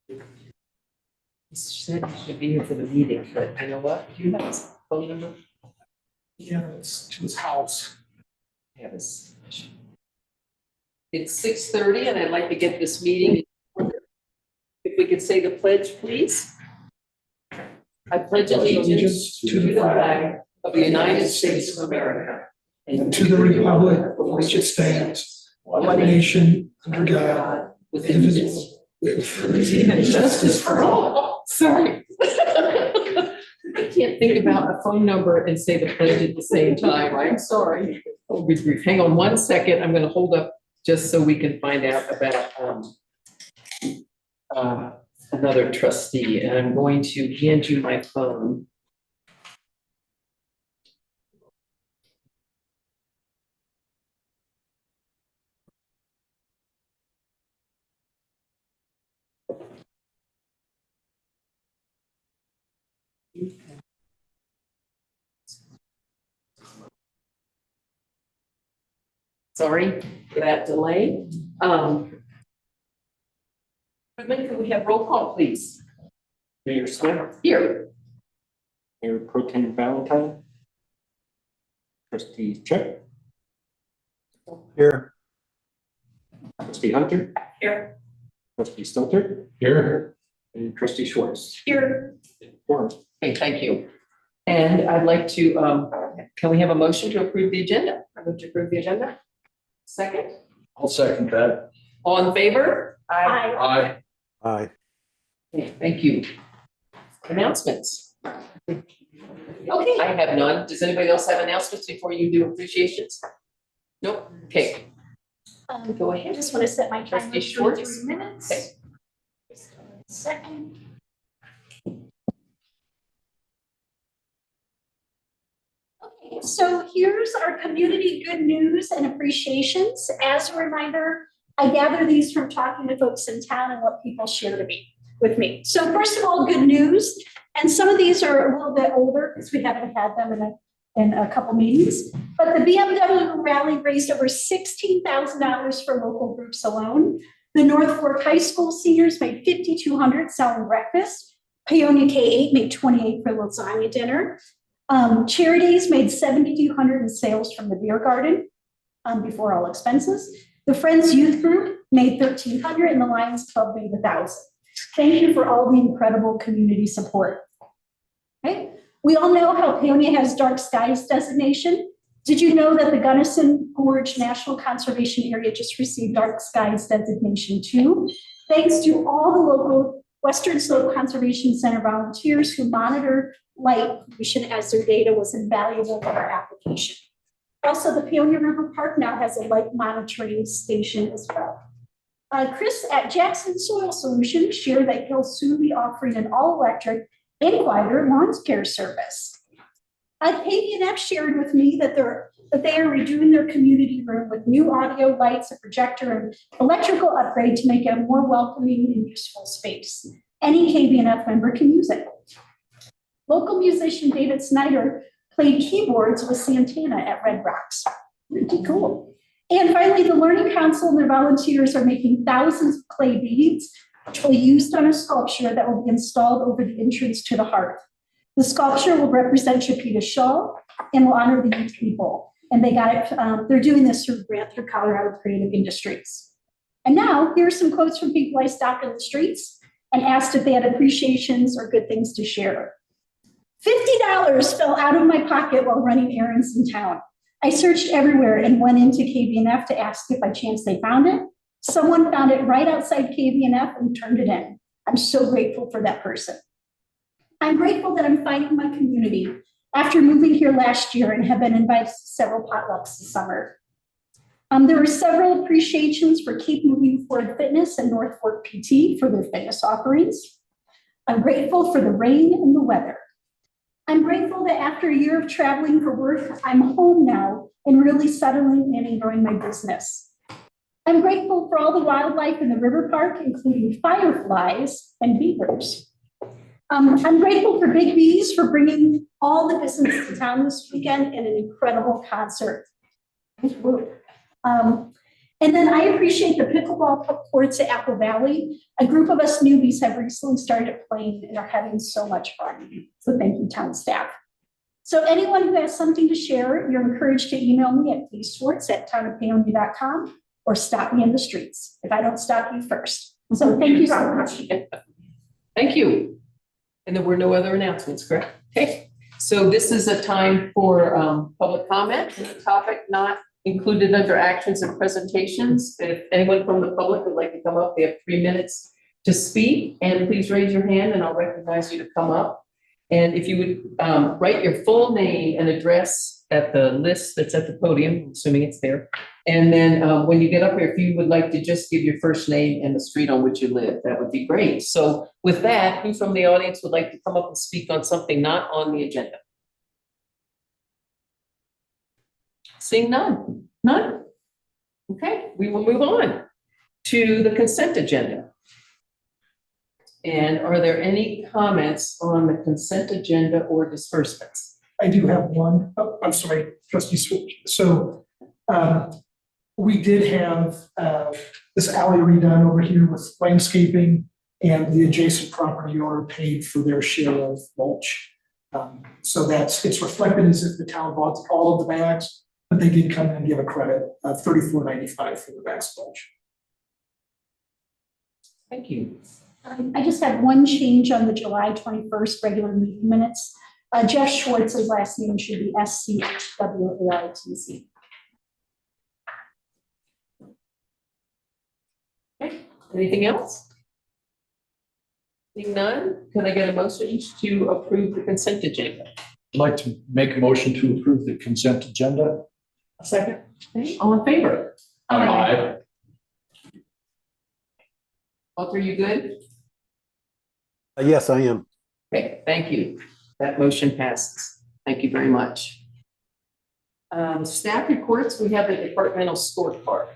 He said he should be here for the meeting, but you know what? Do you have his phone number? Yeah, it's to his house. I have his. It's 6:30 and I'd like to get this meeting in order. If we could say the pledge, please. I pledge allegiance to the flag of the United States of America And to the republic for which it stands, one nation, under God, with indivisible, with liberty and justice for all. Sorry. I can't think about a phone number and say the pledge at the same time. I'm sorry. I'll be brief. Hang on one second. I'm going to hold up just so we can find out about another trustee. And I'm going to hand you my phone. Sorry for that delay. Could we have roll call, please? Mayor Smith, Here. Mayor Pro Tem Valentine, Trustee Check, Here. Trustee Hunter, Here. Trustee Stelter, Here. and Trustee Schwartz. Here. Forum. Okay, thank you. And I'd like to, can we have a motion to approve the agenda? I move to approve the agenda. Second, I'll second that. all in favor? Aye. Aye. Okay, thank you. Announcements. Okay, I have none. Does anybody else have announcements before you do appreciations? Nope, okay, go I ahead. just want to set my timer Trustee for Schwartz. 3 minutes. Okay. Just a second. Okay, so here's our community good news and appreciations. As a reminder, I gather these from talking to folks in town and what people share to me with me. So first of all, good news, and some of these are a little bit older because we haven't had them in a couple meetings. But the BMW rally raised over $16,000 for local groups alone. The North Fork High School seniors made $5,200 selling breakfast. Paonia K-8 made $28 for lasagna dinner. Charities made $7,200 in sales from the beer garden before all expenses. The Friends Youth Group made $1,300 and the Lions Club made $1,000. Thank you for all the incredible community support. Okay. We all know how Paonia has dark skies designation. Did you know that the Gunnison Gorge National Conservation Area just received dark skies designation too? Thanks to all the local Western Slope Conservation Center volunteers who monitor light pollution as their data was invaluable for our application. Also, the Paonia River Park now has a light monitoring station as well. Chris at Jackson Soil Solutions shared that he'll soon be offering an all-electric Inquirer lawn care service. KBNF shared with me that they are redoing their community room with new audio, lights, a projector, and electrical upgrade to make it a more welcoming and useful space. Any KBNF member can use it. Local musician David Snyder played keyboards with Santana at Red Rocks. Pretty cool. And finally, the Learning Council and their volunteers are making thousands of clay beads, which will be used on a sculpture that will be installed over the entrance to the hearth. The sculpture will represent Chipeta Shaw and will honor the youth people. And they got it, they're doing this through a grant through Colorado Creative Industries. And now, here are some quotes from people I stopped in the streets and asked if they had appreciations or good things to share. $50 fell out of my pocket while running errands in town. I searched everywhere and went into KBNF to ask if by chance they found it. Someone found it right outside KBNF and turned it in. I'm so grateful for that person. I'm grateful that I'm finding my community after moving here last year and have been invited to several potlucks this summer. There were several appreciations for Keep Moving Forward Fitness and North Fork PT for their fitness offerings. I'm grateful for the rain and the weather. I'm grateful that after a year of traveling for work, I'm home now and really settling in and growing my business. I'm grateful for all the wildlife in the river park, including fireflies and beavers. I'm grateful for Big Bees for bringing all the business to town this weekend and an incredible concert. And And then I appreciate the pickleball courts at Apple Valley. A group of us newbies have recently started playing and are having so much fun. So thank you, town staff. So anyone who has something to share, you're encouraged to email me at pswartz@townofpaonia.com or stop me in the streets if I don't stop you first. So thank you so much. Thank you. And there were no other announcements, correct? Okay, so this is a time for public comment, any topic not included under actions and presentations. If anyone from the public would like to come up, they have 3 minutes to speak, and please raise your hand and I'll recognize you to come up. And if you would write your full name and address at the list that's at the podium, assuming it's there. And then when you get up here, if you would like to just give your first name and the street on which you live, that would be great. So with that, who from the audience would like to come up and speak on something not on the agenda? Seeing none? None? Okay, we will move on to the consent agenda. And are there any comments on the consent agenda or disbursements? I do have one. Oh, I'm sorry, trustee Switch. So we did have this alley redone over here with landscaping, and the adjacent property owner paid for their share of mulch. So it's reflected as if the town bought all of the bags, but they did come in and give a credit of $34.95 for the bags of mulch. Thank you. I just have one change on the July 21st regular meeting minutes. Jeff Schwartz's last name should be SCHWARTZ. Okay, anything else? Seeing none, can I get a motion to approve the consent agenda? I'd like to make a motion to approve the consent agenda. A second. Okay, all in favor? Aye. Walter, you good? Yes, I am. Okay, thank you. That motion passes. Thank you very much. Staff reports, we have the departmental scorecard.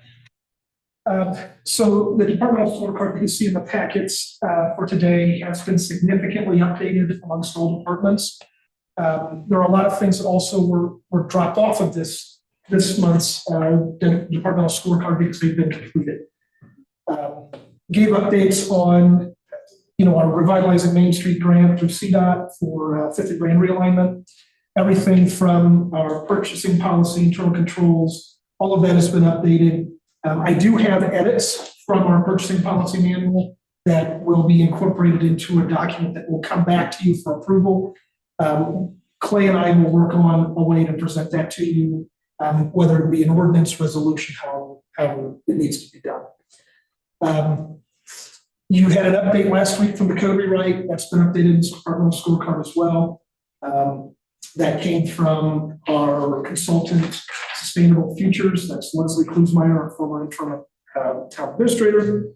So the departmental scorecard that you see in the packets for today has been significantly updated amongst all departments. There are a lot of things that also were dropped off of this month's departmental scorecard because they've been completed. Gave updates on our Revitalizing Main Street grant through CDOT for $50 grand realignment. Everything from our purchasing policy, internal controls, all of that has been updated. I do have edits from our purchasing policy manual that will be incorporated into a document that will come back to you for approval. Clay and I will work on a way to present that to you, whether it be an ordinance resolution, however it needs to be done. You had an update last week from the code rewrite that's been updated in the departmental scorecard as well. That came from our consultant, Sustainable Futures. That's Leslie Klusmeyer, our former interim town administrator.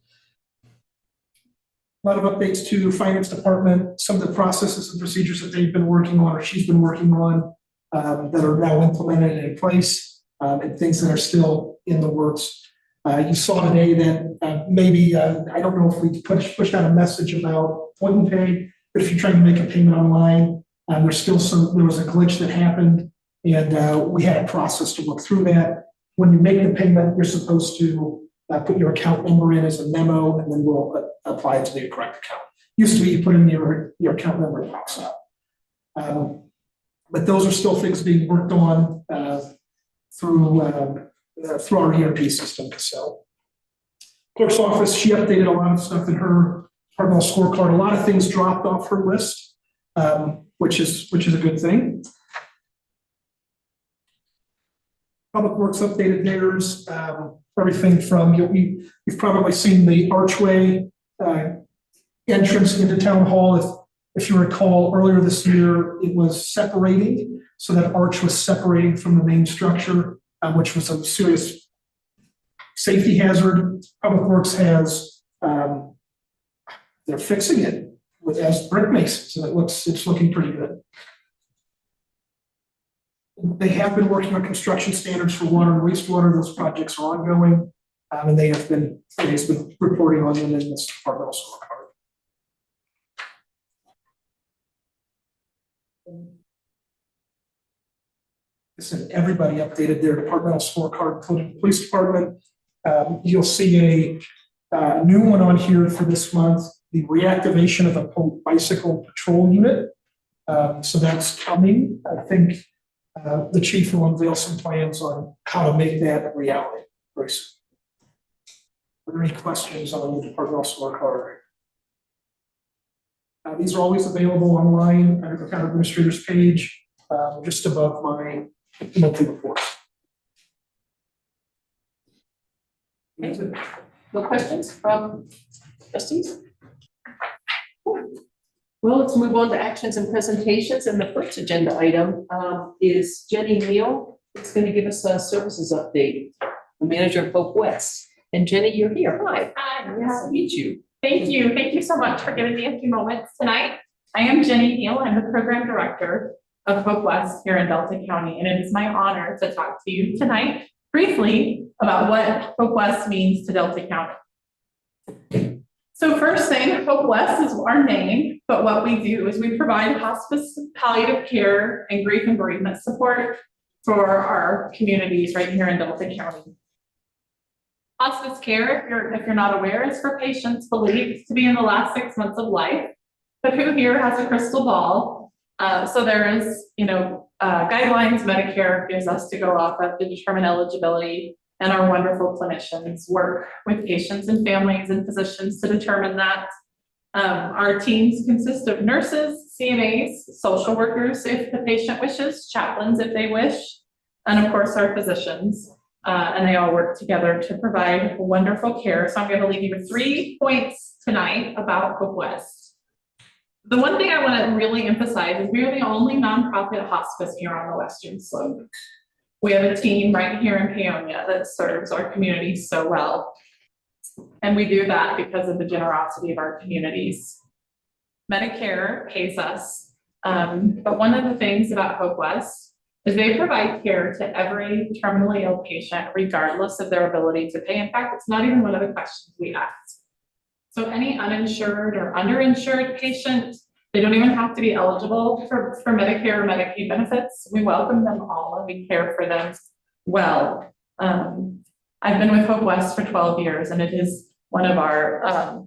A lot of updates to the finance department, some of the processes and procedures that they've been working on or she's been working on that are now implemented and in place, and things that are still in the works. You saw today that maybe, I don't know if we pushed out a message about point and pay, but if you're trying to make a payment online, there was a glitch that happened, and we had a process to work through that. When you make the payment, you're supposed to put your account number in as a memo, and then we'll apply it to the correct account. Used to be you put in your account number, it pops up. But those are still things being worked on through our ERP system. So clerk's office, she updated a lot of stuff in her departmental scorecard. A lot of things dropped off her list, which is a good thing. Public Works updated theirs. Everything from, you've probably seen the archway entrance into Town Hall. If you recall, earlier this year, it was separating. So that arch was separating from the main structure, which was a serious safety hazard. Public Works has, they're fixing it as brick masons, and it's looking pretty good. They have been working on construction standards for water and wastewater. Those projects are ongoing, and they've been reporting on them in this departmental scorecard. Listen, everybody updated their departmental scorecard, including the police department. You'll see a new one on here for this month, the reactivation of a bicycle patrol unit. So that's coming. I think the chief will unveil some plans on how to make that a reality very soon. Are there any questions on the departmental scorecard? These are always available online under the town administrator's page, just above my monthly reports. That's it. No questions from trustees? Well, let's move on to actions and presentations, and the first agenda item is Jenny Neal. It's going to give us a services update, the manager of Hope West. And Jenny, you're here. Hi. Hi. Nice to meet you. Thank you. Thank you so much for giving me a few moments tonight. I am Jenny Neal. I'm the program director of Hope West here in Delta County, and it is my honor to talk to you tonight briefly about what Hope West means to Delta County. So first thing, Hope West is our name, but what we do is we provide hospice, palliative care, and grief and bereavement support for our communities right here in Delta County. Hospice care, if you're not aware, is for patients believed to be in the last 6 months of life, but who here has a crystal ball? So there is, guidelines Medicare gives us to go off of to determine eligibility, and our wonderful clinicians work with patients and families and physicians to determine that. Our teams consist of nurses, CNAs, social workers if the patient wishes, chaplains if they wish, and of course our physicians. And they all work together to provide wonderful care. So I'm going to leave you with 3 points tonight about Hope West. The one thing I want to really emphasize is we are the only nonprofit hospice here on the Western Slope. We have a team right here in Paonia that serves our community so well. And we do that because of the generosity of our communities. Medicare pays us, but one of the things about Hope West is they provide care to every terminally ill patient, regardless of their ability to pay. In fact, it's not even one of the questions we ask. So any uninsured or underinsured patient, they don't even have to be eligible for Medicare or Medicaid benefits. We welcome them all and we care for them well. I've been with Hope West for 12 years, and it is one of our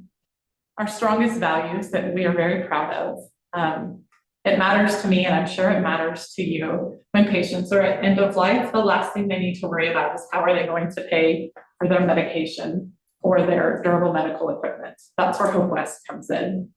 strongest values that we are very proud of. It matters to me, and I'm sure it matters to you. When patients are at end of life, the last thing they need to worry about is how are they going to pay for their medication or their durable medical equipment. That's where Hope West comes in.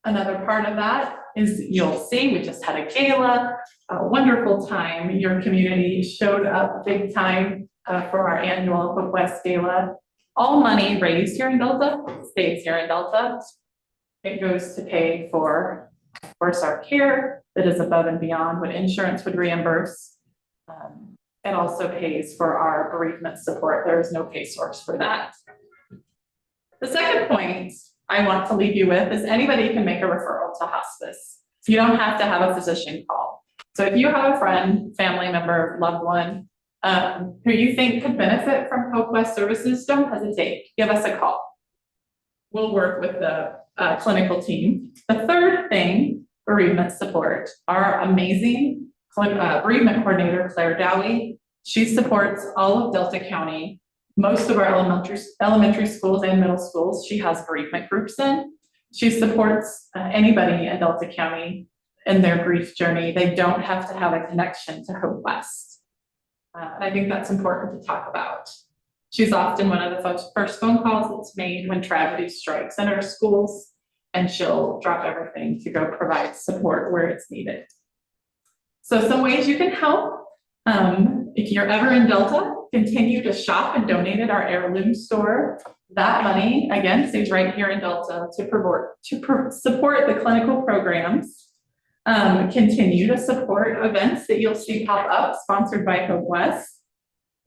Another part of that is you'll see, we just had a gala, a wonderful time. Your community showed up big time for our annual Hope West Gala. All money raised here in Delta stays here in Delta. It goes to pay for, of course, our care that is above and beyond what insurance would reimburse. It also pays for our bereavement support. There is no pay source for that. The second point I want to leave you with is anybody can make a referral to hospice. You don't have to have a physician call. So if you have a friend, family member, loved one who you think could benefit from Hope West services, don't hesitate. Give us a call. We'll work with the clinical team. The third thing, bereavement support. Our amazing bereavement coordinator, Claire Dowie, she supports all of Delta County. Most of our elementary schools and middle schools, she has bereavement groups in. She supports anybody in Delta County in their grief journey. They don't have to have a connection to Hope West. And I think that's important to talk about. She's often one of the first phone calls that's made when tragedy strikes in our schools, and she'll drop everything to go provide support where it's needed. So some ways you can help. If you're ever in Delta, continue to shop and donate at our heirloom store. That money, again, stays right here in Delta to support the clinical programs. Continue to support events that you'll see pop up, sponsored by Hope West.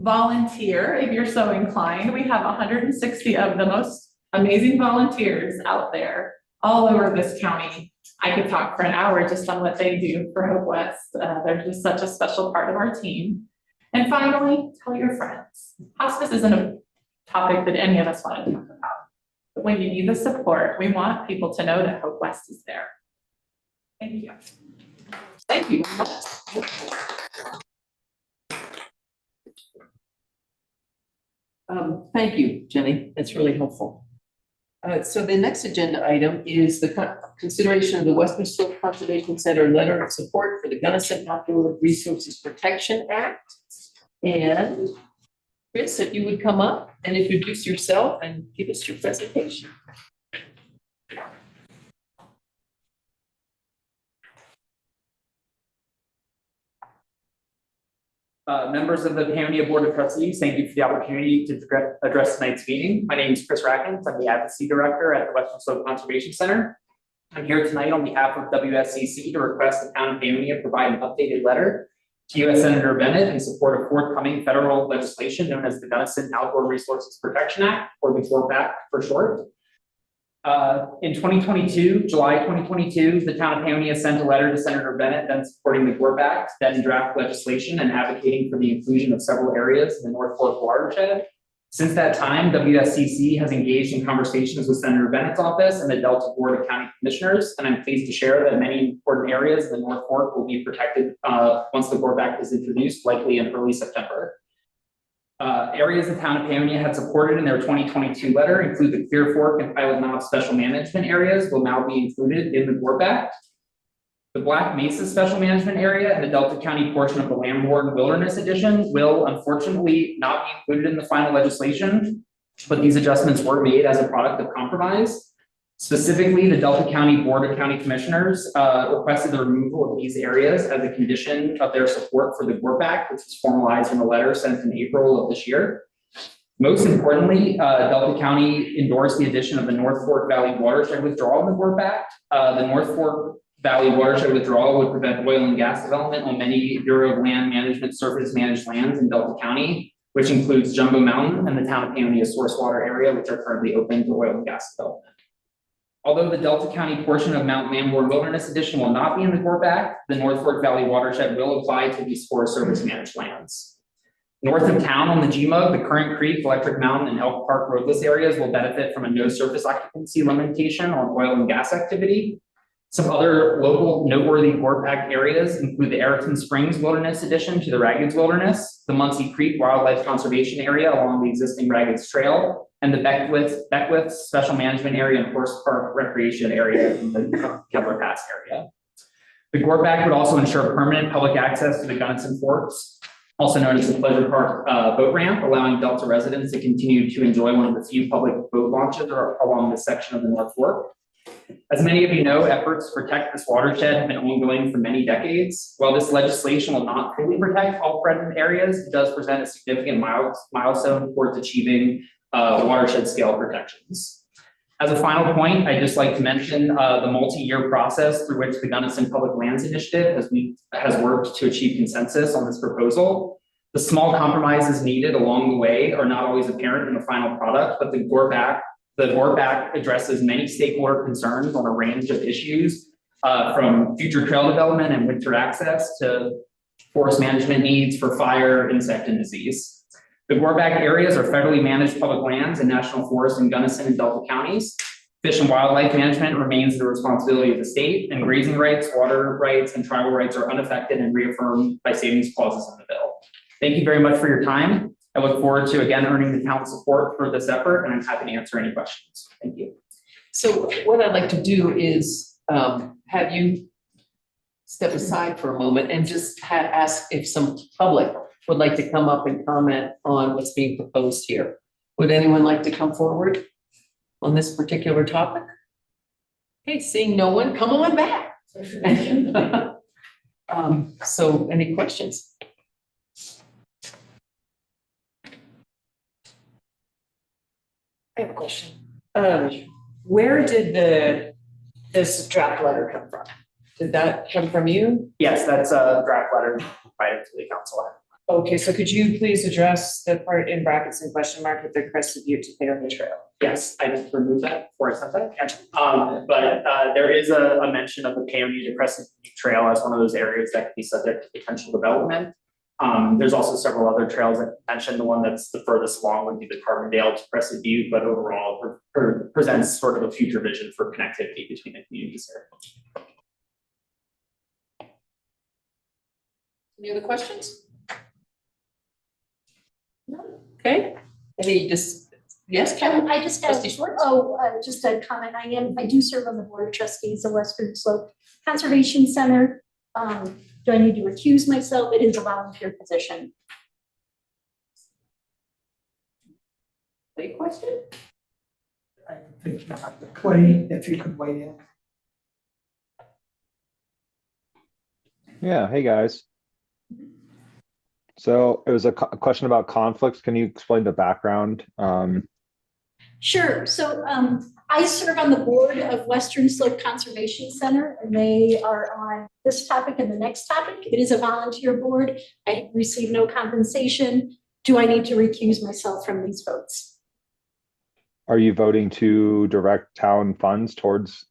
Volunteer if you're so inclined. We have 160 of the most amazing volunteers out there all over this county. I could talk for an hour just on what they do for Hope West. They're just such a special part of our team. And finally, tell your friends. Hospice isn't a topic that any of us want to talk about. But when you need the support, we want people to know that Hope West is there. Thank you. Thank you. Thank you, Jenny. That's really helpful. So the next agenda item is the consideration of the Western Slope Conservation Center letter of support for the Gunnison Outdoor Resources Protection Act. And Chris, if you would come up and introduce yourself and give us your presentation. Members of the Paonia Board of Trustees, thank you for the opportunity to address tonight's meeting. My name is Chris Rackens. I'm the Advocacy Director at the Western Slope Conservation Center. I'm here tonight on behalf of WSCC to request the town of Paonia provide an updated letter to U.S. Senator Bennett in support of forthcoming federal legislation known as the Gunnison Outdoor Resources Protection Act, or the GORBAC for short. In 2022, July 2022, the town of Paonia sent a letter to Senator Bennett, then supporting the GORBAC, then draft legislation and advocating for the inclusion of several areas in the North Fork watershed. Since that time, WSCC has engaged in conversations with Senator Bennett's office and the Delta Board of County Commissioners, and I'm pleased to share that many important areas in the North Fork will be protected once the GORBAC is introduced, likely in early September. Areas the town of Paonia had supported in their 2022 letter include the Clear Fork and Pilot Knob special management areas will now be included in the GORBAC. The Black Mesa Special Management Area and the Delta County portion of the Lamborn Wilderness Edition will unfortunately not be included in the final legislation, but these adjustments were made as a product of compromise. Specifically, the Delta County Board of County Commissioners requested the removal of these areas as a condition of their support for the GORBAC, which was formalized in a letter sent in April of this year. Most importantly, Delta County endorsed the addition of the North Fork Valley watershed withdrawal in the GORBAC. The North Fork Valley watershed withdrawal would prevent oil and gas development on many Bureau of Land Management surface managed lands in Delta County, which includes Jumbo Mountain and the town of Paonia source water area, which are currently open to oil and gas development. Although the Delta County portion of Mount Lamborn Wilderness Edition will not be in the GORBAC, the North Fork Valley watershed will apply to these Forest Service managed lands. North of town on the GMUG, the Current Creek, Electric Mountain, and Elk Park roadless areas will benefit from a no surface occupancy limitation on oil and gas activity. Some other local noteworthy GORBAC areas include the Erickson Springs Wilderness Edition to the Raggeds Wilderness, the Muncie Creek Wildlife Conservation Area along the existing Raggeds Trail, and the Beckwith Special Management Area and Horse Park Recreation Area in the Kevlar Pass area. The GORBAC would also ensure permanent public access to the Gunnison Forks, also known as the Pleasure Park boat ramp, allowing Delta residents to continue to enjoy one of the few public boat launches along this section of the North Fork. As many of you know, efforts to protect this watershed have been ongoing for many decades. While this legislation will not fully protect all threatened areas, it does present a significant milestone towards achieving watershed scale protections. As a final point, I'd just like to mention the multi-year process through which the Gunnison Public Lands Initiative has worked to achieve consensus on this proposal. The small compromises needed along the way are not always apparent in the final product, but the GORBAC addresses many stakeholder concerns on a range of issues, from future trail development and winter access to forest management needs for fire, insect, and disease. The GORBAC areas are federally managed public lands and national forests in Gunnison and Delta counties. Fish and wildlife management remains the responsibility of the state, and grazing rights, water rights, and tribal rights are unaffected and reaffirmed by savings clauses in the bill. Thank you very much for your time. I look forward to again earning the town's support for this effort, and I'm happy to answer any questions. Thank you. So what I'd like to do is have you step aside for a moment and just ask if some public would like to come up and comment on what's being proposed here. Would anyone like to come forward on this particular topic? Okay, seeing no one, come on back. So any questions? I have a question. Where did this draft letter come from? Did that come from you? Yes, that's a draft letter provided to the council. Okay, so could you please address the part in brackets and question mark with the Crested Butte to Paonia Trail? Yes, I need to remove that before I sent that. But there is a mention of the Paonia to Crested Butte Trail as one of those areas that could be subject to potential development. There's also several other trails that I mentioned. The one that's the furthest along would be the Carbondale to Crested Butte, but overall presents sort of a future vision for connectivity between the communities there. Any other questions? No. Okay, Any yes, Kevin? I just have, Trustee Schwartz? just a comment. I do serve on the Board of Trustees of Western Slope Conservation Center. Do I need to recuse myself? It is a volunteer position. Any question? I think Clay, if you could weigh in. Yeah, hey guys. So it was a question about conflicts. Can you explain the background? Sure. So I serve on the board of Western Slope Conservation Center, and they are on this topic and the next topic. It is a volunteer board. I receive no compensation. Do I need to recuse myself from these votes? Are you voting to direct town funds towards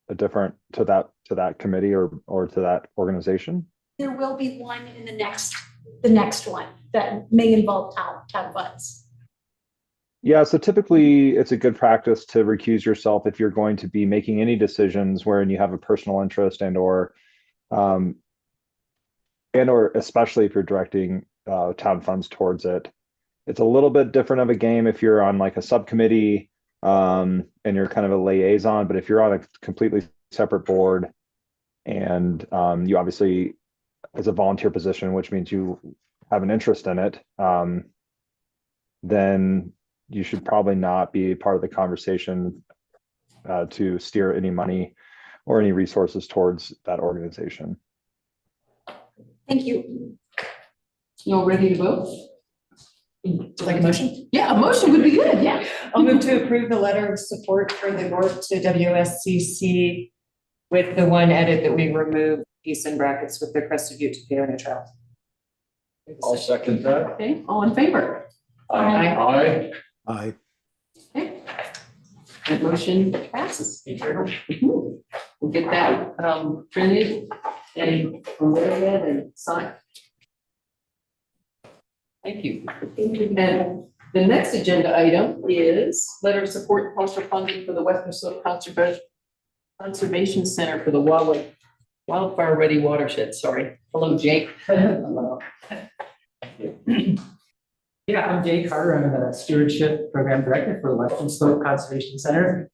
a different, to that committee or to that organization? There will be one in the next one that may involve town funds. Yeah, so typically it's a good practice to recuse yourself if you're going to be making any decisions wherein you have a personal interest and or especially if you're directing town funds towards it. It's a little bit different of a game if you're on like a subcommittee and you're kind of a liaison, but if you're on a completely separate board and you obviously as a volunteer position, which means you have an interest in it, then you should probably not be part of the conversation to steer any money or any resources towards that organization. Thank you. You all ready to vote? Like a motion? Yeah, a motion would be good, yeah. I'll move to approve the letter of support for the work to WSCC with the one edit that we removed, piece in brackets with the Crested Butte to Paonia Trail. I'll second that. Okay, all in favor? Aye. Aye. Okay. That motion passes. Mhm. We'll get that printed and forwarded and signed. Thank you. And the next agenda item is letter of support and cost for funding for the Western Slope Conservation Center for the Wildfire Ready Watershed. Sorry. Hello, Jake. Hello. Yeah, I'm Jay Carter. I'm the Stewardship Program Director for the Western Slope Conservation Center.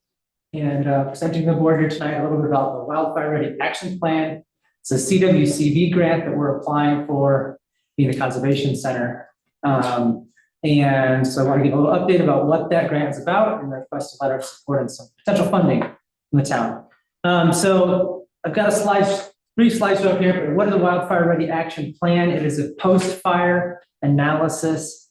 And presenting to the board here tonight a little bit about the Wildfire Ready Action Plan. It's a CWCV grant that we're applying for being the Conservation Center. And so I want to give a little update about what that grant is about and request a letter of support and some potential funding from the town. So I've got a brief slideshow up here, but what is the Wildfire Ready Action Plan? It is a post-fire analysis,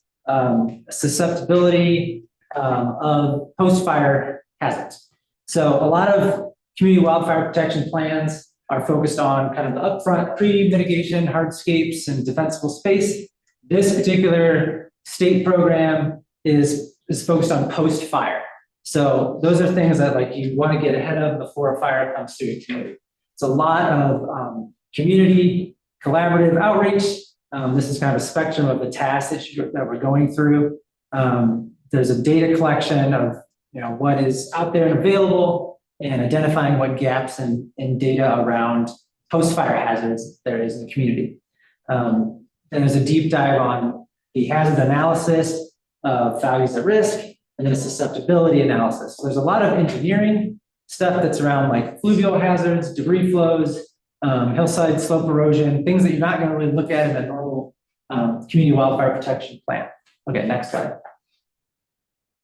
susceptibility of post-fire hazards. So a lot of community wildfire protection plans are focused on kind of the upfront pre-mitigation, hardscapes, and defensible space. This particular state program is focused on post-fire. So those are things that like you want to get ahead of before a fire comes through your community. It's a lot of community collaborative outreach. This is kind of a spectrum of the tasks that we're going through. There's a data collection of what is out there and available and identifying what gaps in data around post-fire hazards there is in the community. And there's a deep dive on the hazard analysis of values at risk and then a susceptibility analysis. So there's a lot of engineering stuff that's around like fluvial hazards, debris flows, hillside slope erosion, things that you're not going to really look at in a normal community wildfire protection plan. Okay, next slide.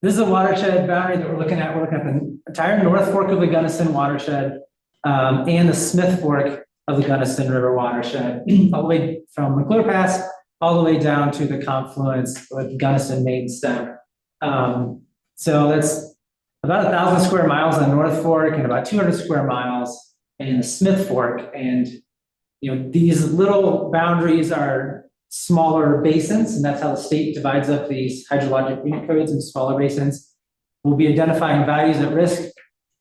This is a watershed boundary that we're looking at. We're looking at the entire North Fork of the Gunnison watershed and the Smith Fork of the Gunnison River watershed, all the way from McClure Pass all the way down to the confluence with Gunnison main stem. So that's about 1,000 square miles on North Fork and about 200 square miles in the Smith Fork. And these little boundaries are smaller basins, and that's how the state divides up these hydrologic unit codes into smaller basins. We'll be identifying values at risk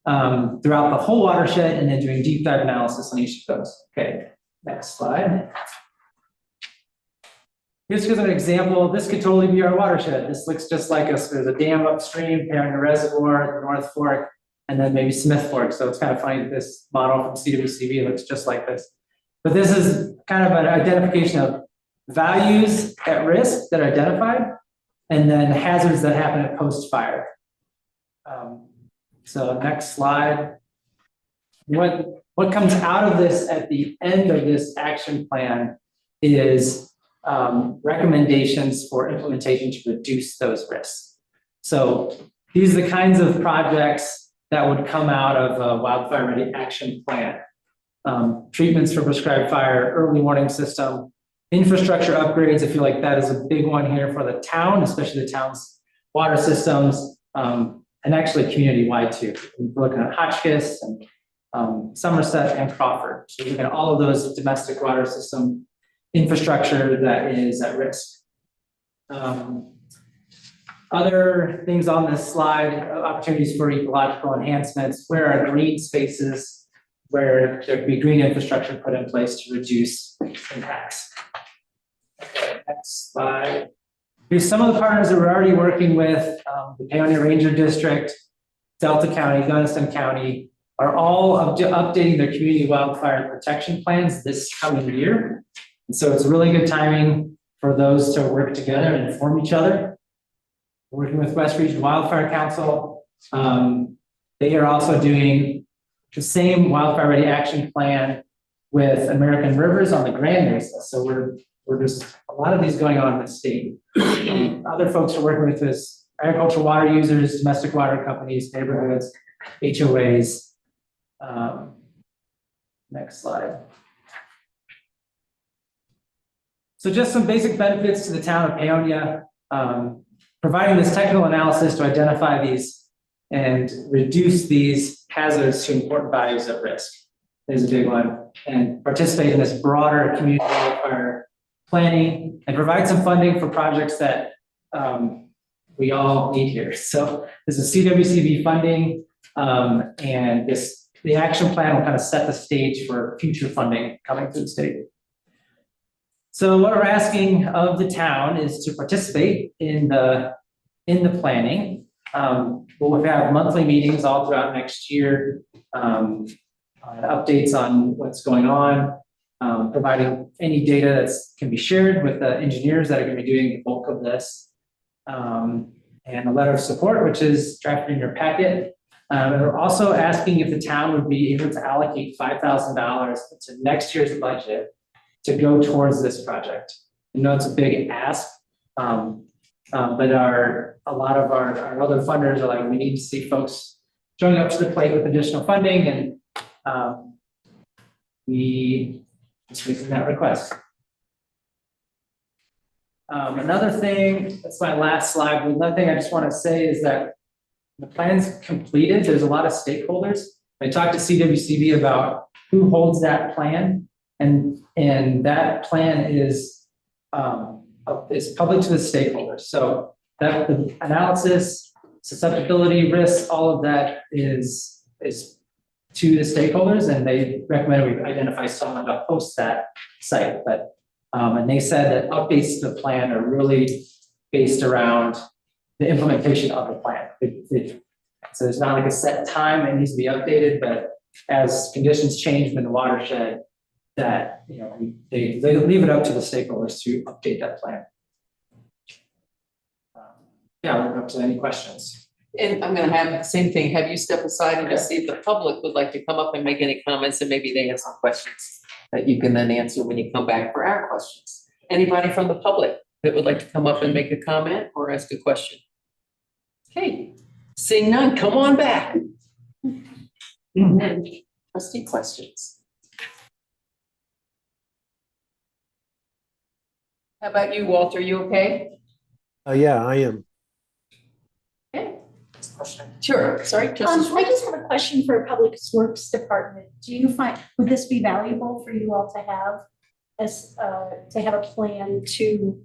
throughout the whole watershed and then doing deep dive analysis on each of those. Okay, next slide. Here's an example. This could totally be our watershed. This looks just like us. There's a dam upstream pairing a reservoir, North Fork, and then maybe Smith Fork. So it's kind of funny that this model from CWCV looks just like this. But this is kind of an identification of values at risk that are identified. and then hazards that happen at post-fire. So next slide. What comes out of this at the end of this action plan is recommendations for implementation to reduce those risks. So these are the kinds of projects that would come out of a wildfire ready action plan. Treatments for prescribed fire, early warning system, infrastructure upgrades. I feel like that is a big one here for the town, especially the town's water systems, and actually community-wide too. We're looking at Hotchkiss and Somerset and Crawford. So we're looking at all of those domestic water system infrastructure that is at risk. Other things on this slide, opportunities for ecological enhancements. Where are green spaces where there could be green infrastructure put in place to reduce impacts? Okay, next slide. Here's some of the partners that we're already working with. The Paonia Ranger District, Delta County, Gunnison County are all updating their community wildfire protection plans this coming year. And so it's really good timing for those to work together and inform each other. Working with West Region Wildfire Council, they are also doing the same wildfire ready action plan with American Rivers on the Grand Mesa. So we're just a lot of these going on in the state. Other folks are working with this agricultural water users, domestic water companies, neighborhoods, HOAs. Next slide. So just some basic benefits to the town of Paonia. Providing this technical analysis to identify these and reduce these hazards to important values at risk is a big one. And participate in this broader community wildfire planning and provide some funding for projects that we all need here. So this is CWCB funding, and the action plan will kind of set the stage for future funding coming through the state. So what we're asking of the town is to participate in the planning. We'll have monthly meetings all throughout next year, updates on what's going on, providing any data that can be shared with the engineers that are going to be doing the bulk of this, and a letter of support, which is drafted in your packet. And we're also asking if the town would be able to allocate $5,000 to next year's budget to go towards this project. I know it's a big ask, but a lot of our other funders are like, we need to see folks showing up to the plate with additional funding, and we just making that request. Another thing, that's my last slide, but another thing I just want to say is that the plan's completed. There's a lot of stakeholders. I talked to CWCB about who holds that plan, and that plan is public to the stakeholders. So that the analysis, susceptibility, risks, all of that is to the stakeholders, and they recommend we identify someone to host that site. But and they said that updates to the plan are really based around the implementation of the plan. So it's not like a set time that needs to be updated, but as conditions change in the watershed, that they leave it up to the stakeholders to update that plan. Yeah, we're up to any questions. And I'm gonna have the same thing, have you step aside and just see if the public would like to come up and make any comments, and maybe they have some questions that you can then answer when you come back for our questions. Anybody from the public that would like to come up and make a comment or ask a question? Okay, seeing none, come on back. And then trustee questions. How about you, Walter, you okay? Yeah, I am. Okay. Sure, sorry, trustee I just have a question for Public Works Department. Do you find, would this be valuable for you all to have a plan to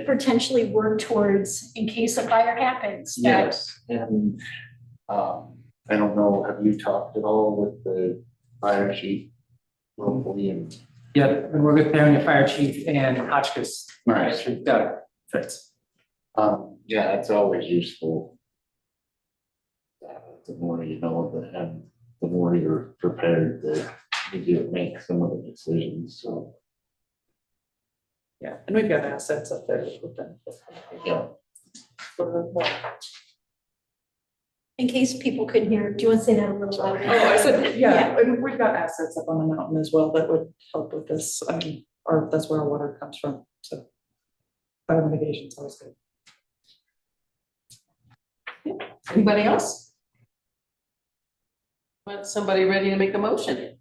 potentially work towards in case a fire happens? Yes, and I don't know, have you talked at all with the fire chief locally and? Yeah, and we're with Paonia Fire Chief and Hotchkiss Fire Nice. Chief Doug Fritz. Yeah, it's always useful. The more you know, and the more you're prepared to make some of the decisions, so. Yeah, and we've got assets up there with them. Yeah. In case people couldn't hear, do you want to say that a little louder? Oh, I said, yeah, and we've got assets up on the mountain as well that would help with this. I mean, that's where our water comes from, so. Fire mitigation is always good. Anybody else? Want somebody ready to make a motion?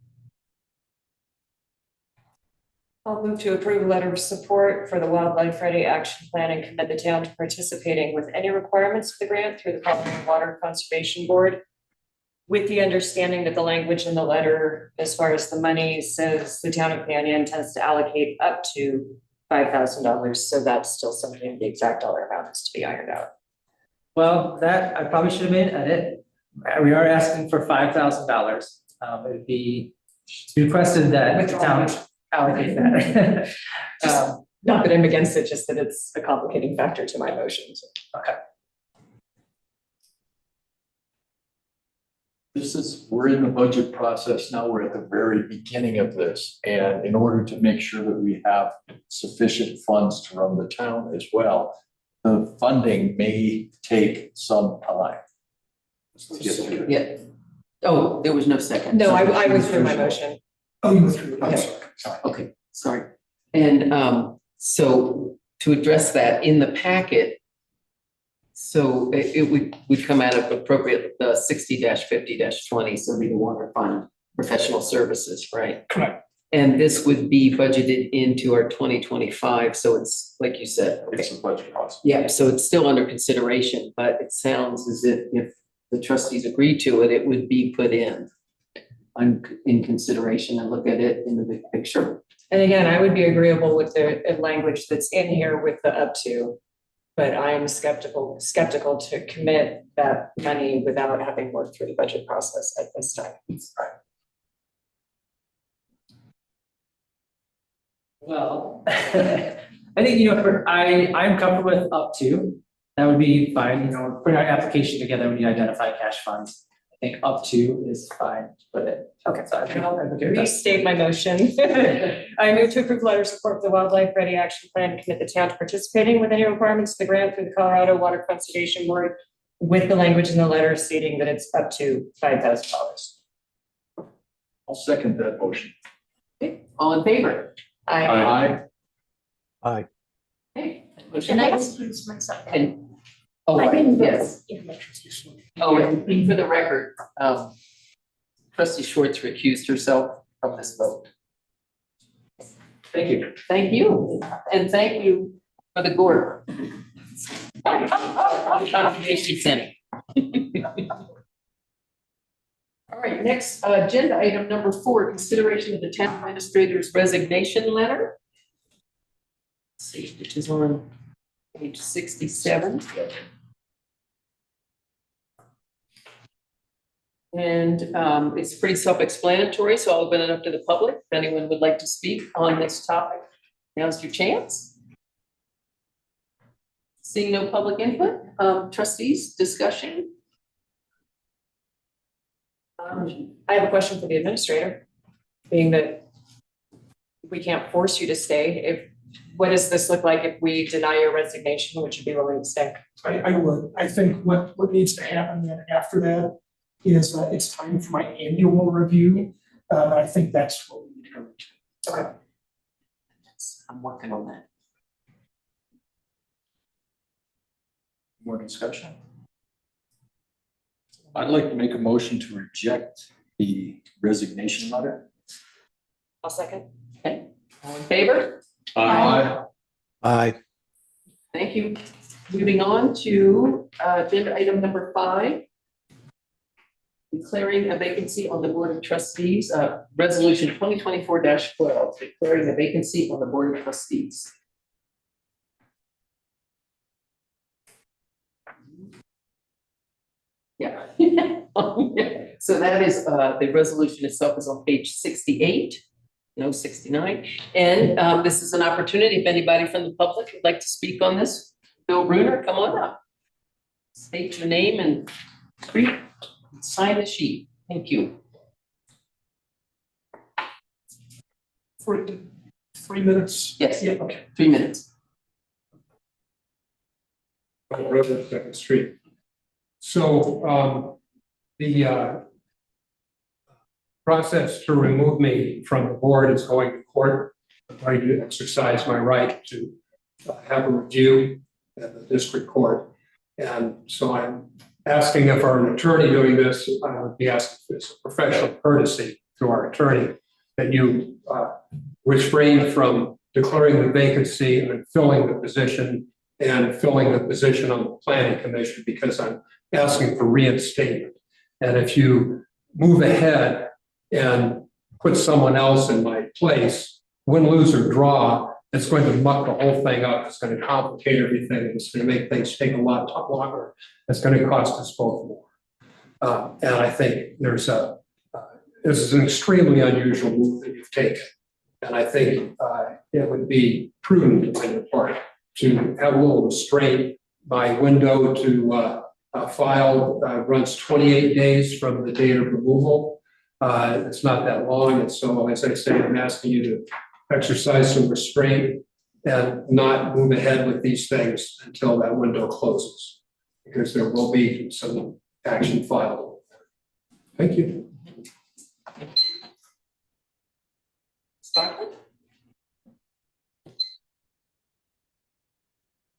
I'll move to approve a letter of support for the Wildlife Ready Action Plan and commit the town to participating with any requirements of the grant through the Colorado Water Conservation Board. With the understanding that the language in the letter, as far as the money, says the town of Peonia intends to allocate up to $5,000. So that's still something, the exact dollar amount is to be ironed out. Well, that, I probably should have made an edit. We are asking for $5,000. It would be requested that the town allocate that. Not that I'm against it, just that it's a complicating factor to my motions. Okay. We're in the budget process now, we're at the very beginning of this, and in order to make sure that we have sufficient funds to run the town as well, the funding may take some time. Yeah. Oh, there was no second. No, I withdrew my motion. Oh, you withdrew. I'm Okay. sorry. Okay, sorry. And so to address that in the packet, so it would come out of appropriate, the 60-50-20, so be the water fund, professional services, right? Correct. And this would be budgeted into our 2025, so it's, like you said, okay. It's a budget process. Yeah, so it's still under consideration, but it sounds as if the trustees agree to it, it would be put in consideration and look at it in the big picture. And again, I would be agreeable with the language that's in here with the up to, but I am skeptical to commit that money without having worked through the budget process at this time. Well, I think, I'm comfortable with up to, that would be fine, putting our application together, we need to identify cash funds. I think up to is fine, but okay, so I think I'll advocate with that. Restate my motion. I move to approve letter of support for the Wildlife Ready Action Plan and commit the town to participating with any requirements of the grant through the Colorado Water Conservation Board with the language in the letter stating that it's up to $5,000. I'll second that motion. Okay, all in favor? Aye. Aye. Okay. Motion And I passed. excuse myself. And, oh, I didn't vote. yes. Yeah. Oh, and for the record, trustee Schwartz recused herself from this vote. Thank you. Thank you, and thank you for the gourd. Conservation Center. All right, next, agenda item number 4, consideration of the town administrator's resignation letter. Let's see, which is on page 67. And it's pretty self-explanatory, so I'll open it up to the public. If anyone would like to speak on this topic, now's your chance. Seeing no public input, trustees, discussion? I have a question for the administrator, being that we can't force you to stay. What does this look like if we deny your resignation? Would you be willing to stay? I would. I think what needs to happen then after that is it's time for my annual review. I think that's what we need to go into. Okay. I'm working on that. More discussion? I'd like to make a motion to reject the resignation letter. I'll second. Okay, all in favor? Aye. Aye. Thank you. Moving on to agenda item number 5. Declaring a vacancy on the Board of Trustees, resolution 2024-12, declaring a vacancy on the Board of Trustees. Yeah. So that is, the resolution itself is on page 68, no 69. And this is an opportunity, if anybody from the public would like to speak on this. Bill Bruner, come on up. State your name and sign the sheet. Thank you. For 3 minutes? Yes. Yeah, okay. 3 minutes. Road, Second Street. So, the process to remove me from the board is going to court. I'm trying to exercise my right to have a review at the district court. And so I'm asking if our attorney doing this, I would be asking for this professional courtesy to our attorney, that you refrain from declaring the vacancy and filling the position and filling the position on the planning commission, because I'm asking for reinstatement. And if you move ahead and put someone else in my place, win, lose, or draw, it's going to muck the whole thing up. It's going to complicate everything. It's going to make things take a lot longer. It's going to cost us both more. And I think this is an extremely unusual move that you've taken. And I think it would be prudent on your part to have a little restraint. My window to file runs 28 days from the date of removal. It's not that long. And so, as I say, I'm asking you to exercise some restraint and not move ahead with these things until that window closes, because there will be some action filed. Thank you. Stockton?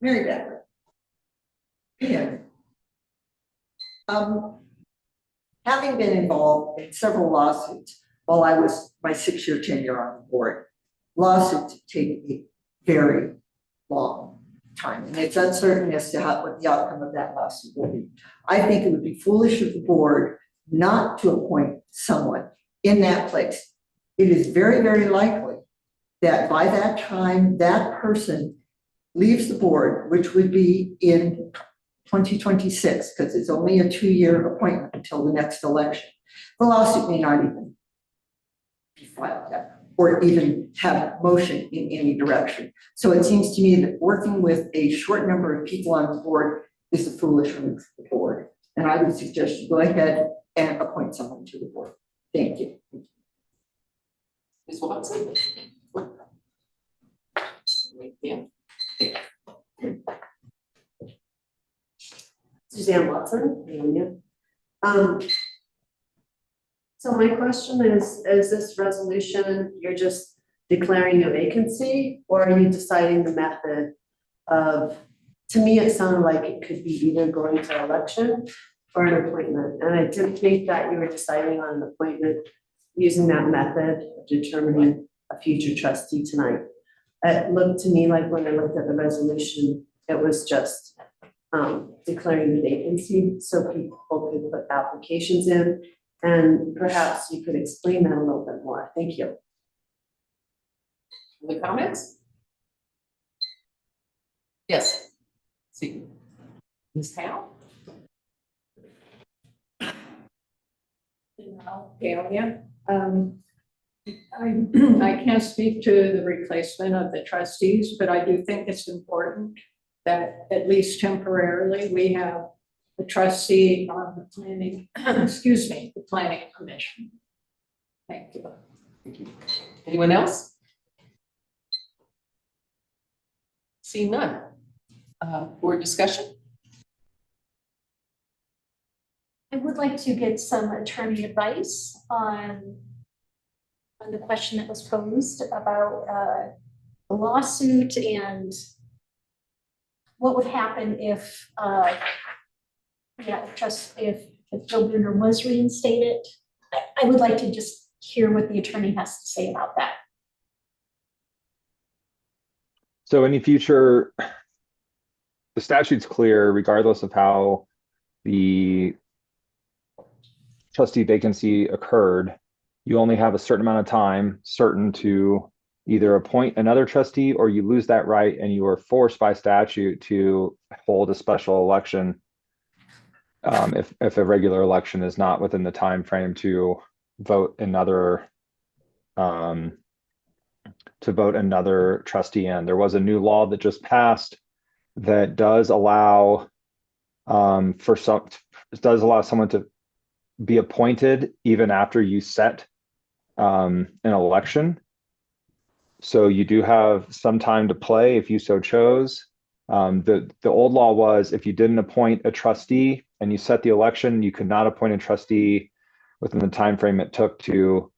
Mary Beth. Yeah. Having been involved in several lawsuits while I was my 6-year tenure on the board, lawsuits take a very long time, and it's uncertain as to what the outcome of that lawsuit will be. I think it would be foolish of the board not to appoint someone in that place. It is very, very likely that by that time, that person leaves the board, which would be in 2026, because it's only a 2-year appointment until the next election. The lawsuit may not even be filed yet, or even have motion in any direction. So it seems to me that working with a short number of people on the board is a foolish move for the board. And I would suggest you go ahead and appoint someone to the board. Thank you. Ms. Watson? Yeah. Suzanne Watson. So my question is this resolution, you're just declaring a vacancy, or are you deciding the method of, to me, it sounded like it could be either going to election or an appointment. And I didn't think that you were deciding on an appointment using that method of determining a future trustee tonight. It looked to me like when I looked at the resolution, it was just declaring the vacancy so people could put applications in. And perhaps you could explain that a little bit more. Thank you. Other comments? Yes. See. Ms. Howe? I can't speak to the replacement of the trustees, but I do think it's important that at least temporarily, we have a trustee on the planning, excuse me, the planning commission. Thank you. Thank you. Anyone else? See none. Board discussion? I would like to get some attorney advice on the question that was posed about the lawsuit and what would happen if if Joe Bruner was reinstated. I would like to just hear what the attorney has to say about that. So any future, the statute's clear, regardless of how the trustee vacancy occurred, you only have a certain amount of time certain to either appoint another trustee, or you lose that right and you are forced by statute to hold a special election if a regular election is not within the time frame to vote another trustee in. There was a new law that just passed that does allow someone to be appointed even after you set an election. So you do have some time to play if you so chose. The old law was if you didn't appoint a trustee and you set the election, you could not appoint a trustee within the time frame it took to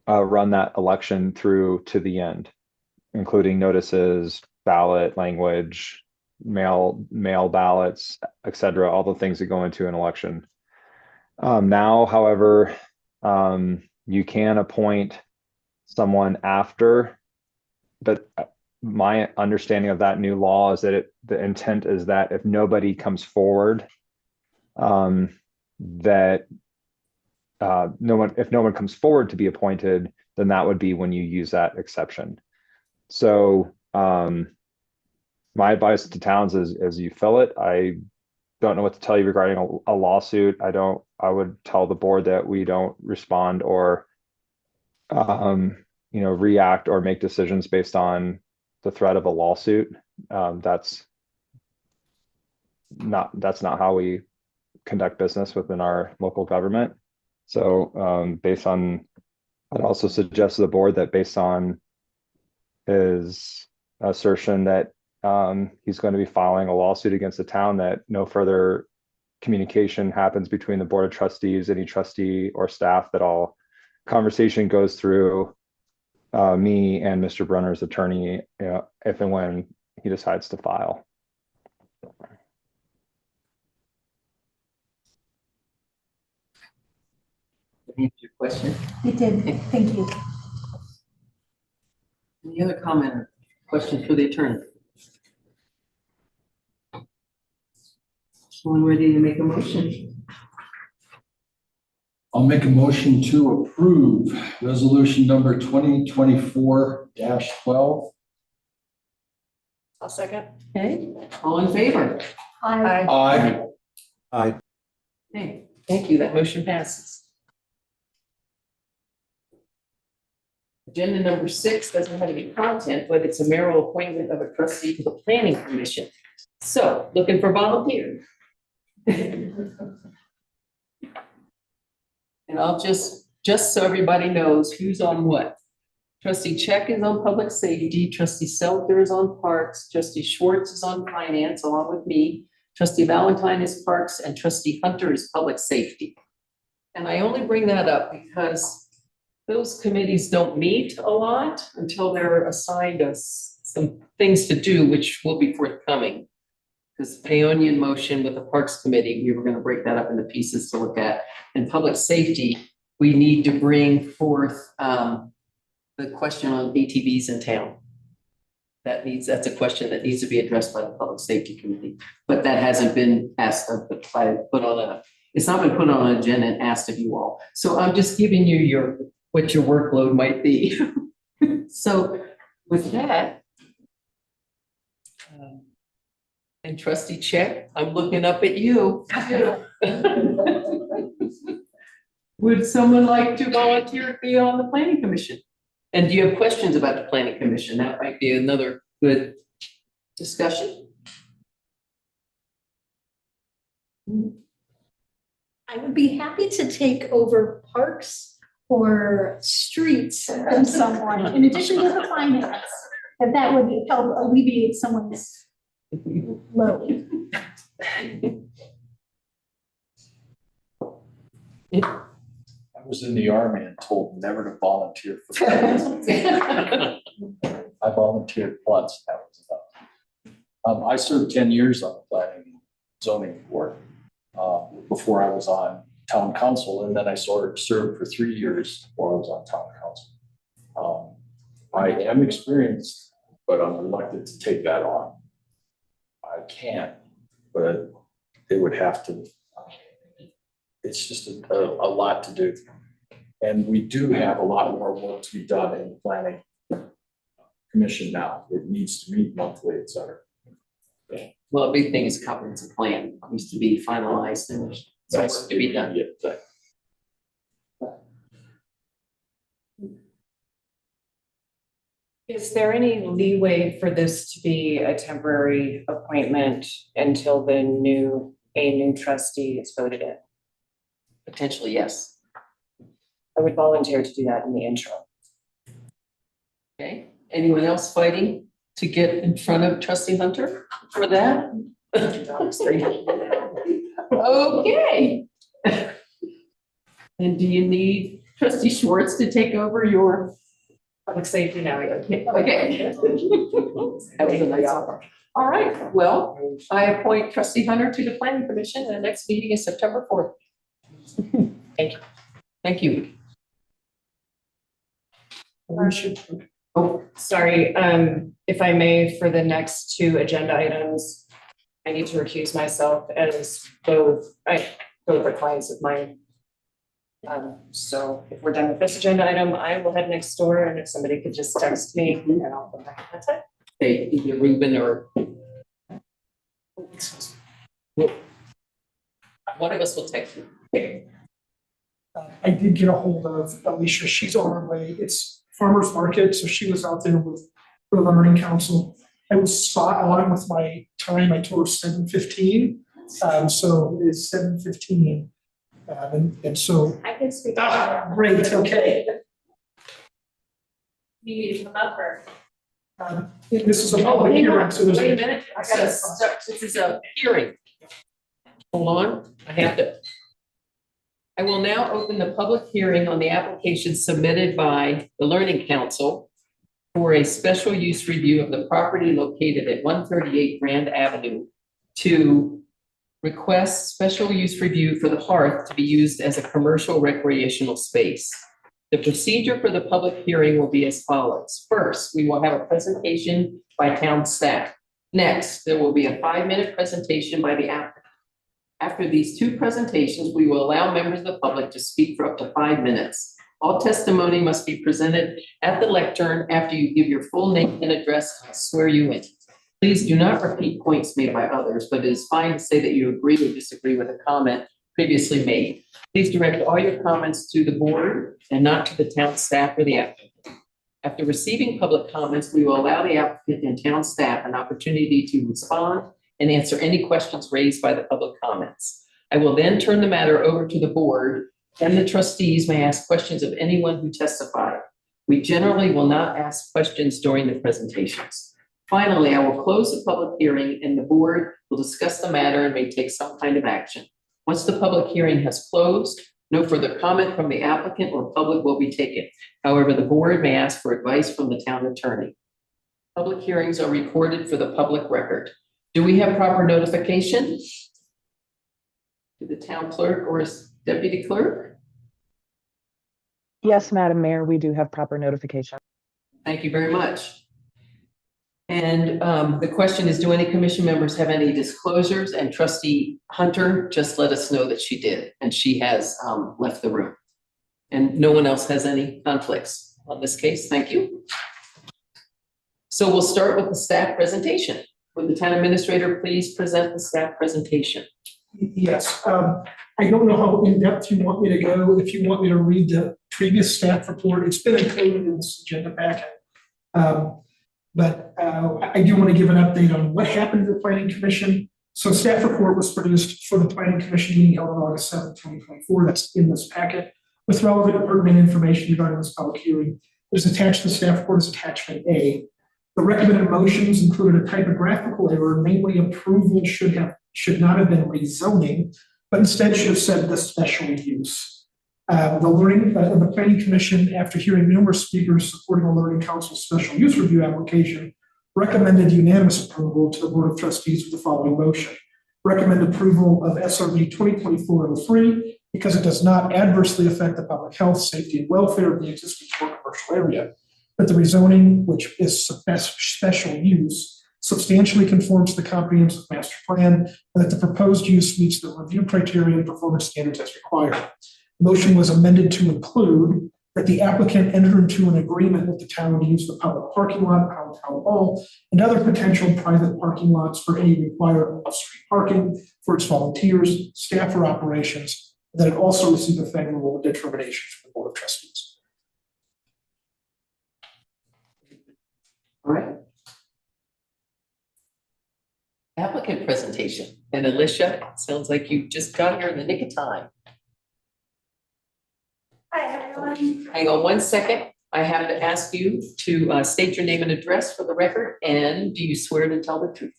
run that election through to the end, including notices, ballot language, mail ballots, etc., all the things that go into an election. Now, however, you can appoint someone after, but my understanding of that new law is that the intent is that if nobody comes forward, if no one comes forward to be appointed, then that would be when you use that exception. So my advice to towns is as you fill it, I don't know what to tell you regarding a lawsuit. I would tell the board that we don't respond or react or make decisions based on the threat of a lawsuit. That's not how we conduct business within our local government. So I'd also suggest to the board that based on his assertion that he's going to be filing a lawsuit against the town, that no further communication happens between the board of trustees, any trustee or staff, that all conversation goes through me and Mr. Brunner's attorney, if and when he decides to file. Answer your question. It did, thank you. Any other comment or question for the attorney? Someone ready to make a motion? I'll make a motion to approve resolution number 2024-12. I'll second. Okay, all in favor? Aye. Aye. Aye. Okay, thank you. That motion passes. Agenda number 6 doesn't have any content, but it's a mayoral appointment of a trustee to the planning commission. So, looking for volunteers. And I'll just so everybody knows who's on what. Trustee Check is on public safety, trustee Seltzer is on parks, trustee Schwartz is on finance along with me, trustee Valentine is parks, and trustee Hunter is public safety. And I only bring that up because those committees don't meet a lot until they're assigned us some things to do, which will be forthcoming. Because Paonian motion with the Parks Committee, we were going to break that up into pieces to look at. And public safety, we need to bring forth the question on ATVs in town. That's a question that needs to be addressed by the Public Safety Committee. But that hasn't been asked of, it's not been put on an agenda and asked of you all. So I'm just giving you what your workload might be. So with that, and trustee Check, I'm looking up at you. Would someone like to volunteer to be on the planning commission? And do you have questions about the planning commission? That might be another good discussion. I would be happy to take over parks or streets from someone, in addition to the finance, if that would help alleviate someone's load. I was in the Army and told never to volunteer for that. I volunteered once, that was enough. I served 10 years on the planning and zoning board before I was on town council, and then I served for 3 years while I was on town council. I am experienced, but I'm reluctant to take that on. I can, but they would have to. It's just a lot to do. And we do have a lot more work to be done in the planning commission now. It needs to meet monthly, et cetera. Well, a big thing is comprehensive plan needs to be finalized and it's to be done. Is there any leeway for this to be a temporary appointment until a new trustee is voted in? Potentially, yes. I would volunteer to do that in the interim. Okay, anyone else fighting to get in front of trustee Hunter for that? Okay. And do you need trustee Schwartz to take over your? Public safety now, yeah. Okay. That was a nice offer. All right, well, I appoint trustee Hunter to the planning commission, and the next meeting is September 4th. Thank you. Thank you. Oh, sorry, if I may, for the next two agenda items, I need to recuse myself as both are clients of mine. So if we're done with this agenda item, I will head next door, and if somebody could just text me, and I'll come back. That's it. Hey, either Ruben or one of us will text you. Okay. I did get a hold of Alicia. She's on her way. It's farmer's market, so she was out there with the learning council. I was spot on with my time. I told her 7:15. So it's 7:15. And so. I can speak. Great, okay. You need to come up or? This is a public hearing, so there's. Wait a minute, I gotta start, this is a hearing. Hold on, I will now open the public hearing on the application submitted by the Learning Council for a special use review of the property located at 138 Grand Avenue to request special use review for the hearth to be used as a commercial recreational space. The procedure for the public hearing will be as follows. First, we will have a presentation by town staff. Next, there will be a 5-minute presentation by the applicant. After these two presentations, we will allow members of the public to speak for up to 5 minutes. All testimony must be presented at the lectern after you give your full name and address, and I swear you in. Please do not repeat points made by others, but it is fine to say that you agree or disagree with a comment previously made. Please direct all your comments to the board and not to the town staff or the applicant. After receiving public comments, we will allow the applicant and town staff an opportunity to respond and answer any questions raised by the public comments. I will then turn the matter over to the board, and the trustees may ask questions of anyone who testified. We generally will not ask questions during the presentations. Finally, I will close the public hearing, and the board will discuss the matter and may take some kind of action. Once the public hearing has closed, no further comment from the applicant or public will be taken. However, the board may ask for advice from the town attorney. Public hearings are recorded for the public record. Do we have proper notification? To the town clerk or deputy clerk? Yes, Madam Mayor, we do have proper notification. Thank you very much. And the question is, do any commission members have any disclosures? And trustee Hunter just let us know that she did, and she has left the room. And no one else has any conflicts on this case. Thank you. So we'll start with the staff presentation. Would the town administrator please present the staff presentation? Yes, I don't know how in-depth you want me to go. If you want me to read the previous staff report, it's been included in this agenda packet. But I do want to give an update on what happened to the planning commission. So staff report was produced for the planning commission meeting held on August 7th, 2024. That's in this packet with relevant and pertinent information regarding this public hearing. There's attached to the staff report as attachment A. The recommended motions included a typographical error, namely approval should not have been rezoning, but instead should have said the special use. The planning commission, after hearing numerous speakers supporting the Learning Council special use review application, recommended unanimous approval to the Board of Trustees with the following motion. Recommend approval of SRV 2024-03 because it does not adversely affect the public health, safety, and welfare of the existing core commercial area. But the rezoning, which is special use, substantially conforms to the comprehensive master plan, and that the proposed use meets the review criteria and performance standards as required. The motion was amended to include that the applicant entered into an agreement with the town to use the public parking lot, town hall, and other potential private parking lots for any required off-street parking for its volunteers, staff, or operations, and that it also received a favorable determination from the Board of Trustees. All right. Applicant presentation. And Alicia, sounds like you just got here in the nick of time. Hi, everyone. Hang on one second. I have to ask you to state your name and address for the record, and do you swear to tell the truth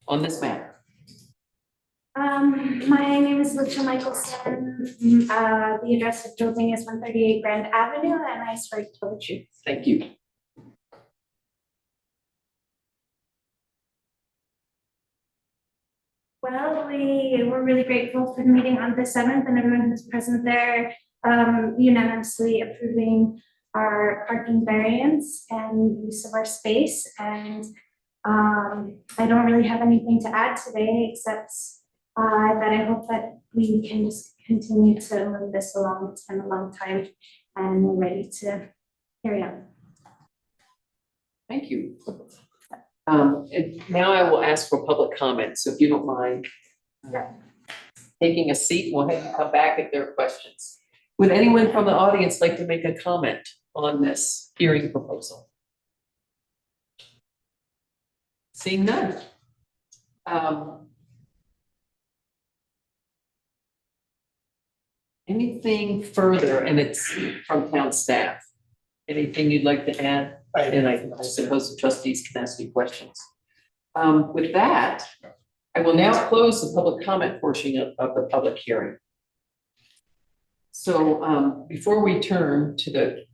on this matter? My name is Lucia Michelson. The address of building is 138 Grand Avenue, and I swear to tell the truth. Thank you. Well, we were really grateful for the meeting on the 7th and everyone who's present there unanimously approving our parking variance and use of our space. And I don't really have anything to add today except that I hope that we can just continue to move this along. It's been a long time and we're ready to carry on. Thank you. And now I will ask for public comment, so if you don't mind taking a seat, we'll have you come back if there are questions. Would anyone from the audience like to make a comment on this hearing proposal? Seeing none. Anything further, and it's from town staff? Anything you'd like to add? And I suppose the trustees can ask you questions. With that, I will now close the public comment portion of the public hearing. So before we turn to the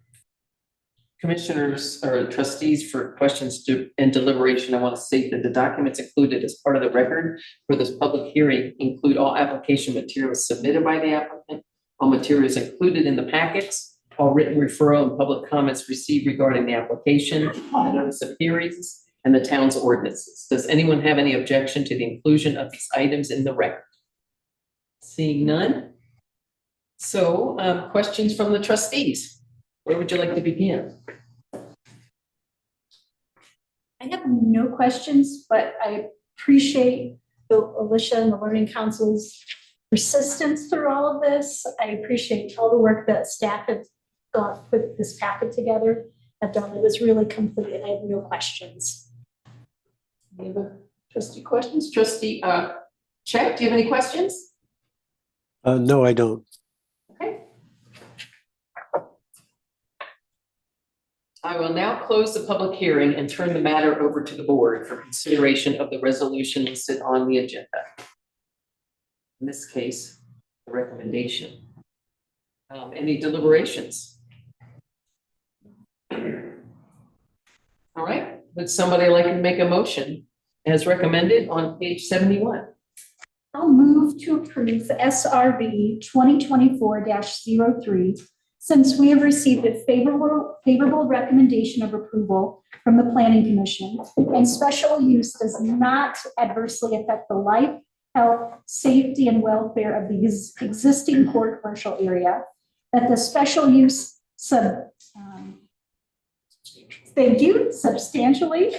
commissioners or trustees for questions and deliberation, I want to state that the documents included as part of the record for this public hearing include all application materials submitted by the applicant, all materials included in the packets, all written referral and public comments received regarding the application, the notice of hearings, and the town's ordinances. Does anyone have any objection to the inclusion of these items in the record? Seeing none. So questions from the trustees. Where would you like to begin? I have no questions, but I appreciate Alicia and the Learning Council's persistence through all of this. I appreciate all the work that staff have put this packet together. I've done. It was really complete, and I have no questions. Any other trustee questions? Trustee Check, do you have any questions? No, I don't. Okay. I will now close the public hearing and turn the matter over to the board for consideration of the resolution listed on the agenda. In this case, the recommendation. Any deliberations? All right, would somebody like to make a motion as recommended on page 71? I'll move to approve SRV 2024-03 since we have received a favorable recommendation of approval from the Planning Commission and special use does not adversely affect the life, health, safety, and welfare of the existing core commercial area, that the special use substantially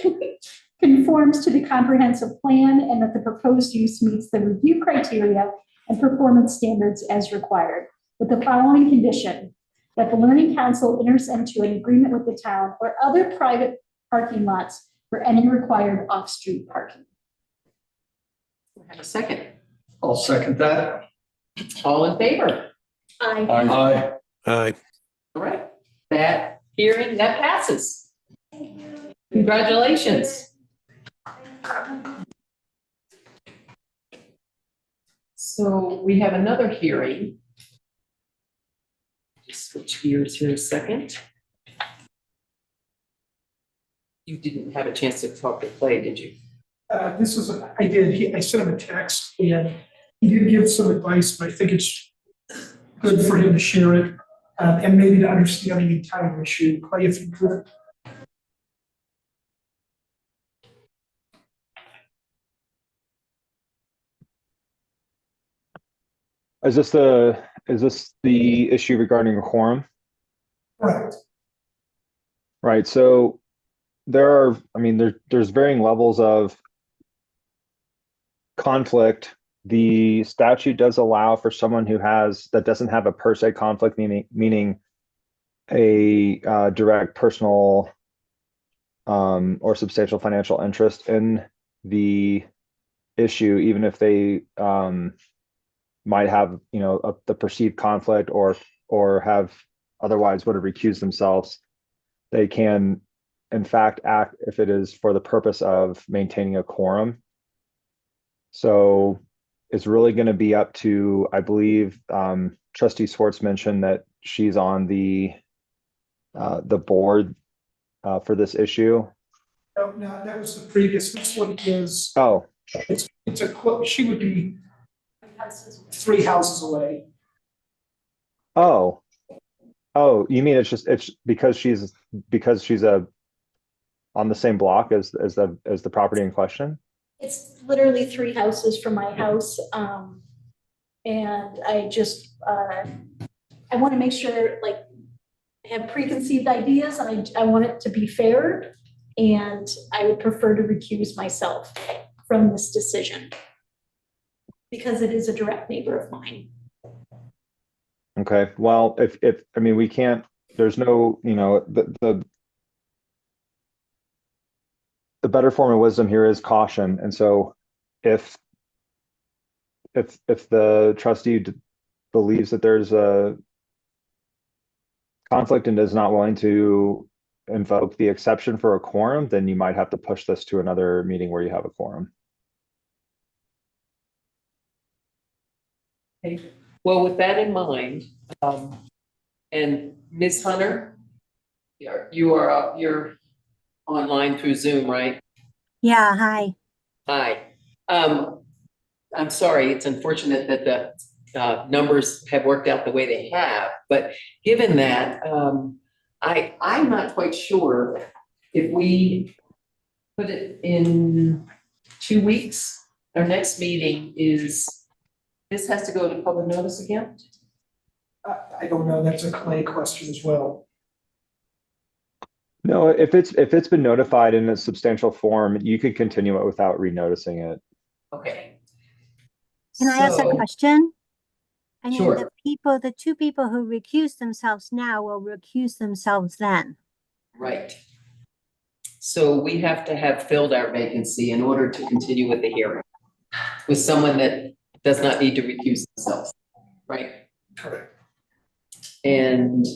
conforms to the comprehensive plan and that the proposed use meets the review criteria and performance standards as required, with the following condition: that the Learning Council enters into an agreement with the town or other private parking lots for any required off-street parking. Have a second. I'll second that. All in favor? Aye. Aye. Aye. All right, that hearing, that passes. Congratulations. So we have another hearing. Just switch gears here a second. You didn't have a chance to talk to Clay, did you? I did. I sent him a text and he did give some advice, but I think it's good for him to share it and maybe to understand the time issue. Clay, if you could. Is this the issue regarding a quorum? Correct. Right. So there's varying levels of conflict. The statute does allow for someone that doesn't have a per se conflict, meaning a direct personal or substantial financial interest in the issue, even if they might have the perceived conflict or have otherwise would have recused themselves, they can in fact act if it is for the purpose of maintaining a quorum. So it's really going to be up to, I believe, Trustee Swartz mentioned that she's on the board for this issue. No, no, that was the previous, this one is, Oh, it's she would be 3 houses away. oh, you mean it's because she's on the same block as the property in question? It's literally 3 houses from my house. And I just, I want to make sure, like, I have preconceived ideas and I want it to be fair. And I would prefer to recuse myself from this decision because it is a direct neighbor of mine. Okay, well, if I mean, we can't, there's no, the better form of wisdom here is caution. And so if the trustee believes that there's a conflict and is not willing to invoke the exception for a quorum, then you might have to push this to another meeting where you have a quorum. Okay. Well, with that in mind, and Ms. Hunter, you're online through Zoom, right? Yeah, hi. Hi. I'm sorry, it's unfortunate that the numbers have worked out the way they have, but given that, I'm not quite sure if we put it in 2 weeks. Our next meeting is, this has to go to public notice again? I don't know, that's a Clay question as well. No, if it's been notified in a substantial form, you could continue it without renoticing it. Okay. Can I ask a question? I mean, Sure. the 2 people who recuse themselves now will recuse themselves then. Right. So we have to have filled our vacancy in order to continue with the hearing with someone that does not need to recuse themselves, right? Correct. And,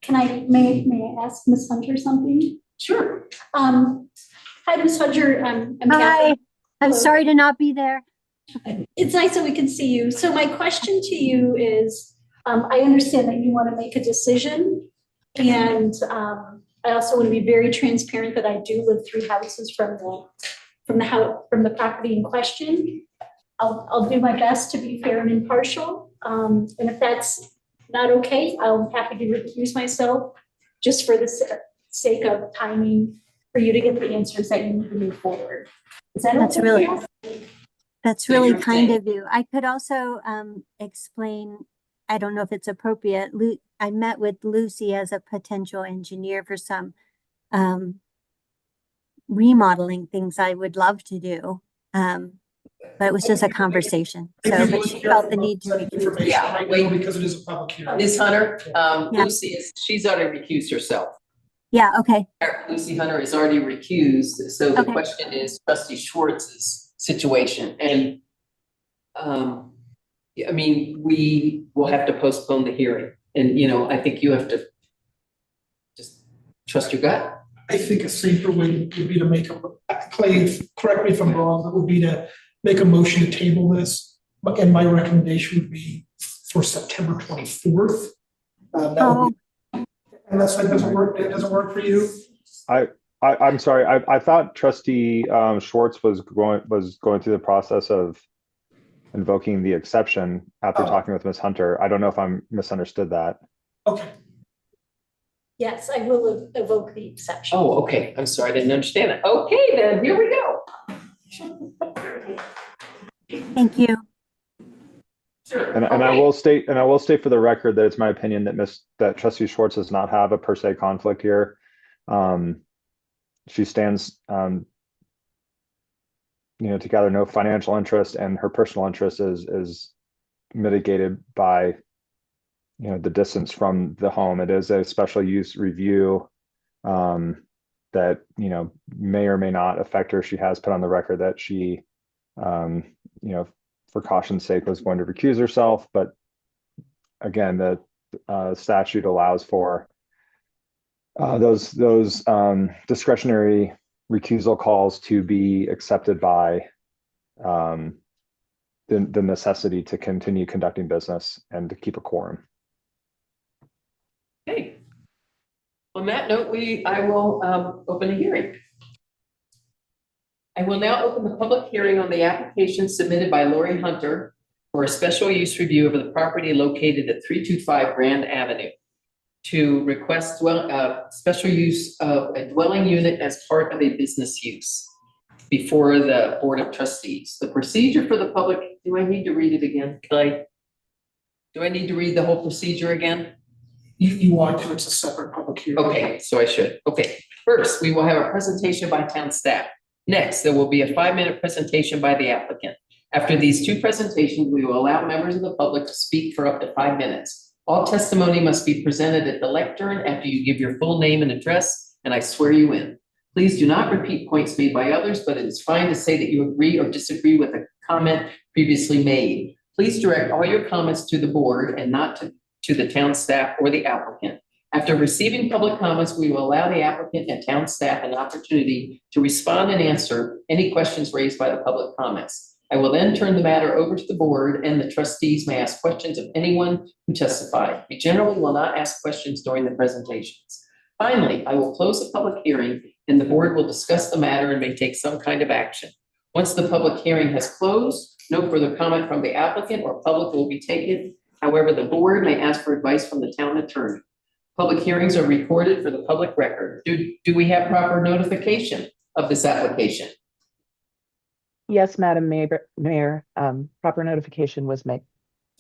May I ask Ms. Hunter something? Sure. Hi, Ms. Hunter, I'm Hi, Catherine. I'm sorry to not be there. It's nice that we can see you. So my question to you is, I understand that you want to make a decision. And I also want to be very transparent that I do live 3 houses from the property in question. I'll do my best to be fair and impartial. And if that's not okay, I'm happy to recuse myself just for the sake of timing for you to get the answers that you need to move forward. Is that okay? That's really kind of you. I could also explain, I don't know if it's appropriate. I met with Lucy as a potential engineer for some remodeling things I would love to do. But it was just a conversation. So, but she felt the need to recuse. Yeah, Right now, because it is a public hearing. Ms. Hunter, Yeah. Lucy she's already recused herself. Yeah, okay. Lucy Hunter is already recused, so the Okay. question is Trustee Schwartz's situation. And, I mean, we will have to postpone the hearing. And, I think you have to just trust your gut. I think a safer way would be to make Clay, correct me if I'm wrong, but would be to make a motion to table this. And my recommendation would be for September 24th. Unless that doesn't work, it doesn't work for you? I'm sorry. I thought Trustee Schwartz was going through the process of invoking the exception after talking with Ms. Hunter. I don't know if I'm misunderstood that. Okay. Yes, I will evoke the exception. Oh, okay. I'm sorry, I didn't understand that. Okay, then, here we go. Thank you. Sure. And I will state for the record that it's my opinion that Trustee Schwartz does not have a per se conflict here. She stands, to gather no financial interest, and her personal interest is mitigated by, the distance from the home. It is a special use review that, may or may not affect her. She has put on the record that she, for caution's sake, was going to recuse herself, but again, the statute allows for those discretionary recusal calls to be accepted by the necessity to continue conducting business and to keep a quorum. Okay. On that note, I will open a hearing. I will now open the public hearing on the application submitted by Lori Hunter for a special use review of the property located at 325 Grand Avenue to request special use of a dwelling unit as part of a business use before the Board of Trustees. The procedure for the public, do I need to read it again? Do I need to read the whole procedure again? You want to, it's a separate public hearing. Okay, so I should. Okay, first, we will have a presentation by town staff. Next, there will be a 5-minute presentation by the applicant. After these 2 presentations, we will allow members of the public to speak for up to 5 minutes. All testimony must be presented at the lectern after you give your full name and address, and I swear you in. Please do not repeat points made by others, but it is fine to say that you agree or disagree with a comment previously made. Please direct all your comments to the board and not to the town staff or the applicant. After receiving public comments, we will allow the applicant and town staff an opportunity to respond and answer any questions raised by the public comments. I will then turn the matter over to the board, and the trustees may ask questions of anyone who testified. We generally will not ask questions during the presentations. Finally, I will close the public hearing, and the board will discuss the matter and may take some kind of action. Once the public hearing has closed, no further comment from the applicant or public will be taken. However, the board may ask for advice from the town attorney. Public hearings are recorded for the public record. Do we have proper notification of this application? Yes, Madam Mayor, proper notification was made.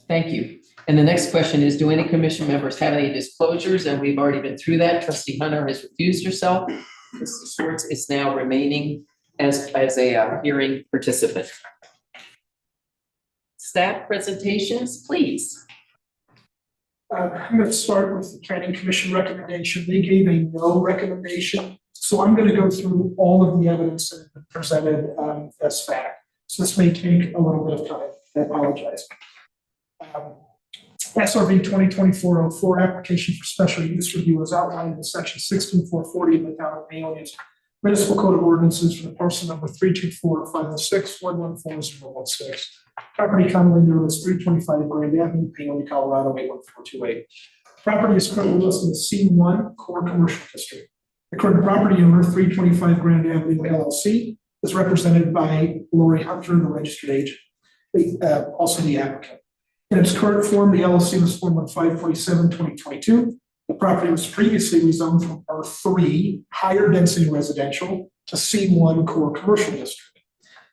Thank you. And the next question is, do any commission members have any disclosures? And we've already been through that. Trustee Hunter has recused herself. Mr. Schwartz is now remaining as a hearing participant. Staff presentations, please. I'm going to start with the planning commission recommendation. They gave a no recommendation. So I'm going to go through all of the evidence that has been presented as fact. So this may take a little bit of time. I apologize. SRV 2024-04 application for special use review is outlined in section 16440 of the town of Paonia's municipal code of ordinances for the parcel number 324-506-114-016. Property commonly known as 325 Grand Avenue, Paonia, Colorado 81428. Property is currently listed as C1 Core Commercial District. The current property owner, 325 Grand Avenue LLC, is represented by Lori Hunter, the registered agent, also the applicant. In its current form, the LLC was formed on 5/27/2022. The property was previously rezoned from R3 higher density residential to C1 Core Commercial District.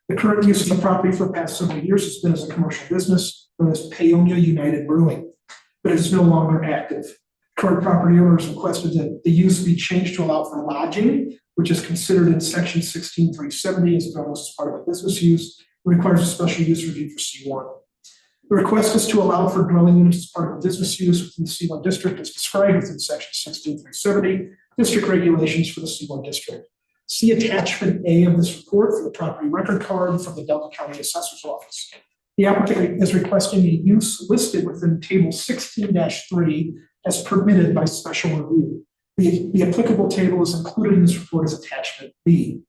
The current use of the property for the past several years has been as a commercial business known as Paonia United Brewing, but it is no longer active. Current property owners requested that the use be changed to allow for lodging, which is considered in section 16370 as well as part of a business use. It requires a special use review for C1. The request is to allow for dwelling units as part of a business use within the C1 district as described within section 16370 district regulations for the C1 district. See attachment A of this report for the property record card from the Delta County Assessor's Office. The applicant is requesting a use listed within table 16-3 as permitted by special review. The applicable table is included in this report as attachment B.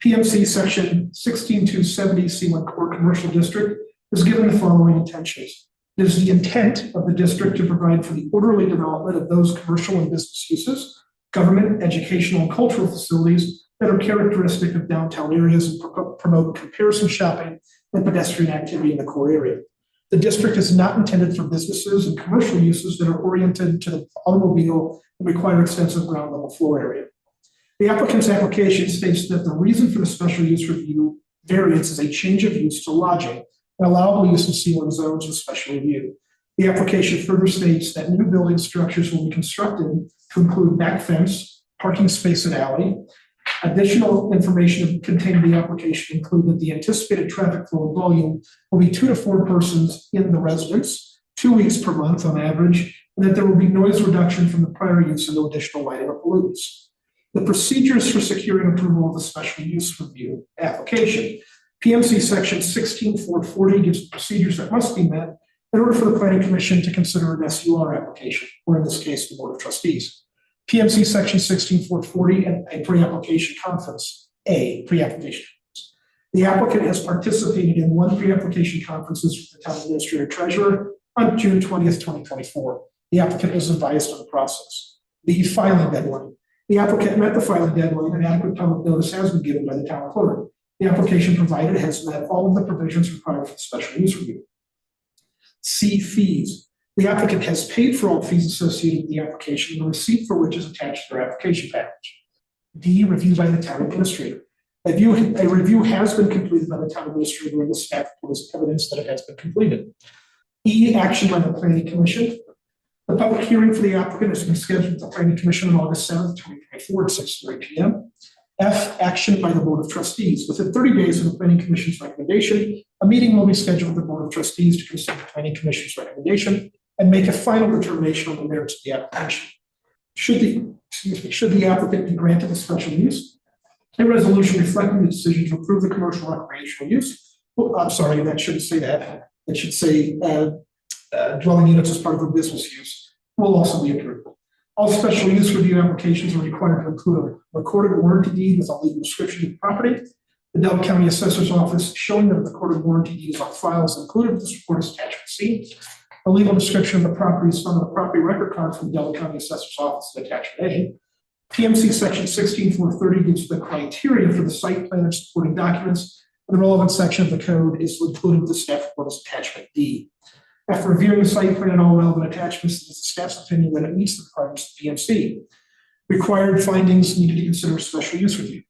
PMC section 16270 C1 Core Commercial District is given the following intentions. It is the intent of the district to provide for the orderly development of those commercial and business uses, government, educational, and cultural facilities that are characteristic of downtown areas and promote comparison shopping and pedestrian activity in the core area. The district is not intended for businesses and commercial uses that are oriented to the automobile and require extensive ground level floor area. The applicant's application states that the reason for the special use review variance is a change of use to lodging and allowable use of C1 zones with special review. The application further states that new building structures will be constructed to include back fence, parking space and alley. Additional information contained in the application include that the anticipated traffic flow volume will be 2 to 4 persons in the residence, 2 weeks per month on average, and that there will be noise reduction from the prior use and no additional lighting or pollutants. The procedures for securing approval of the special use review application. PMC section 16440 gives the procedures that must be met in order for the planning commission to consider an SUR application, or in this case, the Board of Trustees. PMC section 16440 and a pre-application conference, pre-application. The applicant has participated in 1 pre-application conferences with the town administrator treasurer on June 20th, 2024. The applicant was advised of the process. The filing deadline. The applicant met the filing deadline and adequate public notice has been given by the town clerk. The application provided has met all of the provisions required for the special use review. C, fees. The applicant has paid for all fees associated with the application, the receipt for which is attached to their application package. D, review by the town administrator. A review has been completed by the town administrator and the staff report is evidence that it has been completed. E, action by the planning commission. The public hearing for the applicant has been scheduled with the planning commission on August 7th, 2024 at 6:30 p.m. F, action by the Board of Trustees. Within 30 days of the Planning Commission's recommendation, a meeting will be scheduled with the Board of Trustees to consider the Planning Commission's recommendation and make a final determination on the merits of the application. Should the applicant be granted a special use, a resolution reflecting the decision to approve the commercial recreational use. Well, I'm sorry, that shouldn't say that. It should say dwelling units as part of a business use will also be approved. All special use review applications are required to include a recorded warranty deed with a legal description of the property. The Delaware County Assessor's Office showing that the recorded warranty deed is on file is included with this report is attachment C. A legal description of the property is found on the property record card from the Delaware County Assessor's Office in attachment A. PMC section 16430 gives the criteria for the site plan and supporting documents. The relevant section of the code is included with the staff report as attachment D. After reviewing the site plan and all relevant attachments, it is the staff's opinion that it meets the requirements of PMC. Required findings needed to consider a special use review.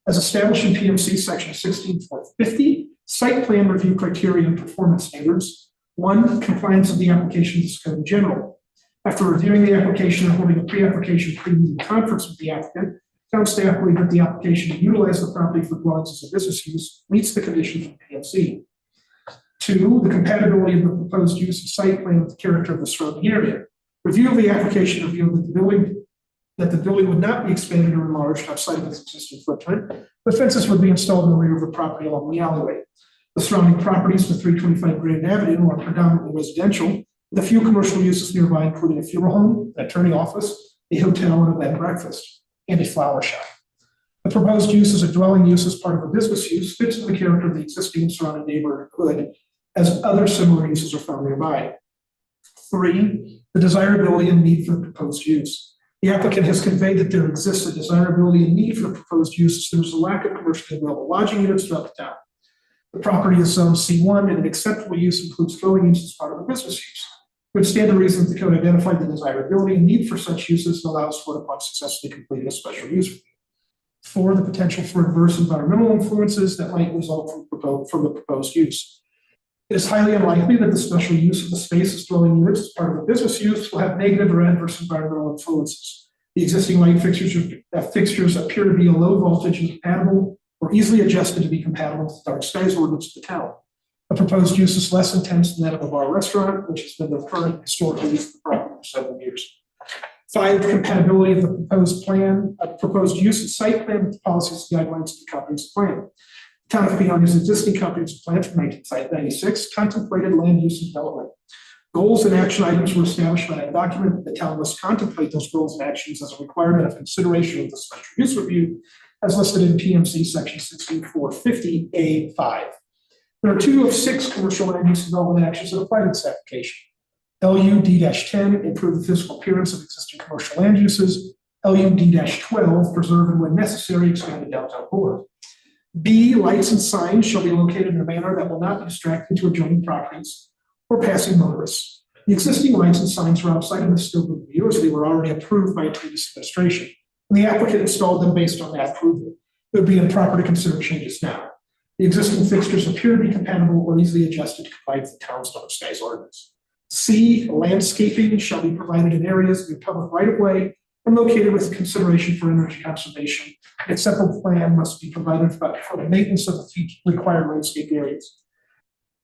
As established in PMC section 16450, site plan review criteria and performance standards. 1, compliance of the application with the code in general. After reviewing the application and holding a pre-application pre-meeting conference with the applicant, town staff believe that the application to utilize the property for dwellings as a business use meets the conditions of PMC. 2, the compatibility of the proposed use of site plan with the character of the surrounding area. Review of the application revealed that the building would not be expanded or enlarged outside of its existing footprint. The fences would be installed in the rear of the property along the alleyway. The surrounding properties with 325 Grand Avenue are predominantly residential, with a few commercial uses nearby, including a funeral home, an attorney office, a hotel, and a bed and breakfast, and a flower shop. The proposed use as a dwelling use as part of a business use fits in the character of the existing and surrounding neighborhood, as other similar uses are found nearby. 3, the desirability and need for the proposed use. The applicant has conveyed that there exists a desirability and need for the proposed use as there is a lack of commercially available lodging units throughout the town. The property is zoned C1 and an acceptable use includes dwelling use as part of a business use. It would stand to reason that the code identified the desirability and need for such uses and allows for it upon successfully completing a special use review. 4, the potential for adverse environmental influences that might result from the proposed use. It is highly unlikely that the special use of the space as dwelling units as part of a business use will have negative or adverse environmental influences. The existing light fixtures appear to be a low voltage and compatible or easily adjusted to be compatible with the dark skies ordinance of the town. The proposed use is less intense than that of a bar restaurant, which has been the current historical use of the property for several years. 5, compatibility of the proposed use and site plan with the policies and guidelines of the comprehensive plan. The town of Peonio's existing comprehensive plan from 1996 contemplated land use and development. Goals and action items were established by that document. The town must contemplate those goals and actions as a requirement of consideration of the special use review, as listed in PMC section 16450A5. There are 2 of 6 commercial land use development actions that apply to this application. LUD-10, improve the physical appearance of existing commercial land uses. LUD-12, preserve and when necessary, expand the downtown core. B, lights and signs shall be located in a manner that will not be distracting to adjoining properties or passing motorists. The existing lights and signs are outside of the scope of review as they were already approved by a previous administration. And the applicant installed them based on that approval. It would be improper to consider changes now. The existing fixtures appear to be compatible or easily adjusted to comply with the town's dark skies ordinance. C, landscaping shall be provided in areas of the public right-of-way and located with consideration for energy conservation. An acceptable plan must be provided for the maintenance of the required landscape areas.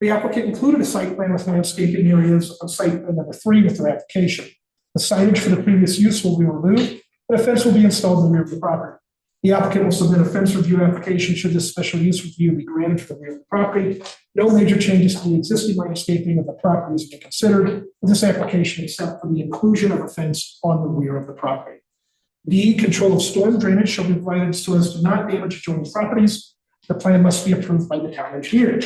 The applicant included a site plan with landscaping areas on site plan number 3 with their application. The signage for the previous use will be removed, and a fence will be installed in the rear of the property. The applicant will submit a fence review application should this special use review be granted for the rear of the property. No major changes to the existing landscaping of the property is being considered for this application except for the inclusion of a fence on the rear of the property. D, control of storm drainage shall be provided so as to not damage adjoining properties. The plan must be approved by the town engineer.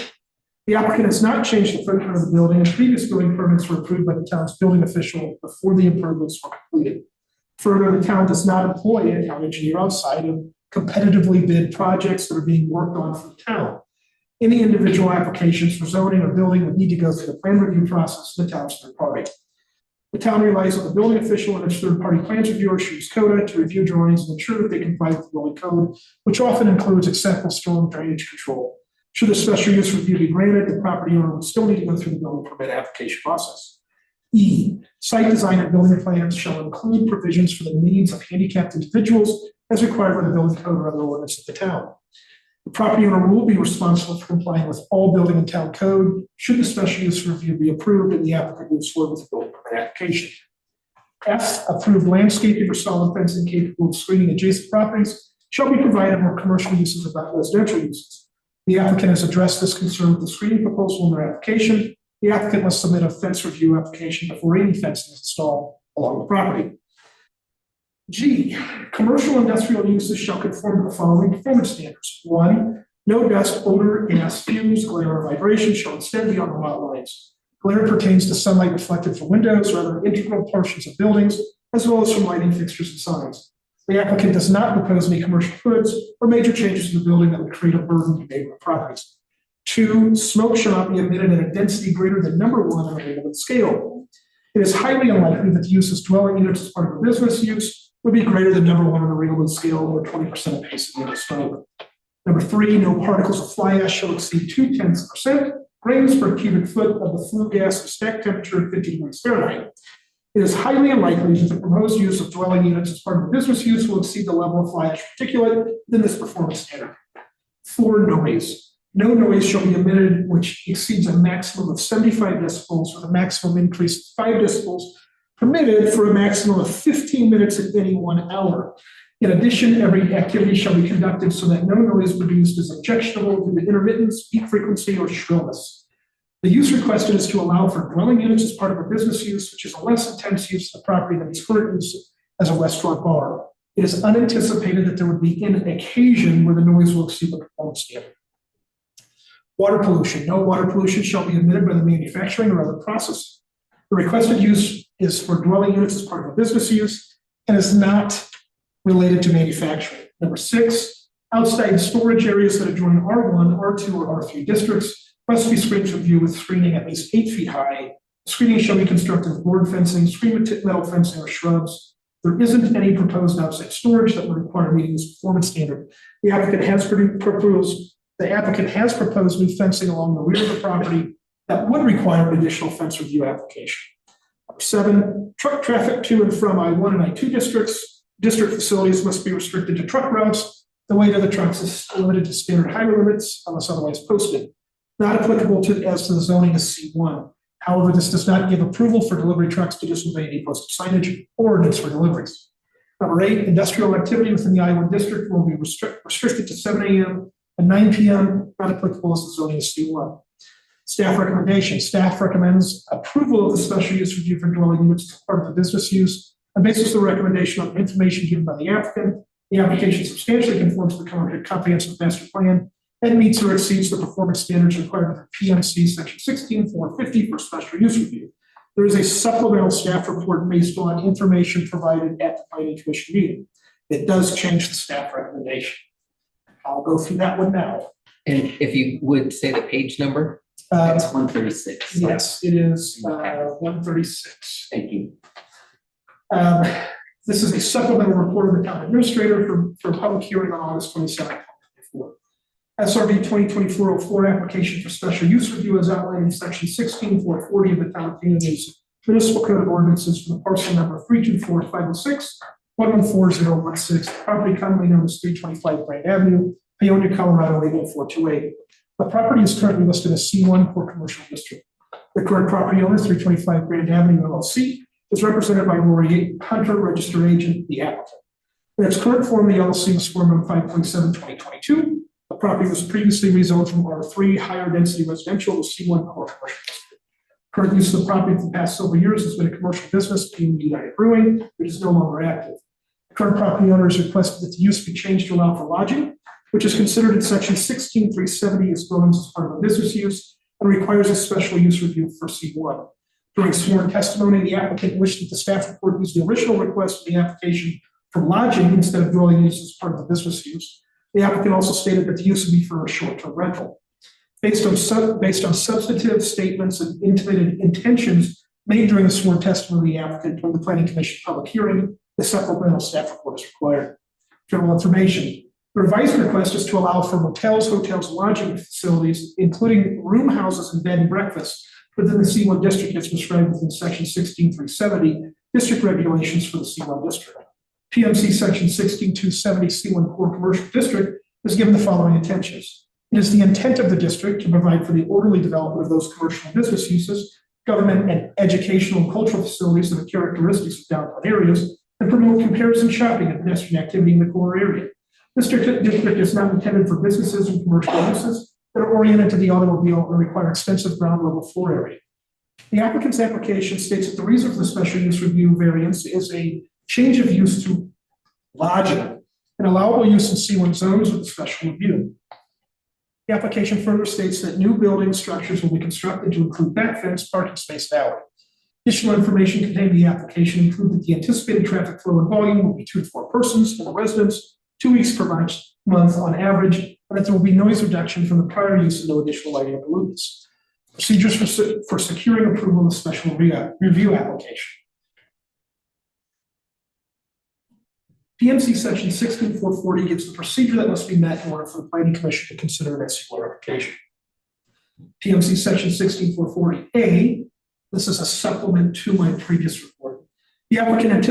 The applicant has not changed the footprint of the building, and previous building permits were approved by the town's building official before the improvements were completed. Further, the town does not employ a town engineer outside of competitively bid projects that are being worked on for the town. Any individual applications for zoning or building would need to go through the plan review process of the town's third party. The town relies on the building official and its third-party plans reviewer, Shoes Coda, to review drawings and ensure that they comply with the building code, which often includes acceptable storm drainage control. Should a special use review be granted, the property owner will still need to go through the building permit application process. E, site design and building plans shall include provisions for the needs of handicapped individuals as required by the building code or other ordinance of the town. The property owner will be responsible for complying with all building and town code should the special use review be approved and the applicant moves forward with the building permit application. F, approved landscaping or solid fencing capable of screening adjacent properties shall be provided for commercial uses and not residential uses. The applicant has addressed this concern with the screening proposal in their application. The applicant must submit a fence review application before any fencing is installed along the property. G, commercial industrial uses shall conform to the following performance standards. 1, no dust, odor, gas, fumes, glare, or vibration shall instead be on the lot lines. Glare pertains to sunlight reflected from windows or other integral portions of buildings, as well as from lighting fixtures and signs. The applicant does not propose any commercial hoods or major changes to the building that would create a burden to neighboring properties. 2, smoke shall not be emitted at a density greater than number 1 on a Rayleigh scale. It is highly unlikely that the use of dwelling units as part of a business use would be greater than number 1 on the Rayleigh scale, or 20% of pace of the smoke. Number 3, no particles of fly ash shall exceed 0.2% grams per cubic foot of the flue gas of stack temperature at 50 degrees Fahrenheit. It is highly unlikely that the proposed use of dwelling units as part of a business use will exceed the level of fly ash particulate within this performance standard. 4, noise. No noise shall be emitted which exceeds a maximum of 75 decibels with a maximum increase of 5 decibels permitted for a maximum of 15 minutes at any 1 hour. In addition, every activity shall be conducted so that no noise produced is objectionable due to intermittence, peak frequency, or shrillness. The use requested is to allow for dwelling units as part of a business use, which is a less intense use of the property than its current use as a restaurant bar. It is unanticipated that there would be an occasion where the noise will exceed the performance standard. Water pollution. No water pollution shall be emitted by the manufacturing or other process. The requested use is for dwelling units as part of a business use and is not related to manufacturing. Number 6, outside storage areas that adjoin R1, R2, or R3 districts must be screened from view with screening at least 8 feet high. Screening shall be constructed with board fencing, screen with metal fencing, or shrubs. There isn't any proposed outside storage that would require meeting this performance standard. The applicant has proposed new fencing along the rear of the property that would require an additional fence review application. Number 7, truck traffic to and from I-1 and I-2 districts. District facilities must be restricted to truck routes. The weight of the trucks is limited to standard highway limits unless otherwise posted. Not applicable as to the zoning is C1. However, this does not give approval for delivery trucks to disobey any posted signage or ordinance for deliveries. Number 8, industrial activity within the I-1 district will be restricted to 7 a.m. and 9 p.m., not applicable as the zoning is C1. Staff recommendation. Staff recommends approval of the special use review for dwelling units as part of the business use on basis of the recommendation on information given by the applicant. The application substantially conforms to the comprehensive master plan and meets or exceeds the performance standards required under PMC section 16.450 for special use review. There is a supplemental staff report based on information provided at the planning commission meeting. It does change the staff recommendation. I'll go through that one now. And if you would say the page number, it's 136. Yes, it is 136. Thank you. This is a supplemental report of the town administrator for public hearing on August 27, 2024. SRV 2024-04 application for special use review is outlined in section 16.440 of the town of Canaan's municipal code of ordinances for the parcel number 324-506-114016, property commonly known as 325 Grand Avenue, Paonia, Colorado 80428. The property is currently listed as C1 for commercial district. The current property owner, 325 Grand Avenue LLC, is represented by Lori Hunter, registered agent, the applicant. In its current form, the LLC was formed on 5/27/2022. The property was previously rezoned from R3 higher density residential to C1 core commercial district. Current use of the property for the past several years has been a commercial business, being United Brewing, which is no longer active. The current property owner has requested that the use be changed to allow for lodging, which is considered in section 16(370) as dwellings as part of a business use and requires a special use review for C1. During sworn testimony, the applicant wished that the staff report use the original request for the application for lodging instead of dwelling use as part of the business use. The applicant also stated that the use would be for a short-term rental. Based on substantive statements and intimated intentions made during the sworn testimony of the applicant during the Planning Commission public hearing, the supplemental staff report is required. General information. The revised request is to allow for motels, hotels, and lodging facilities, including room houses and bed and breakfasts within the C1 district as prescribed within section 16(370) district regulations for the C1 district. PMC section 16270 C1 core commercial district is given the following intentions. It is the intent of the district to provide for the orderly development of those commercial and business uses, government and educational and cultural facilities that are characteristics of downtown areas, and promote comparison shopping and pedestrian activity in the core area. This district is not intended for businesses and commercial uses that are oriented to the automobile and require extensive ground level floor area. The applicant's application states that the reason for the special use review variance is a change of use to lodging and allowable use in C1 zones with a special review. The application further states that new building structures will be constructed to include back fence, parking space, and alley. Additional information contained in the application include that the anticipated traffic flow and volume will be 2 to 4 persons in the residence, 2 weeks per month on average, and that there will be noise reduction from the prior use and no additional lighting or pollutants. Procedures for securing approval of the special review application. PMC section 16440 gives the procedure that must be met in order for the Planning Commission to consider an SUR application. PMC section 16440A, this is a supplement to my previous report. The applicant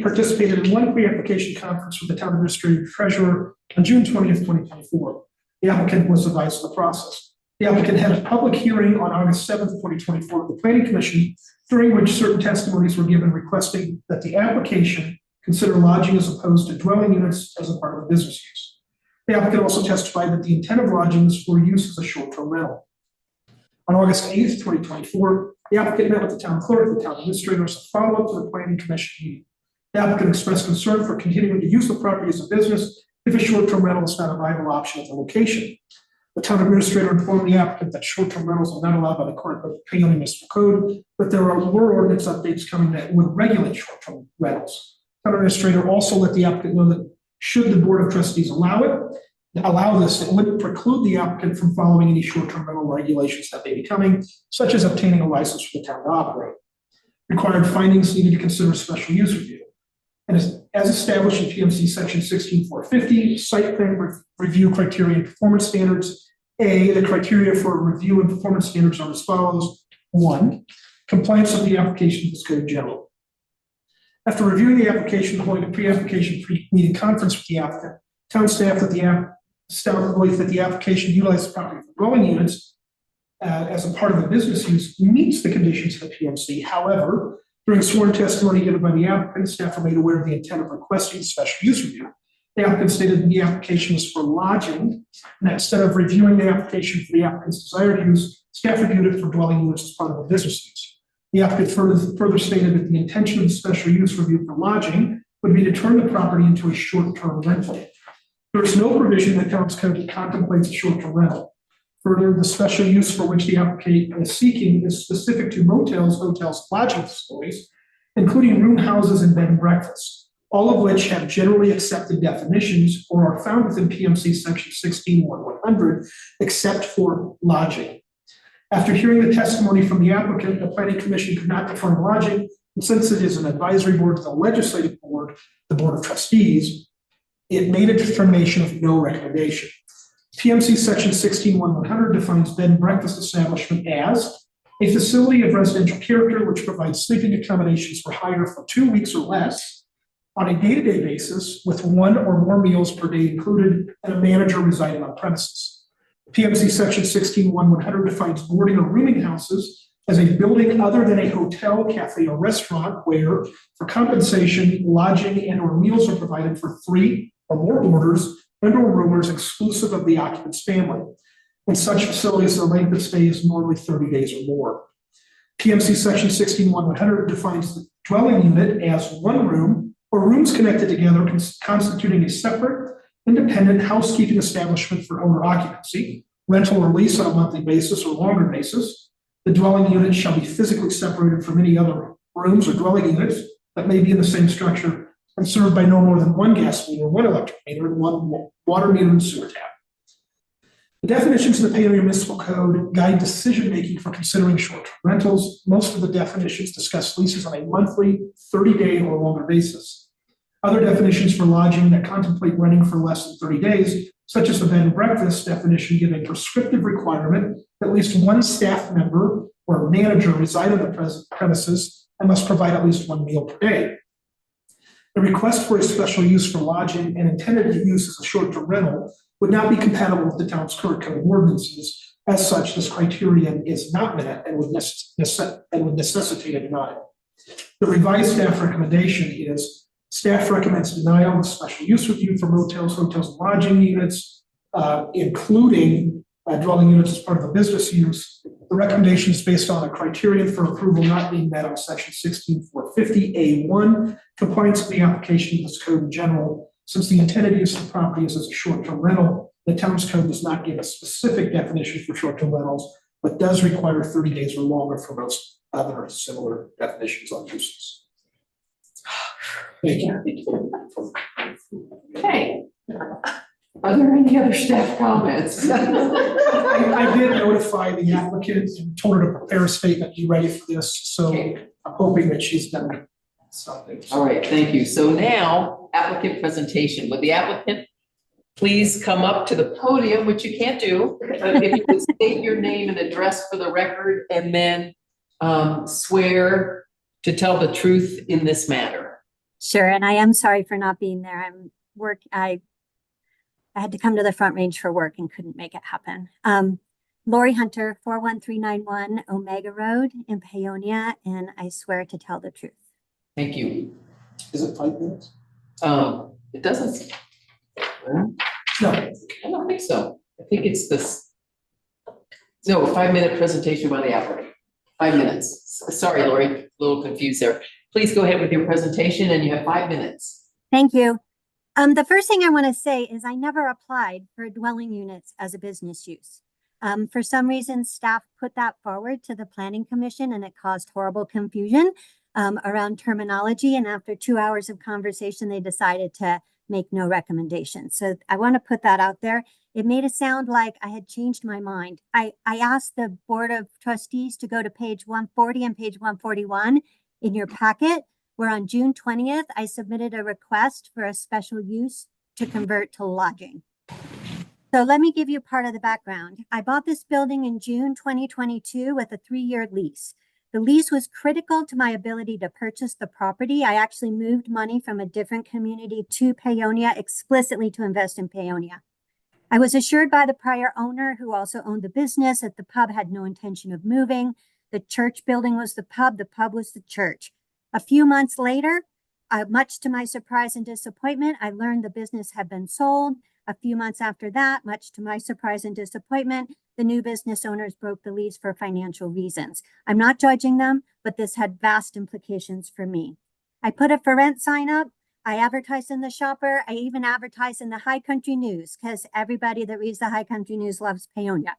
participated in one pre-application conference with the town administrative treasurer on June 20th, 2024. The applicant was advised of the process. The applicant had a public hearing on August 7th, 2024 with the Planning Commission, during which certain testimonies were given requesting that the application consider lodging as opposed to dwelling units as a part of a business use. The applicant also testified that the intent of lodging is for use as a short-term rental. On August 8th, 2024, the applicant met with the town clerk, the town administrator, as a follow-up to the Planning Commission meeting. The applicant expressed concern for continuing to use the property as a business if a short-term rental is not a viable option at the location. The town administrator informed the applicant that short-term rentals are not allowed by the current Paonia Municipal Code, but there were ordinance updates coming that would regulate short-term rentals. The town administrator also let the applicant know that should the Board of Trustees allow this, it wouldn't preclude the applicant from following any short-term rental regulations that may be coming, such as obtaining a license for the town to operate. Required findings needed to consider special use review. And as established in PMC section 16450, site plan review criteria and performance standards. A, the criteria for review and performance standards are as follows. 1, compliance of the application with the code in general. After reviewing the application, holding a pre-application meeting conference with the applicant, town staff that the application utilized the property for dwelling units as a part of a business use meets the conditions of the PMC. However, during sworn testimony given by the applicant, staff were made aware of the intent of requesting special use review. The applicant stated that the application was for lodging, and that instead of reviewing the application for the applicant's desired use, staff reviewed it for dwelling units as part of a business use. The applicant further stated that the intention of the special use review for lodging would be to turn the property into a short-term rental. There is no provision that town's code contemplates a short-term rental. Further, the special use for which the applicant is seeking is specific to motels, hotels, lodging facilities, including room houses and bed and breakfasts, all of which have generally accepted definitions or are found within PMC section 16-100, except for lodging. After hearing the testimony from the applicant, the Planning Commission could not define lodging, and since it is an advisory board to the legislative board, the Board of Trustees, it made a determination of no recommendation. PMC section 16-100 defines bed and breakfast establishment as a facility of residential character which provides sleeping accommodations for hire for 2 weeks or less on a day-to-day basis with 1 or more meals per day included and a manager residing on premises. PMC section 16-100 defines boarding or rooming houses as a building other than a hotel, cafe, or restaurant where, for compensation, lodging and or meals are provided for 3 or more boarders and or roomers exclusive of the occupant's family. In such facilities, the length of stay is normally 30 days or more. PMC section 16.100 defines the dwelling unit as one room or rooms connected together constituting a separate, independent housekeeping establishment for owner occupancy, rental or lease on a monthly basis or longer basis. The dwelling unit shall be physically separated from any other rooms or dwelling units that may be in the same structure and served by no more than 1 gas meter, 1 electric meter, and 1 water meter and sewer tap. The definitions of the Paonia Municipal Code guide decision-making for considering short-term rentals. Most of the definitions discuss leases on a monthly, 30-day or longer basis. Other definitions for lodging that contemplate renting for less than 30 days, such as the bed and breakfast definition, give a prescriptive requirement that at least 1 staff member or manager reside on the premises and must provide at least 1 meal per day. The request for a special use for lodging and intended use as a short-term rental would not be compatible with the town's current code of ordinances. As such, this criterion is not met and would necessitate a denial. The revised staff recommendation is staff recommends denial of special use review for motels, hotels, and lodging units, including dwelling units as part of a business use. The recommendation is based on a criterion for approval not being met on section 16450A1, compliance with the application of this code in general. Since the intended use of the property is as a short-term rental, the town's code does not give a specific definition for short-term rentals, but does require 30 days or longer for most other similar definitions on uses. Thank you. Okay. Are there any other staff comments? I did notify the applicant and told her to prepare a statement, be ready for this, so I'm hoping that she's done something. All right, thank you. So now, applicant presentation. Would the applicant please come up to the podium, which you can't do, but if you could state your name and address for the record, and then swear to tell the truth in this matter. Sure, and I am sorry for not being there. I had to come to the Front Range for work and couldn't make it happen. Lori Hunter, 41391 Omega Road in Paonia, and I swear to tell the truth. Thank you. Is it 5 minutes? It doesn't. No, I don't think so. I think it's this. No, 5-minute presentation by the applicant. 5 minutes. Sorry, Lori, a little confused there. Please go ahead with your presentation and you have 5 minutes. Thank you. The first thing I want to say is I never applied for dwelling units as a business use. For some reason, staff put that forward to the Planning Commission and it caused horrible confusion around terminology. And after 2 hours of conversation, they decided to make no recommendations. So I want to put that out there. It made it sound like I had changed my mind. I asked the Board of Trustees to go to page 140 and page 141 in your packet, where on June 20th, I submitted a request for a special use to convert to lodging. So let me give you part of the background. I bought this building in June 2022 with a 3-year lease. The lease was critical to my ability to purchase the property. I actually moved money from a different community to Paonia explicitly to invest in Paonia. I was assured by the prior owner, who also owned the business, that the pub had no intention of moving. The church building was the pub was the church. A few months later, much to my surprise and disappointment, I learned the business had been sold. A few months after that, much to my surprise and disappointment, the new business owners broke the lease for financial reasons. I'm not judging them, but this had vast implications for me. I put a for rent sign up. I advertised in the Shopper. I even advertised in the High Country News because everybody that reads the High Country News loves Paonia.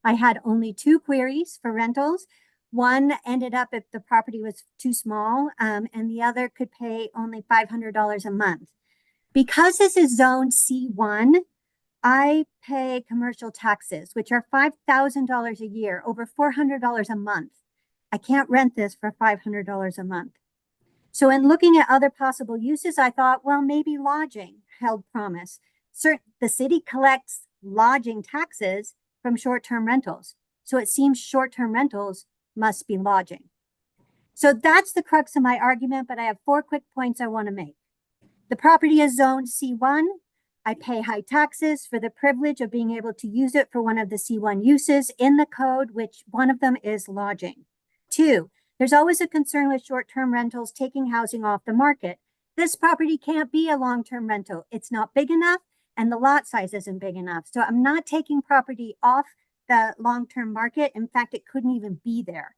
I had only 2 queries for rentals. One ended up if the property was too small, and the other could pay only $500 a month. Because this is zoned C1, I pay commercial taxes, which are $5,000 a year, over $400 a month. I can't rent this for $500 a month. So in looking at other possible uses, I thought, well, maybe lodging held promise. The city collects lodging taxes from short-term rentals. So it seems short-term rentals must be lodging. So that's the crux of my argument, but I have 4 quick points I want to make. The property is zoned C1. I pay high taxes for the privilege of being able to use it for one of the C1 uses in the code, which one of them is lodging. Two, there's always a concern with short-term rentals taking housing off the market. This property can't be a long-term rental. It's not big enough and the lot size isn't big enough. So I'm not taking property off the long-term market. In fact, it couldn't even be there.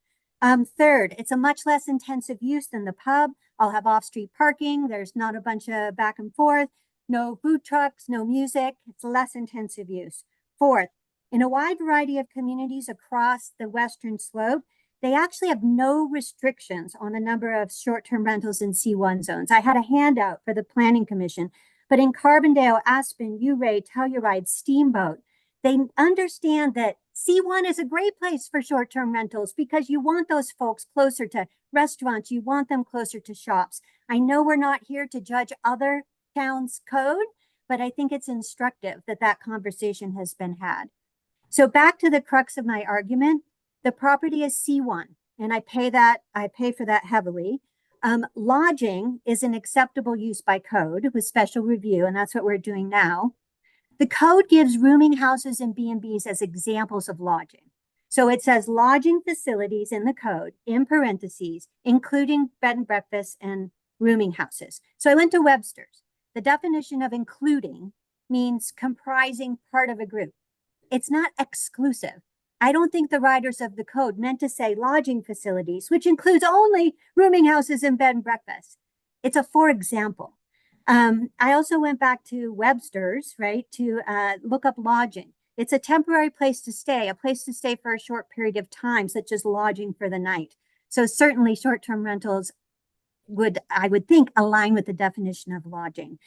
Third, it's a much less intensive use than the pub. I'll have off-street parking. There's not a bunch of back and forth, no food trucks, no music. It's less intensive use. Fourth, in a wide variety of communities across the Western Slope, they actually have no restrictions on the number of short-term rentals in C1 zones. I had a handout for the Planning Commission, but in Carbondale, Aspen, Ouray, Telluride, Steamboat, they understand that C1 is a great place for short-term rentals because you want those folks closer to restaurants, you want them closer to shops. I know we're not here to judge other towns' code, but I think it's instructive that that conversation has been had. So back to the crux of my argument, the property is C1, and I pay for that heavily. Lodging is an acceptable use by code with special review, and that's what we're doing now. The code gives rooming houses and B&Bs as examples of lodging. So it says lodging facilities in the code, in parentheses, including bed and breakfast and rooming houses. So I went to Webster's. The definition of including means comprising part of a group. It's not exclusive. I don't think the writers of the code meant to say lodging facilities, which includes only rooming houses and bed and breakfast. It's a for example. I also went back to Webster's, right, to look up lodging. It's a temporary place to stay for a short period of time, such as lodging for the night. So certainly short-term rentals I would think, align with the definition of lodging.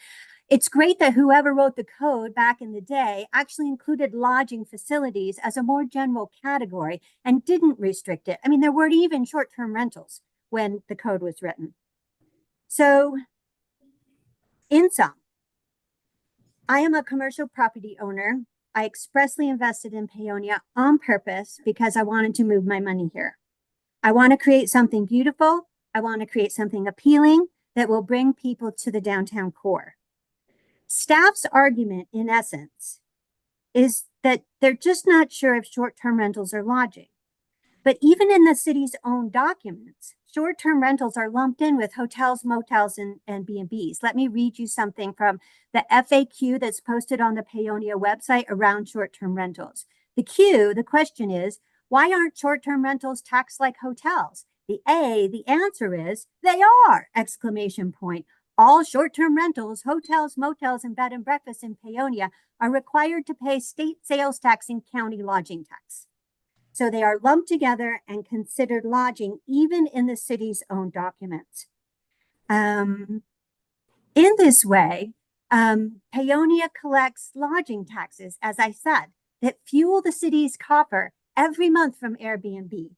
It's great that whoever wrote the code back in the day actually included lodging facilities as a more general category and didn't restrict it. I mean, there weren't even short-term rentals when the code was written. So in sum, I am a commercial property owner. I expressly invested in Paonia on purpose because I wanted to move my money here. I want to create something beautiful. I want to create something appealing that will bring people to the downtown core. Staff's argument, in essence, is that they're just not sure if short-term rentals are lodging. But even in the city's own documents, short-term rentals are lumped in with hotels, motels, and B&Bs. Let me read you something from the FAQ that's posted on the Paonia website around short-term rentals. The question is, why aren't short-term rentals taxed like hotels? The answer is, they are, exclamation point. All short-term rentals, hotels, motels, and bed and breakfast in Paonia are required to pay state sales tax and county lodging tax. So they are lumped together and considered lodging even in the city's own documents. In this way, Paonia collects lodging taxes, as I said, that fuel the city's coffer every month from Airbnb.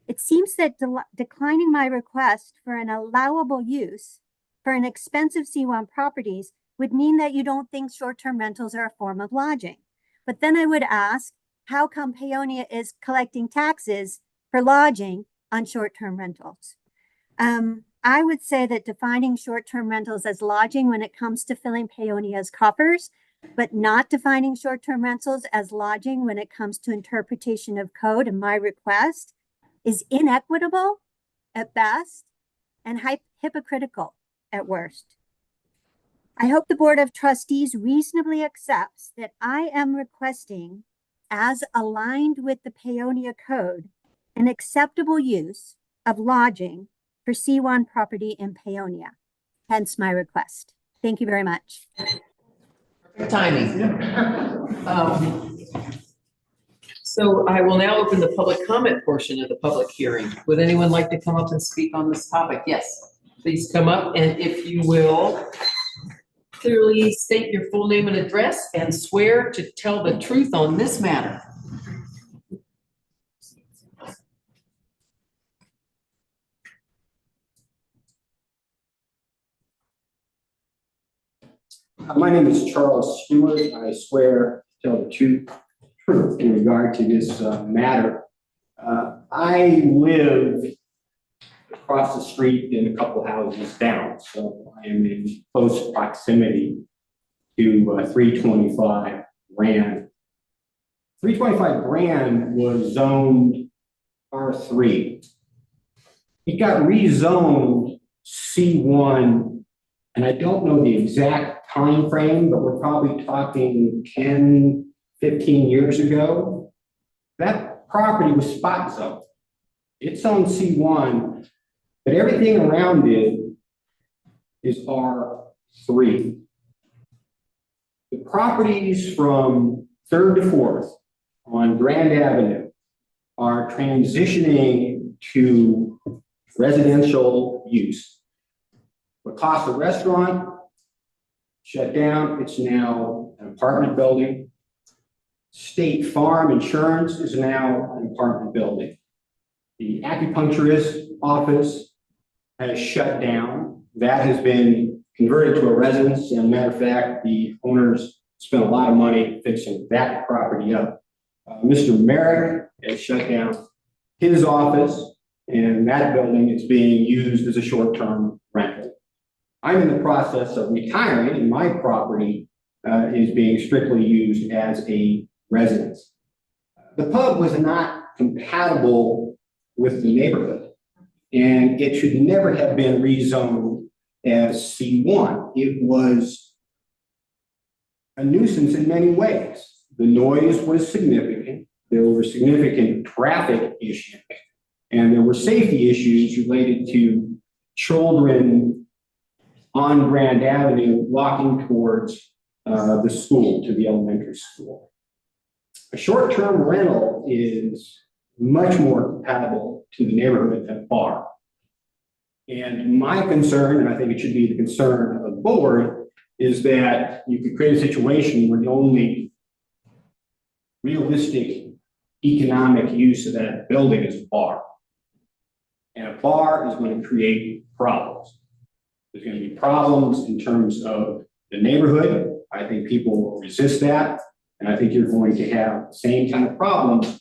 It seems that declining my request for an allowable use for an expensive C1 properties would mean that you don't think short-term rentals are a form of lodging. But then I would ask, how come Paonia is collecting taxes for lodging on short-term rentals? I would say that defining short-term rentals as lodging when it comes to filling Paonia's coffers, but not defining short-term rentals as lodging when it comes to interpretation of code and my request is inequitable at best and hypocritical at worst. I hope the Board of Trustees reasonably accepts that I am requesting, as aligned with the Paonia Code, an acceptable use of lodging for C1 property in Paonia, hence my request. Thank you very much. Perfect timing. So I will now open the public comment portion of the public hearing. Would anyone like to come up and speak on this topic? Yes, please come up, and if you will, clearly state your full name and address and swear to tell the truth on this matter. My name is Charles Stewart. I swear to tell the truth in regard to this matter. I live across the street and a couple houses down, so I am in close proximity to 325 Grand. 325 Grand was zoned R3 it got rezoned C1, and I don't know the exact time frame, but we're probably talking 10, 15 years ago. That property was spot zoned. It's on C1, but everything around it is R3. The properties from 3rd to 4th on Grand Avenue are transitioning to residential use. The Casa Restaurant shut down. It's now an apartment building. State Farm Insurance is now an apartment building. The acupuncturist office has shut down. That has been converted to a residence. And matter of fact, the owners spent a lot of money fixing that property up. Mr. Merrick has shut down his office, and that building is being used as a short-term rental. I'm in the process of retiring, and my property is being strictly used as a residence. The pub was not compatible with the neighborhood, and it should never have been rezoned as C1. It was a nuisance in many ways. The noise was significant. There were significant traffic issues, and there were safety issues related to children on Grand Avenue walking towards the school, to the elementary school. A short-term rental is much more compatible to the neighborhood than a bar. And my concern, and I think it should be the concern of the board, is that you could create a situation where the only realistic economic use of that building is a bar. And a bar is going to create problems. There's going to be problems in terms of the neighborhood. I think people will resist that. And I think you're going to have the same kind of problems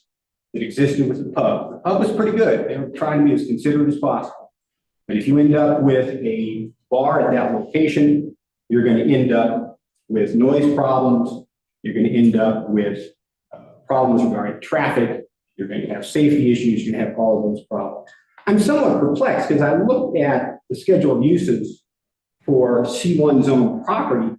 that existed with the pub. The pub was pretty good. They were trying to be as considerate as possible. But if you end up with a bar at that location, you're going to end up with noise problems. You're going to end up with problems regarding traffic. You're going to have safety issues. You're going to have all of those problems. I'm somewhat perplexed because I looked at the schedule of uses for C1 zone property,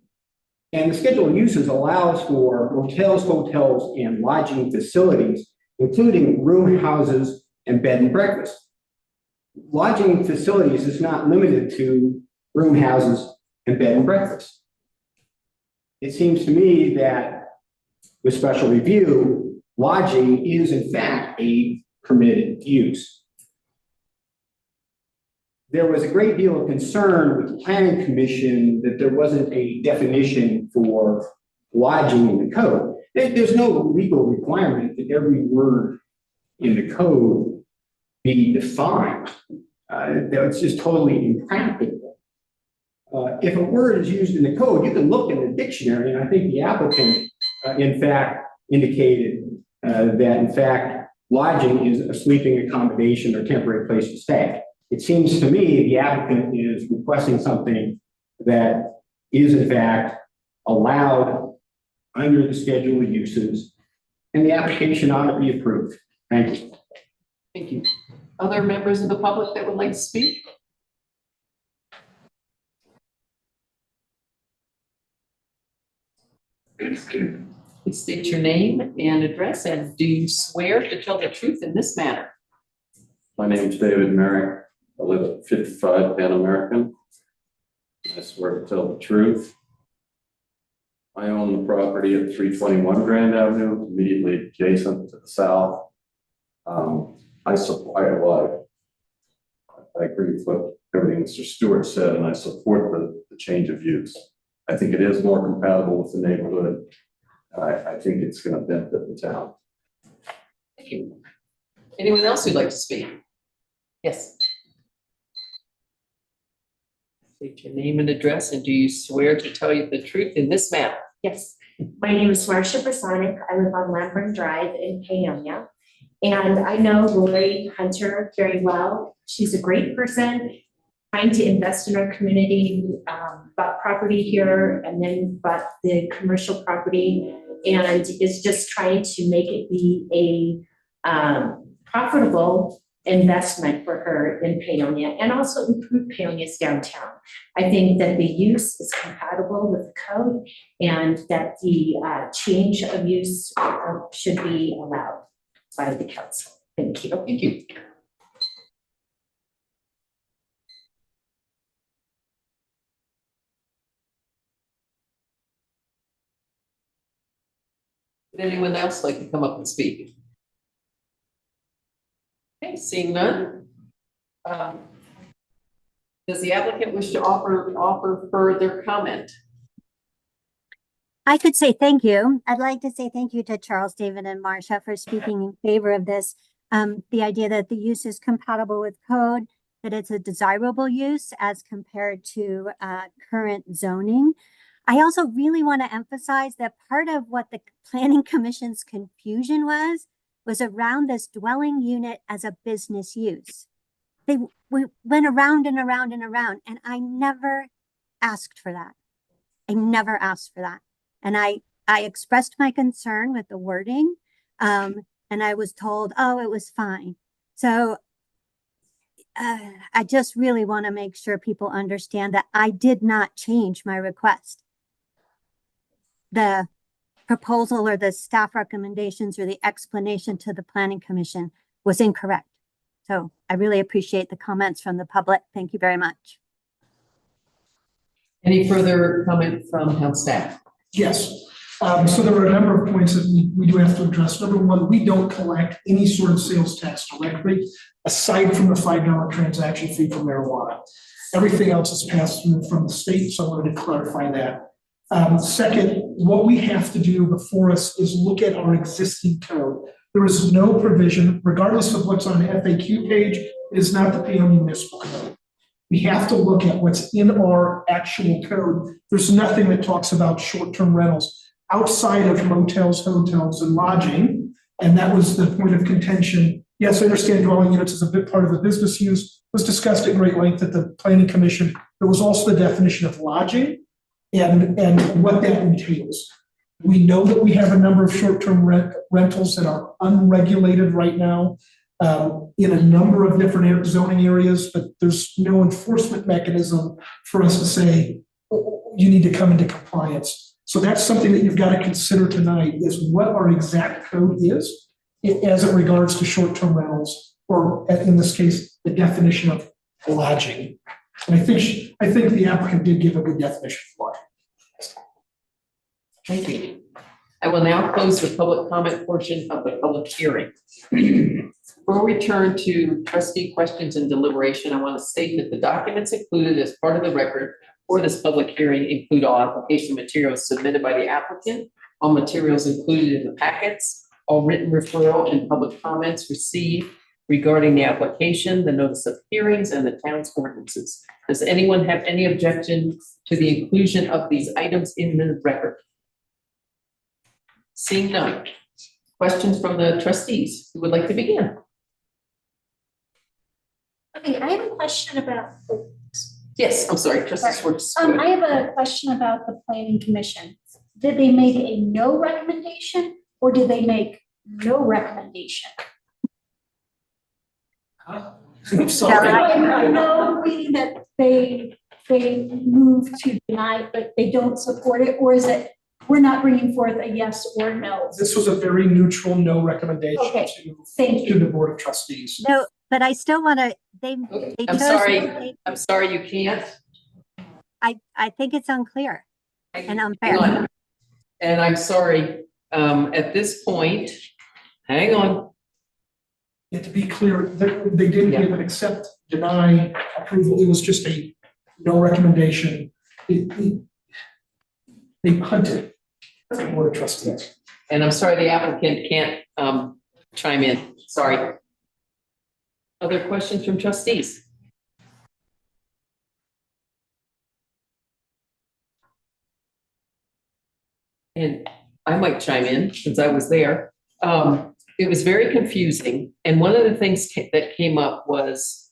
and the schedule of uses allows for motels, hotels, and lodging facilities, including room houses and bed and breakfast. Lodging facilities is not limited to room houses and bed and breakfast. It seems to me that with special review, lodging is in fact a permitted use. There was a great deal of concern with the Planning Commission that there wasn't a definition for lodging in the code. There's no legal requirement that every word in the code be defined. That's just totally impractical. If a word is used in the code, you can look in the dictionary, and I think the applicant, in fact, indicated that, in fact, lodging is a sleeping accommodation or temporary place to stay. It seems to me the applicant is requesting something that is, in fact, allowed under the schedule of uses, and the application ought to be approved. Thank you. Thank you. Other members of the public that would like to speak? Please state your name and address, and do you swear to tell the truth in this matter? My name is David Merrick. I live at 55 Pan American. I swear to tell the truth. I own the property at 321 Grand Avenue, immediately adjacent to the south. I supply a lot. I agree with what everything Mr. Stewart said, and I support the change of use. I think it is more compatible with the neighborhood. I think it's going to benefit the town. Thank you. Anyone else who'd like to speak? Yes. State your name and address, and do you swear to tell you the truth in this matter? Yes, my name is Marcia Brasonic. I live on Lamburn Drive in Paonia. And I know Lori Hunter very well. She's a great person, trying to invest in our community, bought property here and then bought the commercial property, and is just trying to make it be a profitable investment for her in Paonia and also improve Paonia's downtown. I think that the use is compatible with the code and that the change of use should be allowed by the council. Thank you. Thank you. Would anyone else like to come up and speak? Okay, seeing none. Does the applicant wish to offer further comment? I could say thank you. I'd like to say thank you to Charles, David, and Marcia for speaking in favor of this. The idea that the use is compatible with code, that it's a desirable use as compared to current zoning. I also really want to emphasize that part of what the Planning Commission's confusion was around this dwelling unit as a business use. We went around and around and around, and I never asked for that. I never asked for that. And I expressed my concern with the wording, and I was told, oh, it was fine. So I just really want to make sure people understand that I did not change my request. The proposal or the staff recommendations or the explanation to the Planning Commission was incorrect. So I really appreciate the comments from the public. Thank you very much. Any further comment from town staff? Yes. So there are a number of points that we do have to address. Number one, we don't collect any sort of sales tax directly, aside from the $5 transaction fee for marijuana. Everything else is passed through from the state, so I wanted to clarify that. Second, what we have to do before us is look at our existing code. There is no provision, regardless of what's on the FAQ page, it is not the Paonia Municipal Code. We have to look at what's in our actual code. There's nothing that talks about short-term rentals outside of motels, hotels, and lodging. And that was the point of contention. Yes, I understand dwelling units is a bit part of the business use. It was discussed at great length at the Planning Commission. There was also the definition of lodging and what that entails. We know that we have a number of short-term rentals that are unregulated right now in a number of different zoning areas, but there's no enforcement mechanism for us to say, oh, you need to come into compliance. So that's something that you've got to consider tonight is what our exact code is as it regards to short-term rentals, or in this case, the definition of lodging. And I think the applicant did give a good definition for it. Thank you. I will now close the public comment portion of the public hearing. Before we turn to trustee questions and deliberation, I want to state that the documents included as part of the record for this public hearing include all application materials submitted by the applicant, all materials included in the packets, all written referral and public comments received regarding the application, the notice of hearings, and the town's ordinances. Does anyone have any objection to the inclusion of these items in the record? Seeing none. Questions from the trustees who would like to begin? Okay, I have a question about. Yes, I'm sorry, trustee Schwartz. I have a question about the Planning Commission. Did they make a no recommendation or did they make no recommendation? I'm sorry. No, meaning that they move to deny, but they don't support it, or is it we're not bringing forth a yes or no? This was a very neutral no recommendation Okay, thank to the Board of Trustees. No, but I still want to, I'm sorry, you can't. I think it's unclear and unfair. Hang on. And I'm sorry, at this point, hang on. Yeah, to be clear, they didn't give an accept, deny, approval. It was just a no recommendation. They punted the Board of Trustees. And I'm sorry, the applicant can't chime in. Sorry. Other questions from trustees? And I might chime in since I was there. It was very confusing. And one of the things that came up was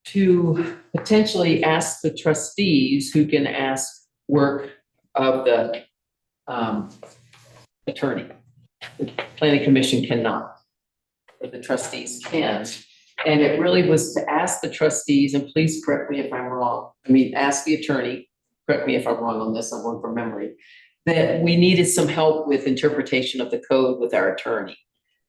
to potentially ask the trustees who can ask work of the attorney. The Planning Commission cannot, but the trustees can. And it really was to ask the trustees, and please correct me if I'm wrong, ask the attorney, correct me if I'm wrong on this, I'm going from memory, that we needed some help with interpretation of the code with our attorney.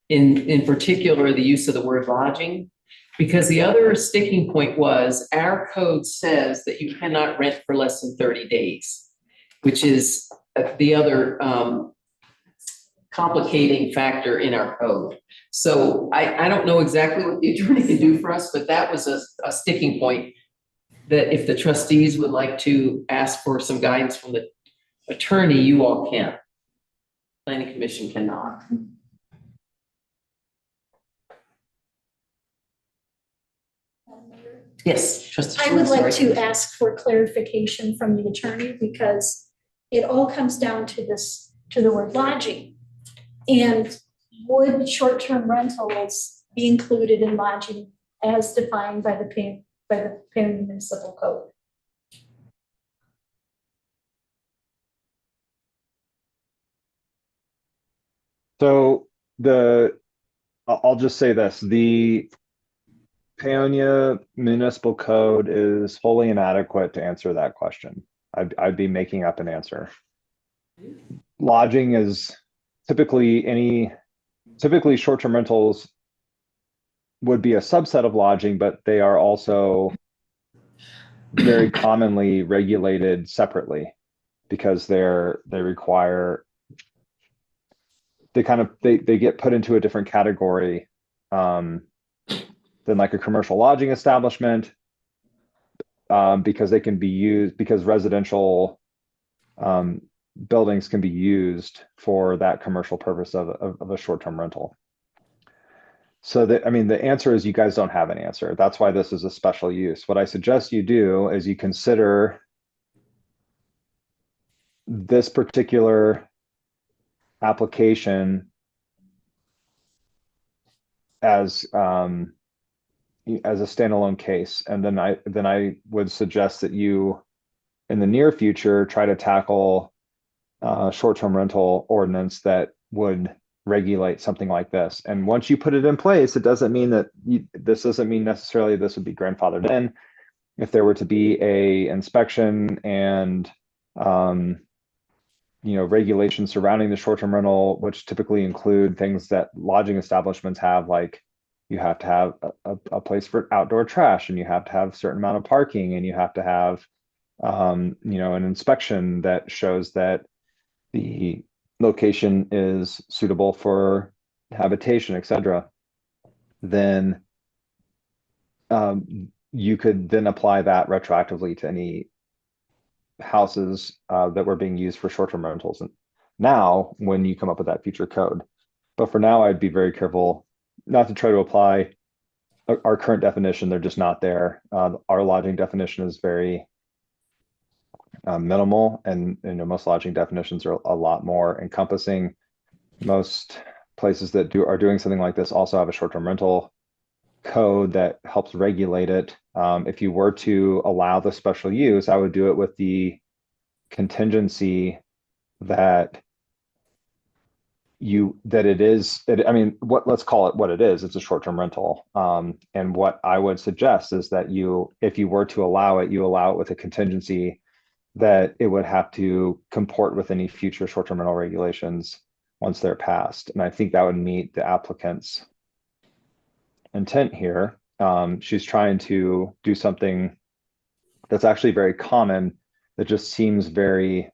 In particular, the use of the word lodging, because the other sticking point was our code says that you cannot rent for less than 30 days, which is the other complicating factor in our code. So I don't know exactly what the attorney can do for us, but that was a sticking point that if the trustees would like to ask for some guidance from the attorney, you all can. Planning Commission cannot. Yes, trustee. I would like sorry. to ask for clarification from the attorney because it all comes down to this, to the word lodging. And would short-term rentals be included in lodging as defined by the Paonia Municipal Code? So I'll just say this, the Paonia Municipal Code is wholly inadequate to answer that question. I'd be making up an answer. Lodging is typically short-term rentals would be a subset of lodging, but they are also very commonly regulated separately because they require, they get put into a different category than like a commercial lodging establishment, because they can be used, because residential buildings can be used for that commercial purpose of a short-term rental. So the answer is you guys don't have an answer. That's why this is a special use. What I suggest you do is you consider this particular application as a standalone case. And then I would suggest that you, in the near future, try to tackle short-term rental ordinance that would regulate something like this. And once you put it in place, it doesn't mean that this doesn't mean necessarily this would be grandfathered in. If there were to be a inspection and regulations surrounding the short-term rental, which typically include things that lodging establishments have, like you have to have a place for outdoor trash, and you have to have a certain amount of parking, and you have to have an inspection that shows that the location is suitable for habitation, etc. Then you could then apply that retroactively to any houses that were being used for short-term rentals. And now, when you come up with that future code, but for now, I'd be very careful not to try to apply our current definition. They're just not there. Our lodging definition is very minimal, and most lodging definitions are a lot more encompassing. Most places that are doing something like this also have a short-term rental code that helps regulate it. If you were to allow the special use, I would do it with the contingency that let's call it what it is. It's a short-term rental. And what I would suggest is that if you were to allow it, you allow it with a contingency that it would have to comport with any future short-term rental regulations once they're passed. And I think that would meet the applicant's intent here. She's trying to do something that's actually very common, that just seems very,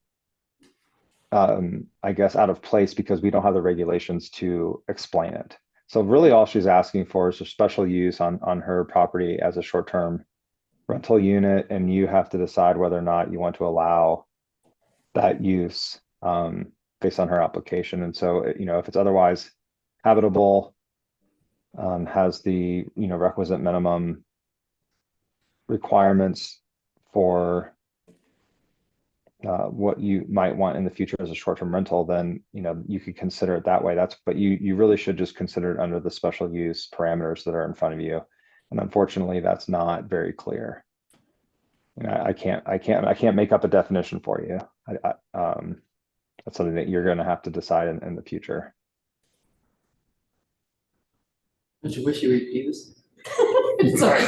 I guess, out of place because we don't have the regulations to explain it. So really all she's asking for is a special use on her property as a short-term rental unit, and you have to decide whether or not you want to allow that use based on her application. And so, if it's otherwise habitable, has the requisite minimum requirements for what you might want in the future as a short-term rental, then you could consider it that way. But you really should just consider it under the special use parameters that are in front of you. And unfortunately, that's not very clear. I can't make up a definition for you. That's something that you're going to have to decide in the future. Don't you wish you repeat this? Sorry.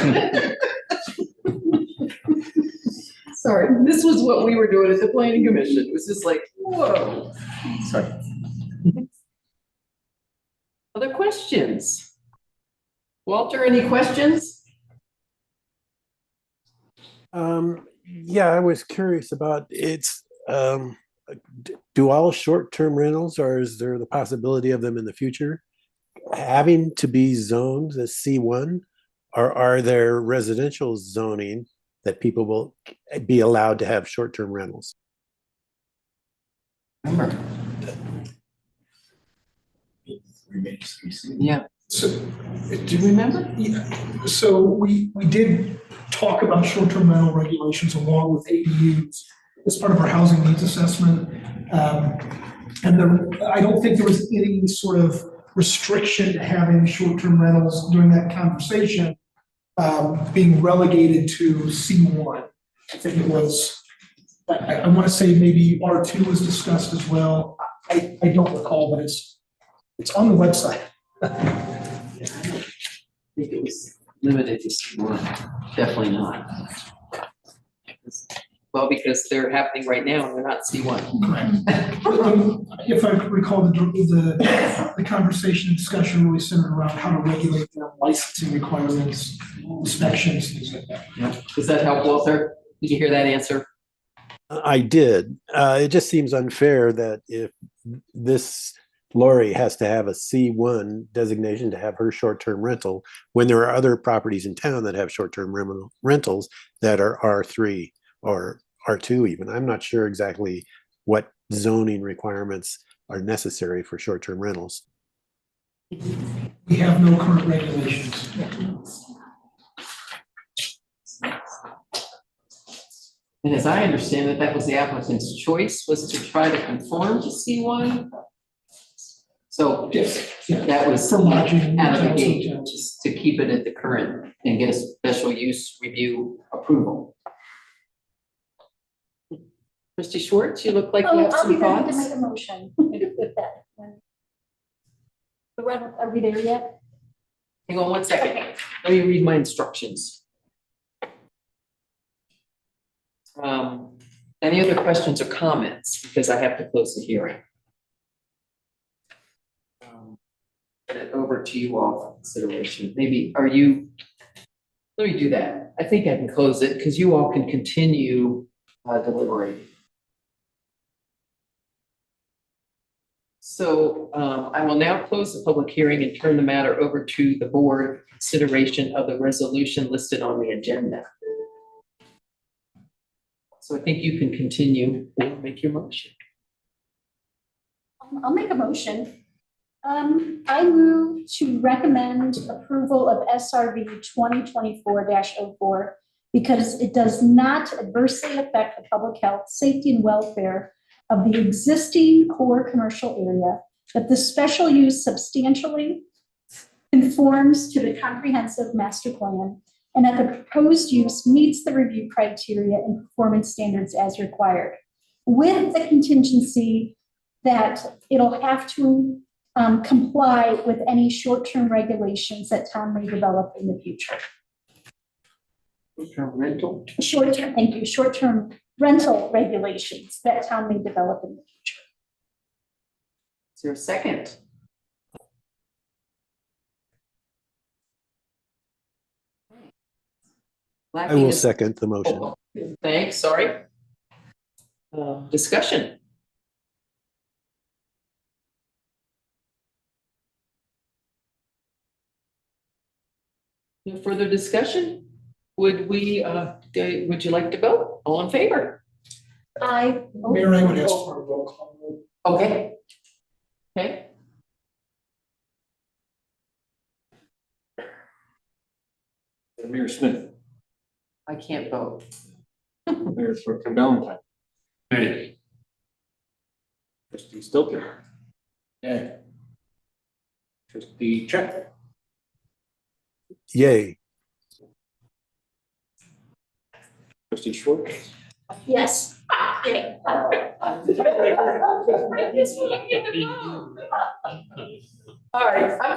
Sorry, this was what we were doing at the planning commission. It was just like, whoa. Sorry. Other questions? Walter, any questions? Yeah, I was curious about do all short-term rentals, or is there the possibility of them in the future having to be zoned as C1? Or are there residential zoning that people will be allowed to have short-term rentals? Yeah. So, do you remember? Yeah. So we did talk about short-term rental regulations along with ADUs as part of our housing needs assessment. And I don't think there was any sort of restriction to having short-term rentals during that conversation being relegated to C1. I think it was, I want to say maybe R2 was discussed as well. I don't recall, but it's on the website. I think it was limited to C1, definitely not. Well, because they're happening right now and they're not C1. Correct. If I recall, the conversation and discussion really centered around how to regulate their licensing requirements, inspections, things like that. Yeah. Does that help, Walter? Did you hear that answer? I did. It just seems unfair that if this Lori has to have a C1 designation to have her short-term rental, when there are other properties in town that have short-term rentals that are R3 or R2 even. I'm not sure exactly what zoning requirements are necessary for short-term rentals. We have no current regulations. And as I understand it, that was the applicant's choice, was to try to conform to C1. So that was For lodging, out of the hotels, gate, hotels. just to keep it at the current and get a special use review approval. Trustee Schwartz, you look like you have I'll be some ready to thoughts. make a motion with that. Are we there yet? Hang on one second. Let me read my instructions. Any other questions or comments? Because I have to close the hearing. Get it over to you all for consideration. Maybe, let me do that. I think I can close it because you all can continue deliberating. So I will now close the public hearing and turn the matter over to the board for consideration of the resolution listed on the agenda. So I think you can continue or make your motion. I'll make a motion. I move to recommend approval of SRV 2024-04 because it does not adversely affect the public health, safety, and welfare of the existing core commercial area, that the special use substantially conforms to the comprehensive master plan, and that the proposed use meets the review criteria and performance standards as required, with the contingency that it'll have to comply with any short-term regulations that town may develop in the future. Short-term rental. Short-term, thank you, short-term rental regulations that town may develop in the future. Is there a second? I will second the motion. Thanks, sorry. Discussion. No further discussion? Would you like to vote? All in favor? Mayor, I would ask for a roll call. Okay. Okay. Mayor Smith. I can't vote. Mayor Pro Tem Valentine. Nay. Trustee Stilter. Nay. Trustee Check. Yay. Trustee Schwartz. Yes. Yay. All right, I'm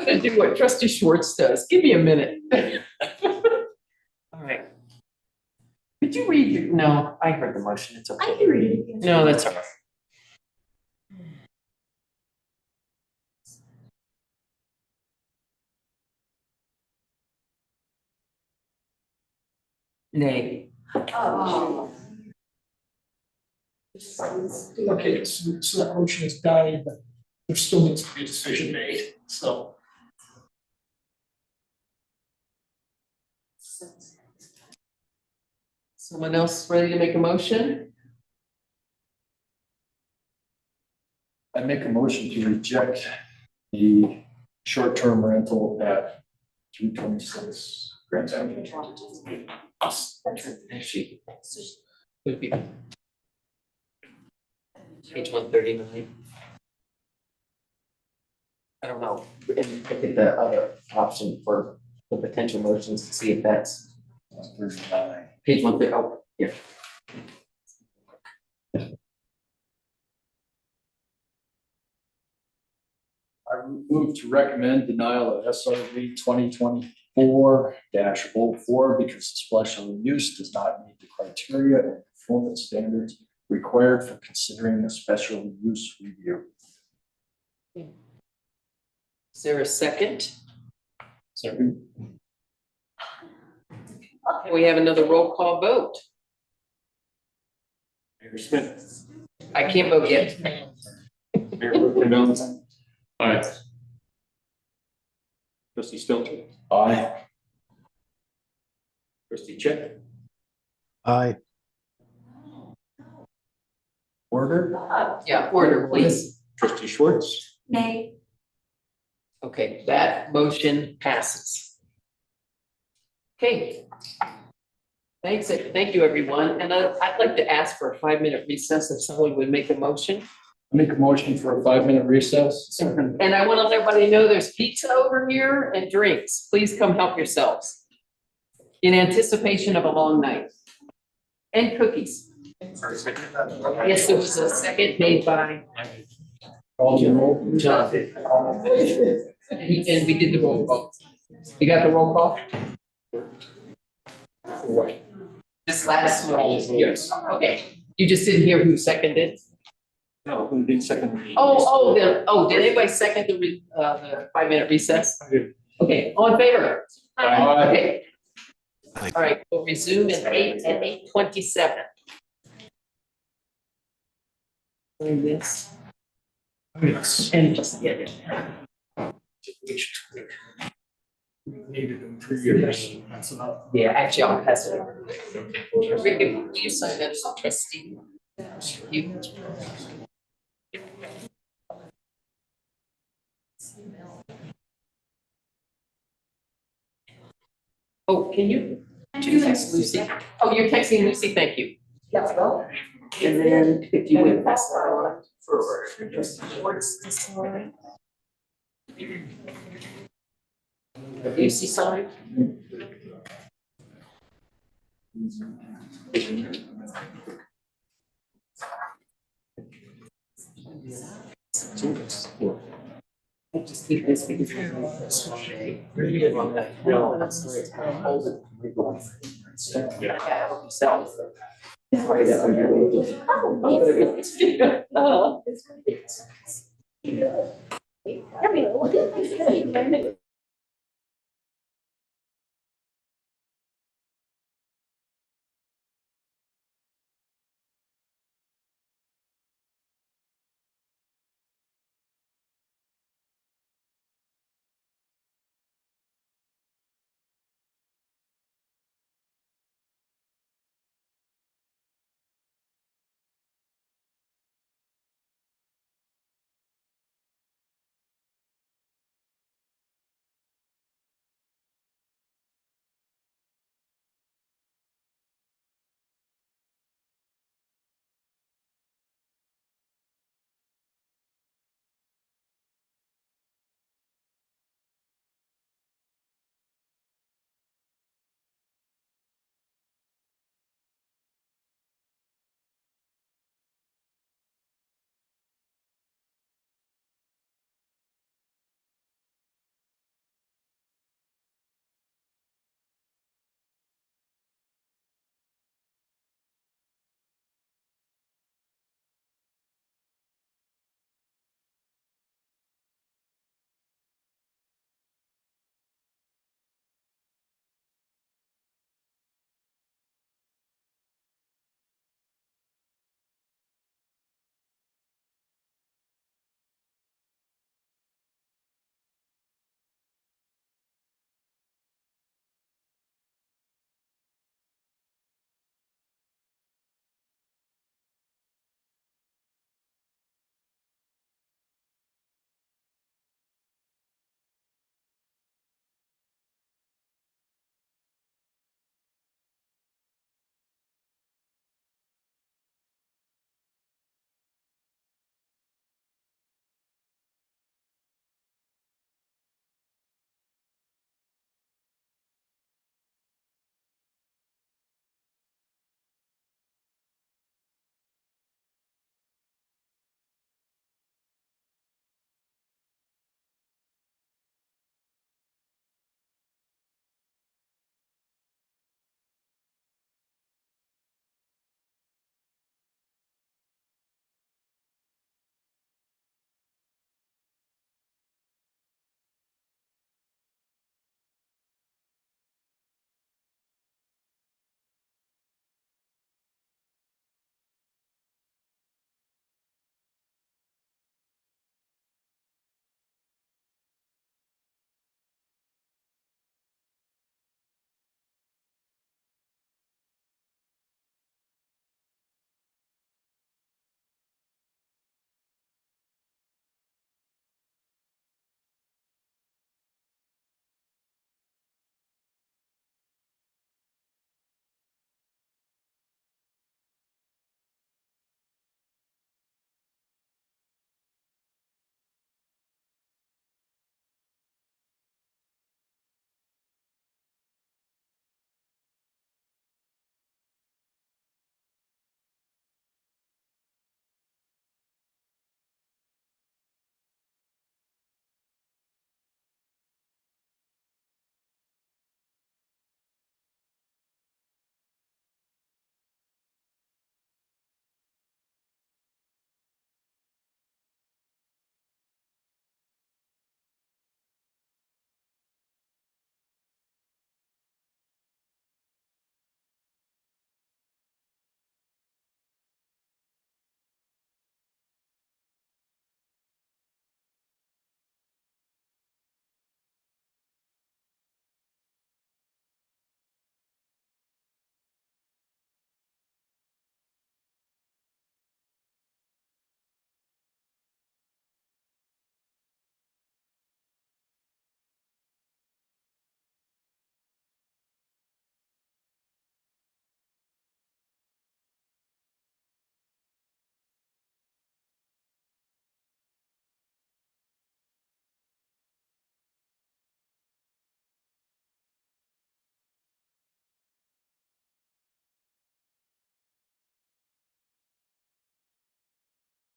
gonna do what Trustee Schwartz does. Give me a minute. Could you read your, no, I heard the motion, it's okay. I can read it again. No, that's all right. Nay. Oh. Okay, so that motion is died, but there still needs to be a decision made, so. Someone else ready to make a motion? I make a motion to reject the short-term rental at 326 Grand Avenue. Actually, would be page 139. I don't know, and look at the other option for the potential motions to see if that's page 130. Oh, yeah. I move to recommend denial of SRV 2024-04 because the special use does not meet the criteria and performance standards required for considering a special use review. Is there a second? Second. Can we have another roll call vote? Mayor Smith. I can't vote yet. Mayor Pro Tem Valentine. Aye. Trustee Stiltner. Aye. Trustee Chick. Aye. Order? Yeah, order, please. Trustee Schwartz. Nay. Okay, that motion passes. Okay. Thanks, thank you, everyone. And I'd like to ask for a 5-minute recess if someone would make a motion. Make a motion for a 5-minute recess. And I want to let everybody know there's pizza over here and drinks. Please come help yourselves. In anticipation of a long night. And cookies. Yes, there was a second made by John. And we did the roll call. You got the roll call? This last one. Yes. Okay, you just didn't hear who seconded? No, who did second? Did anybody second the 5-minute recess? I did. Okay, all in favor? Aye. Okay. All right, we'll resume at 8:27. Doing this. Yes. And just get it. Needed in 3 years. That's enough. Yeah, actually, I'll pass it over. Rick, will you sign that as a trustee? You. Oh, can you text Lucy? Oh, you're texting Lucy, thank you. Yes, well. And then if you would pass that on for trustee Schwartz to sign. Lucy sign. I just keep this because it's all day. Really good one. No, that's the way it's kind of hold it. Yeah, help yourself. Right up. Oh.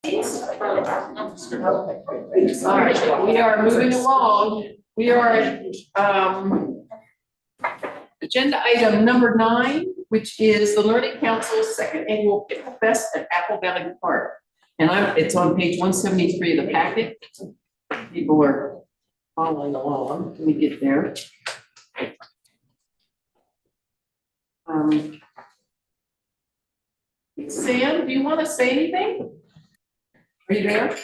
All right, we are moving along. We are at, agenda item number 9, which is the Learning Council's second annual Pickle Fest at Apple Valley Park. And it's on page 173 of the packet. People are following along. Let me get there. Sam, do you want to say anything? Are you there?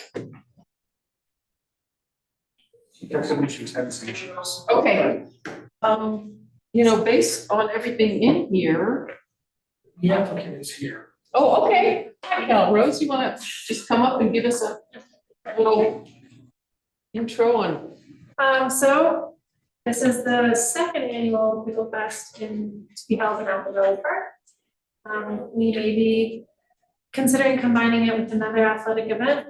She's having some issues. Okay. You know, based on everything in here. The applicant is here. Oh, okay. Hi, Rose, you want to just come up and give us a little intro on? So this is the second annual Pickle Fest to be held in Apple Valley Park. We may be considering combining it with another athletic event,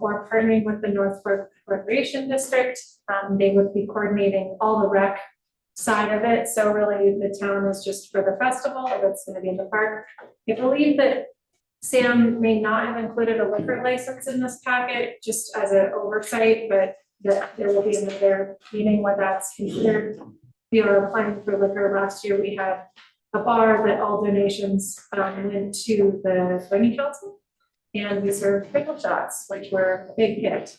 or partnering with the North Fork Recreation District. They would be coordinating all the rec side of it. So really the town is just for the festival that's going to be in the park. I believe that Sam may not have included a liquor license in this packet, just as an oversight, but that there will be another meeting where that's considered. We were applying for liquor last year. We had a bar that all donations went to the Learning Council, and we served pickle shots, which were a big hit.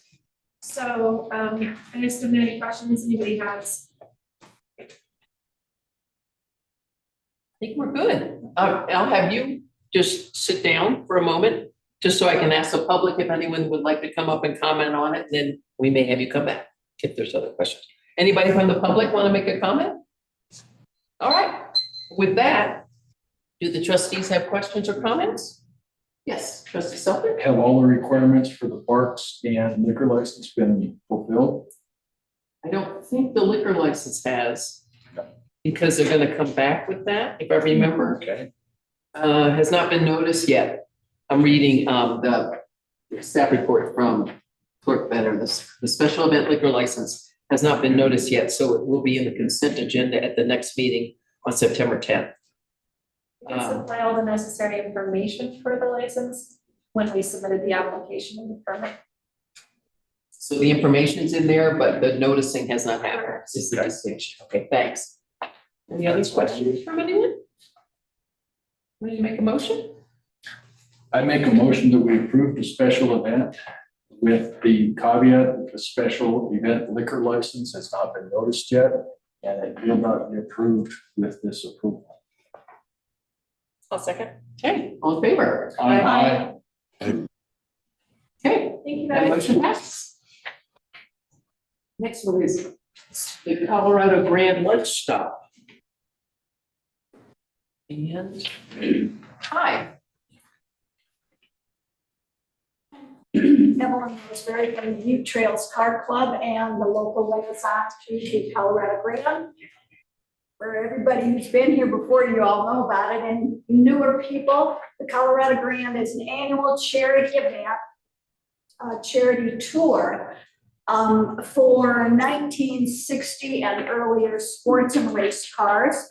So I just don't know any questions anybody has. I think we're good. I'll have you just sit down for a moment, just so I can ask the public if anyone would like to come up and comment on it, and then we may have you come back if there's other questions. Anybody from the public want to make a comment? All right, with that, do the trustees have questions or comments? Yes, trustee Southwick? Have all the requirements for the parks and liquor license been fulfilled? I don't think the liquor license has, because they're gonna come back with that, if I remember. Okay. Has not been noticed yet. I'm reading the staff report from Clerk Benner. The special event liquor license has not been noticed yet, so it will be in the consent agenda at the next meeting on September 10th. We can supply all the necessary information for the license when we submitted the application and the permit. So the information is in there, but the noticing has not happened. Is the distinction. Okay, thanks. Any other questions from anyone? Will you make a motion? I make a motion that we approve the special event with the caveat that the special event liquor license has not been noticed yet, and it will not be approved with this approval. I'll second. Okay, all in favor? Aye. Okay, Thank you that guys. motion passes. Next one is the Colorado Grand Lunch Stop. And, hi. Evelyn Roseberry from the Ute Trails Car Club and the local liaison to the Colorado Grand. For everybody who's been here before, you all know about it, and newer people, the Colorado Grand is an annual charity event, charity tour for 1960 and earlier sports and race cars.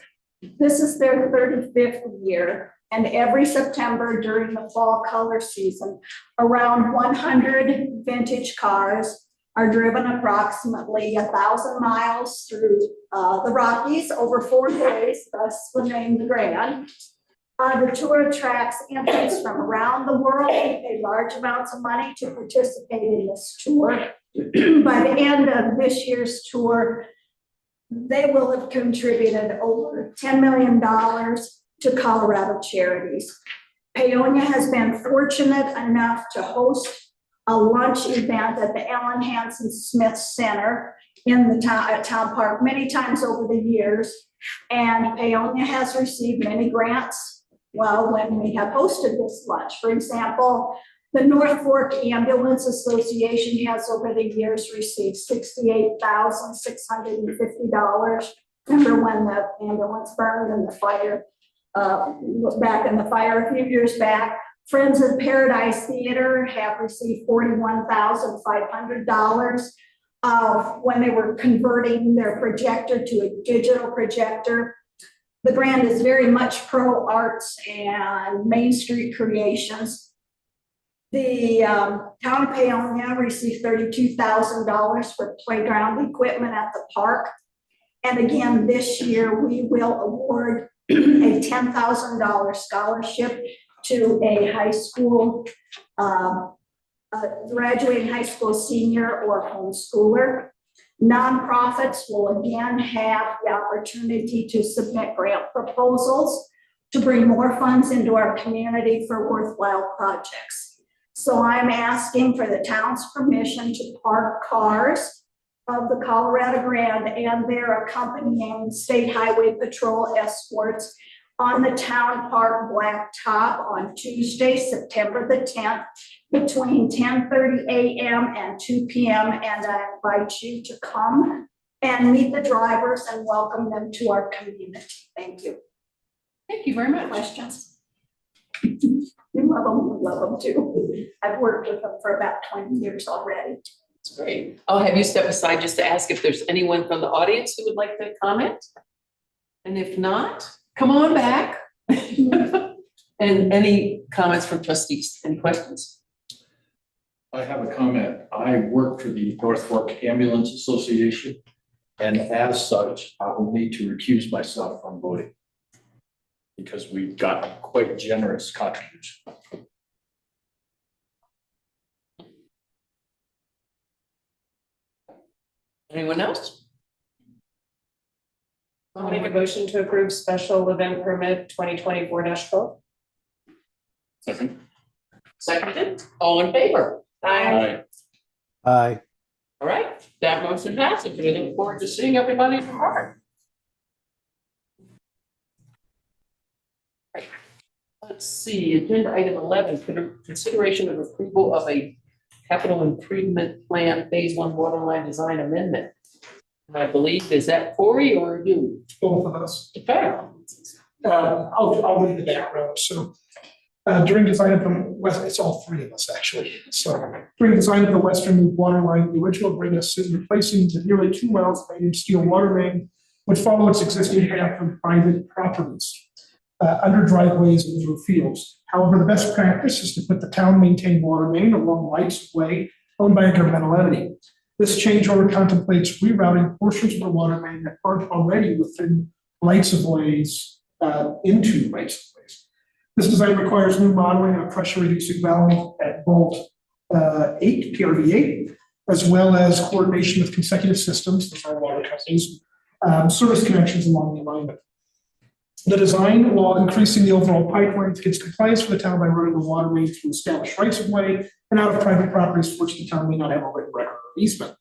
This is their 35th year, and every September during the fall color season, around 100 vintage cars are driven approximately 1,000 miles through the Rockies over 4 days, thus the name the Grand. The tour attracts entrants from around the world who pay large amounts of money to participate in this tour. By the end of this year's tour, they will have contributed over $10 million to Colorado charities. Paonia has been fortunate enough to host a lunch event at the Ellen Hansen Smith Center in the town park many times over the years. And Paonia has received many grants, well, when we have hosted this lunch. For example, the North Fork Ambulance Association has over the years received $68,650. Remember when the ambulance burned in the fire, back in the fire a few years back? Friends of Paradise Theater have received $41,500 when they were converting their projector to a digital projector. The Grand is very much pro arts and Main Street creations. The town of Paonia received $32,000 for playground equipment at the park. And again, this year, we will award a $10,000 scholarship to a high school, graduating high school senior or homeschooler. Nonprofits will again have the opportunity to submit grant proposals to bring more funds into our community for worthwhile projects. So I'm asking for the town's permission to park cars of the Colorado Grand and their accompanying State Highway Patrol escorts on the town park blacktop on Tuesday, September the 10th, between 10:30 a.m. and 2 p.m. And I invite you to come and meet the drivers and welcome them to our community. Thank you. Thank you very much. Questions? We love them too. I've worked with them for about 20 years already. That's great. I'll have you step aside just to ask if there's anyone from the audience who would like to comment. And if not, come on back. And any comments from trustees? Any questions? I have a comment. I work for the North Fork Ambulance Association, and as such, I will need to recuse myself from voting because we've got quite generous contribution. Anyone else? I'll make a motion to approve special event permit 2024-12. Second. Seconded? All in favor? Aye. Aye. All right, that motion passes. We look forward to seeing everybody tomorrow. Right. Let's see, agenda item 11, consideration of approval of a capital improvement plan phase 1 waterline design amendment. And I believe, is that Corey or you? Both of us. Okay. I'll read the background. So during design of the west, it's all three of us actually. So during design of the western loop water line, the original bring us is replacing the nearly 2 miles of main steel water main, which follow its existing path from private properties, under driveways and through fields. However, the best practice is to put the town maintained water main along rights of way owned by a governmental entity. This change order contemplates rerouting portions of the water main that aren't already within rights of ways into rights of ways. This design requires new modeling of pressure reducing valve at bolt 8, PRV8, as well as coordination with consecutive systems, those are water companies, service connections along the alignment. The design, while increasing the overall pipe length, gets compliance for the town by running the water main through established rights of way and out of private properties for which the town may not have a written record or easement.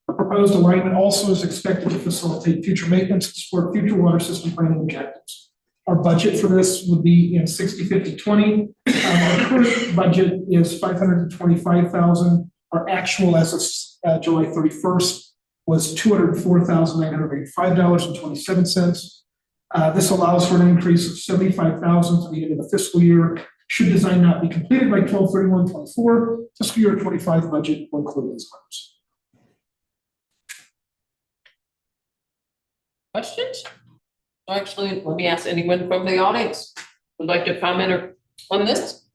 The proposed alignment also is expected to facilitate future maintenance and support future water system planning objectives. Our budget for this would be in 60-50-20. Our current budget is $525,000. Our actual as of July 31st was $204,985.27. This allows for an increase of $75,000 to the end of the fiscal year. Should design not be completed by 12/31/24, fiscal year 25 budget will include these items. Questions? Actually, let me ask anyone from the audience would like to comment on this?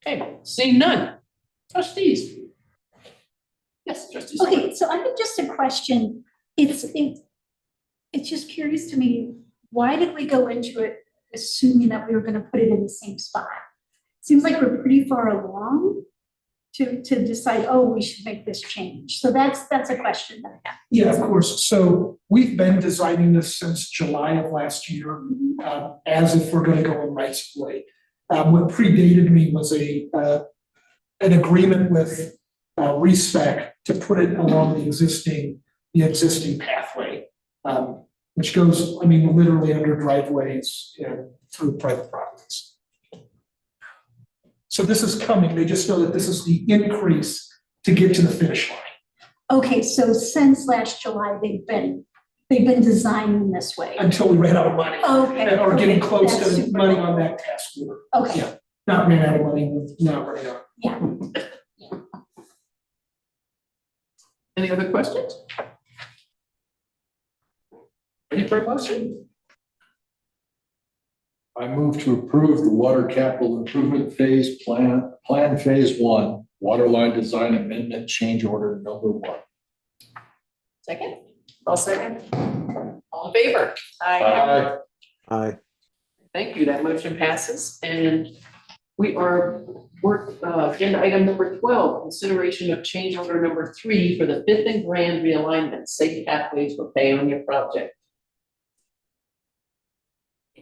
Okay, seeing none. Trustees. Yes, trustees. Okay, so I have just a question. It's just curious to me, why did we go into it assuming that we were gonna put it in the same spot? Seems like we're pretty far along to decide, oh, we should make this change. So that's a question that I have. Yeah, of course. So we've been designing this since July of last year, as if we're going to go in rights of way. What predated me was an agreement with RESPEC to put it along the existing pathway, which goes, I mean, literally under driveways and through private properties. So this is coming. They just know that this is the increase to get to the finish line. Okay, so since last July, they've been designing this way. Until we ran out of money. Okay. Or getting okay, close that's to super money cool. on that task order. Okay. Yeah, not ran out of money, not running out. Yeah. Any other questions? Any for a motion? I move to approve the water capital improvement phase plan phase 1, water line design amendment change order number 1. Second, I'll second. all in favor? Aye. Aye. Thank you, that motion passes, and we are agenda item number 12, consideration of change order number 3 for the 5th and Grand realignment, safe pathways for Paonia project.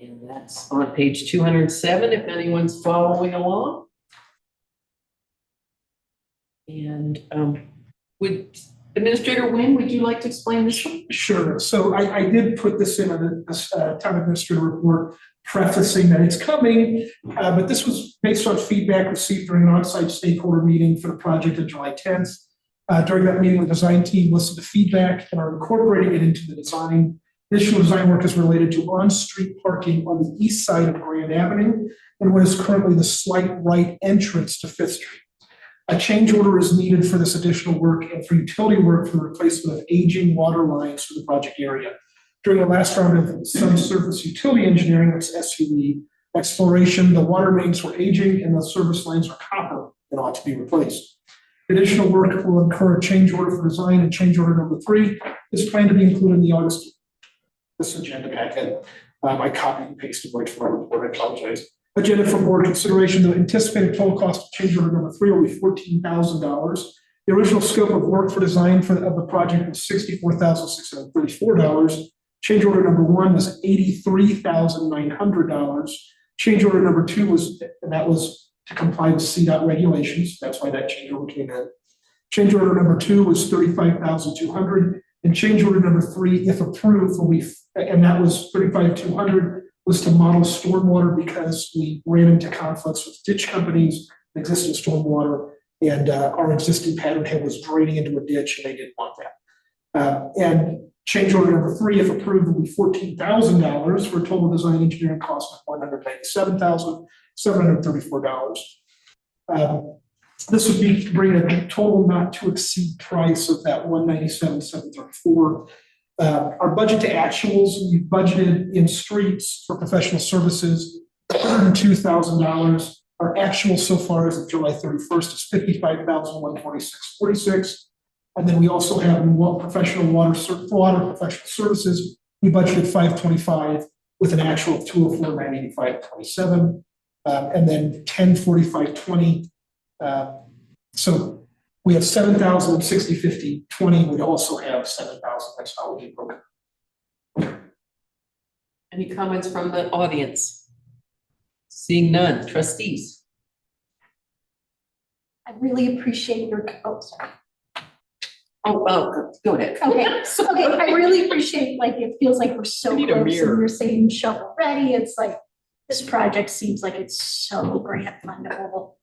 And that's on page 207, if anyone's following along. And would Administrator Nguyen, would you like to explain this one? Sure. So I did put this in a town administrator report prefacing that it's coming, but this was based on feedback received during an on-site stakeholder meeting for the project on July 10th. During that meeting, the design team listened to feedback and are incorporating it into the design. Additional design work is related to on-street parking on the east side of Grand Avenue and what is currently the slight right entrance to Fifth Street. A change order is needed for this additional work and for utility work for the replacement of aging water lines for the project area. During the last round of subsurface utility engineering, that's SUE, exploration, the water mains were aging and the service lines are copper and ought to be replaced. Additional work will incur a change order for design, and change order number 3 is planned to be included in the August this agenda packet. I copied and pasted right from my report, I apologize. Agenda for board consideration, the anticipated total cost of change order number 3 will be $14,000. The original scope of work for design of the project was $64,634. Change order number 1 was $83,900. Change order number 2 was, and that was to comply with CDOT regulations. That's why that change order came in. Change order number 2 was $35,200. And change order number 3, if approved, will be, and that was $35,200, was to model stormwater because we ran into conflicts with ditch companies, existing stormwater, and our existing pattern head was draining into a ditch and they didn't want that. And change order number 3, if approved, will be $14,000 for a total design engineering cost of $197,734. This would be to bring a total not to exceed price of that $197,734. Our budget to actuals, we budgeted in streets for professional services $102,000. Our actual so far as of July 31st is $55,146.46. And then we also have in professional water professional services. We budgeted $525 with an actual of $204,985.27, and then $1045.20. So we have 7,000 and 60, 50, 20. We also have 7,000. That's how we broke it. Any comments from the audience? Seeing none, trustees. I really appreciate your, oh, sorry. Oh, go ahead. Okay, I really appreciate, like, it feels like we're so We need a close mirror. and you're saying shovel ready. It's like, this project seems like it's so grant fundable.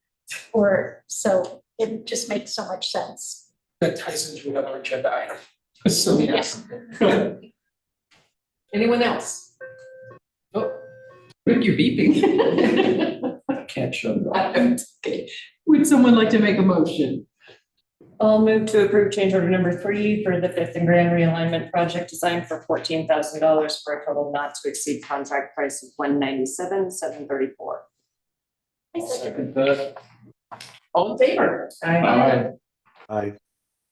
So it just makes so much sense. That ties into another agenda item. So yes. Anyone else? Oh, Rick, you're beeping. I can't shut it off. Okay. Would someone like to make a motion? I'll move to approve change order number 3 for the 5th and Grand realignment project design for $14,000 for a total not to exceed contract price of $197,734. Second that. All in favor? Aye. Aye.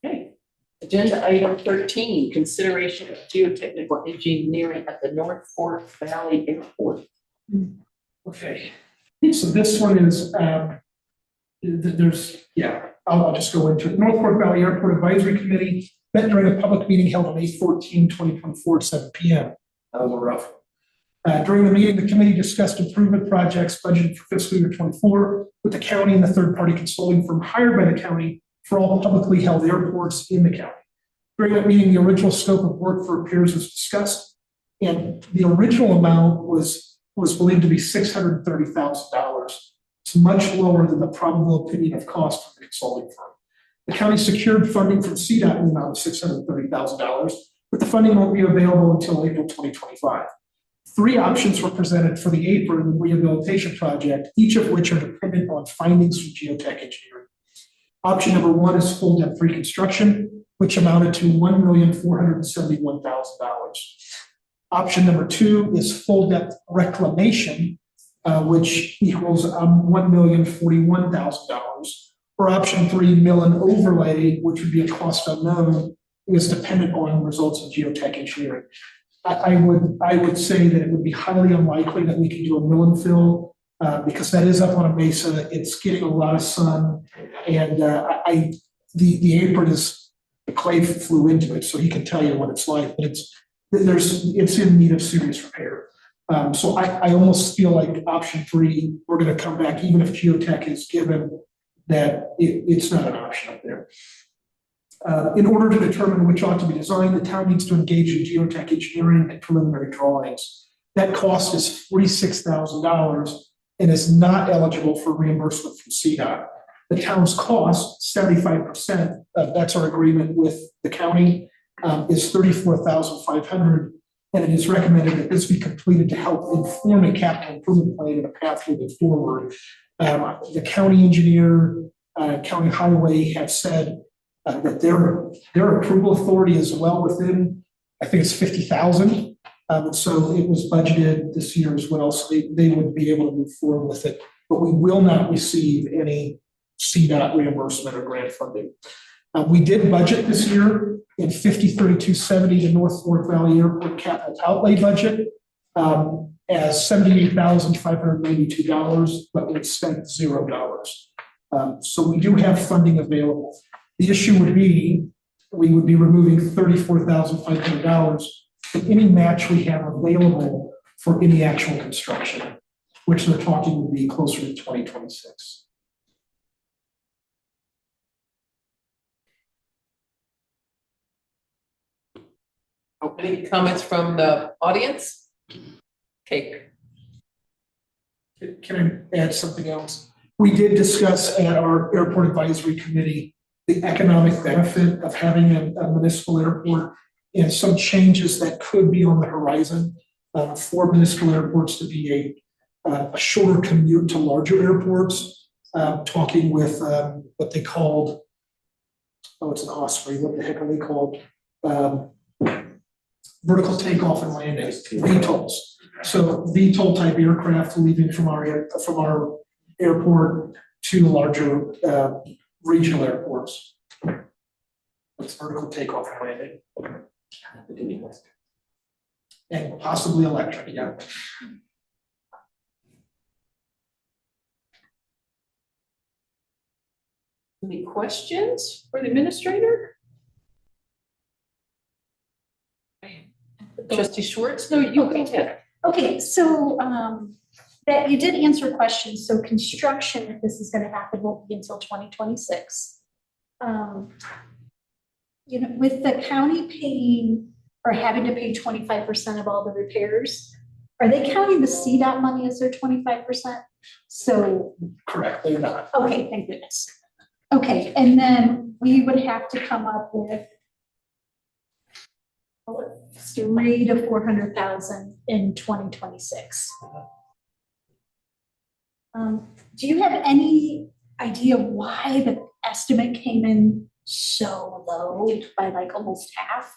Okay. Agenda item 13, consideration of geotechnical engineering at the North Fork Valley Airport. Okay. So this one is, I'll just go into it. North Fork Valley Airport Advisory Committee met during a public meeting held on 8/14/2024 at 7 p.m. That was a rough one. During the meeting, the committee discussed improvement projects budgeted for fiscal year 24 with the county and the third-party consulting firm hired by the county for all publicly held airports in the county. During that meeting, the original scope of work for repairs was discussed, and the original amount was believed to be $630,000. It's much lower than the probable opinion of cost from the consulting firm. The county secured funding from CDOT in the amount of $630,000, but the funding won't be available until April 2025. 3 options were presented for the apron rehabilitation project, each of which are dependent on findings from geotech engineering. Option number 1 is full depth reconstruction, which amounted to $1,471,000. Option number 2 is full depth reclamation, which equals $1,041,000. Or option 3, mill and overlay, which would be a cost unknown, is dependent on results of geotech engineering. I would say that it would be highly unlikely that we can do a mill and fill, because that is up on a mesa, it's getting a lot of sun, and the apron is, the clay flew into it, so he can tell you what it's like, but it's in need of serious repair. So I almost feel like option 3, we're gonna come back, even if geotech is given, that it's not an option up there. In order to determine which ought to be designed, the town needs to engage in geotech engineering and preliminary drawings. That cost is $46,000 and is not eligible for reimbursement from CDOT. The town's cost, 75%, that's our agreement with the county, is $34,500, and it is recommended that this be completed to help inform a capital improvement plan and a path moving forward. The county engineer, county highway have said that their approval authority is well within, I think it's 50,000. So it was budgeted this year as well, so they would be able to move forward with it. But we will not receive any CDOT reimbursement or grant funding. We did budget this year in 503270, the North Fork Valley Airport capital outlay budget, as $78,592, but we spent $0. So we do have funding available. The issue would be, we would be removing $34,500 from any match we have available for any actual construction, which they're talking would be closer to 2026. Any comments from the audience? Kate. Can I add something else? We did discuss at our airport advisory committee the economic benefit of having a municipal airport and some changes that could be on the horizon for municipal airports to be a shorter commute to larger airports. Talking with what they called, it's an Osprey, what the heck are they called? Vertical takeoff and landing, VTOLs. So VTOL type aircraft leaving from our airport to larger regional airports. It's vertical takeoff and landing. And possibly electric, yeah. Any questions for the administrator? Trustee Schwartz, no, you go ahead. Okay, so that you did answer questions. So construction, if this is going to happen, won't be until 2026. You know, with the county paying or having to pay 25% of all the repairs, are they counting the CDOT money as their 25%? So correct, they're not. Okay, thank goodness. Okay, and then we would have to come up with 300,000 to 400,000 in 2026. Do you have any idea why the estimate came in so low by like almost half?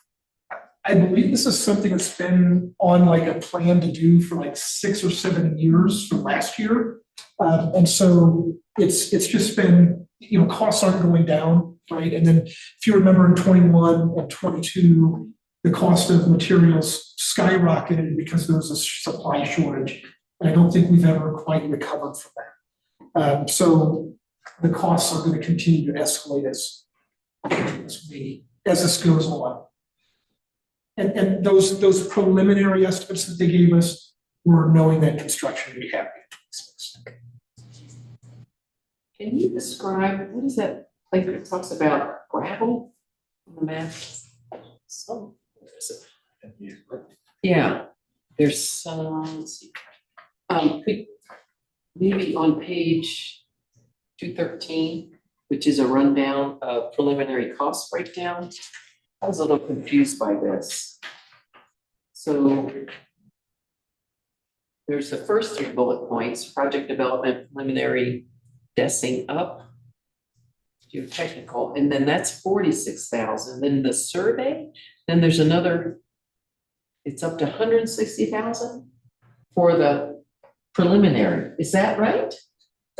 I believe this is something that's been on like a plan to do for like 6 or 7 years from last year. And so it's just been, you know, costs aren't going down, right? And then if you remember in 21 and 22, the cost of materials skyrocketed because there was a supply shortage. And I don't think we've ever quite recovered from that. So the costs are going to continue to escalate as this goes on. And those preliminary estimates that they gave us were knowing that construction would be happening. Can you describe, what is that place that talks about gravel on the map? So, yeah, there's some, let's see. Maybe on page 213, which is a rundown of preliminary cost breakdown. I was a little confused by this. So there's the first 3 bullet points: project development, preliminary, dessing up, geotechnical, and then that's 46,000. Then the survey, then there's another, it's up to 160,000 for the preliminary, is that right?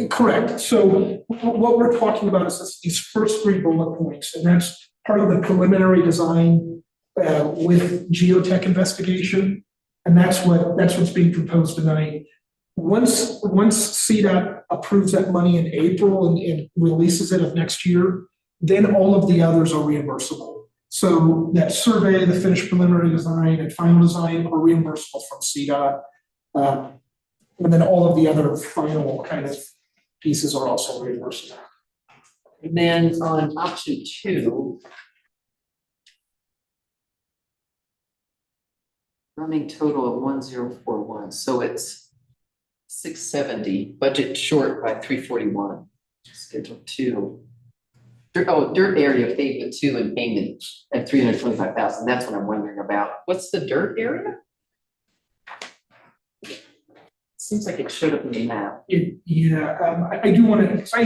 Correct. So what we're talking about is these first three bullet points, and that's part of the preliminary design with geotech investigation. And that's what's being proposed tonight. Once CDOT approves that money in April and releases it of next year, then all of the others are reimbursable. So that survey, the finished preliminary design and final design are reimbursable from CDOT. And then all of the other final kind of pieces are also reimbursable. And then on option 2, running total of 1041, so it's 670, budget short by 341. Schedule 2. Dirt area pavement 2 and payment at 325,000. That's what I'm wondering about. What's the dirt area? Seems like it should have been in that. I do want to,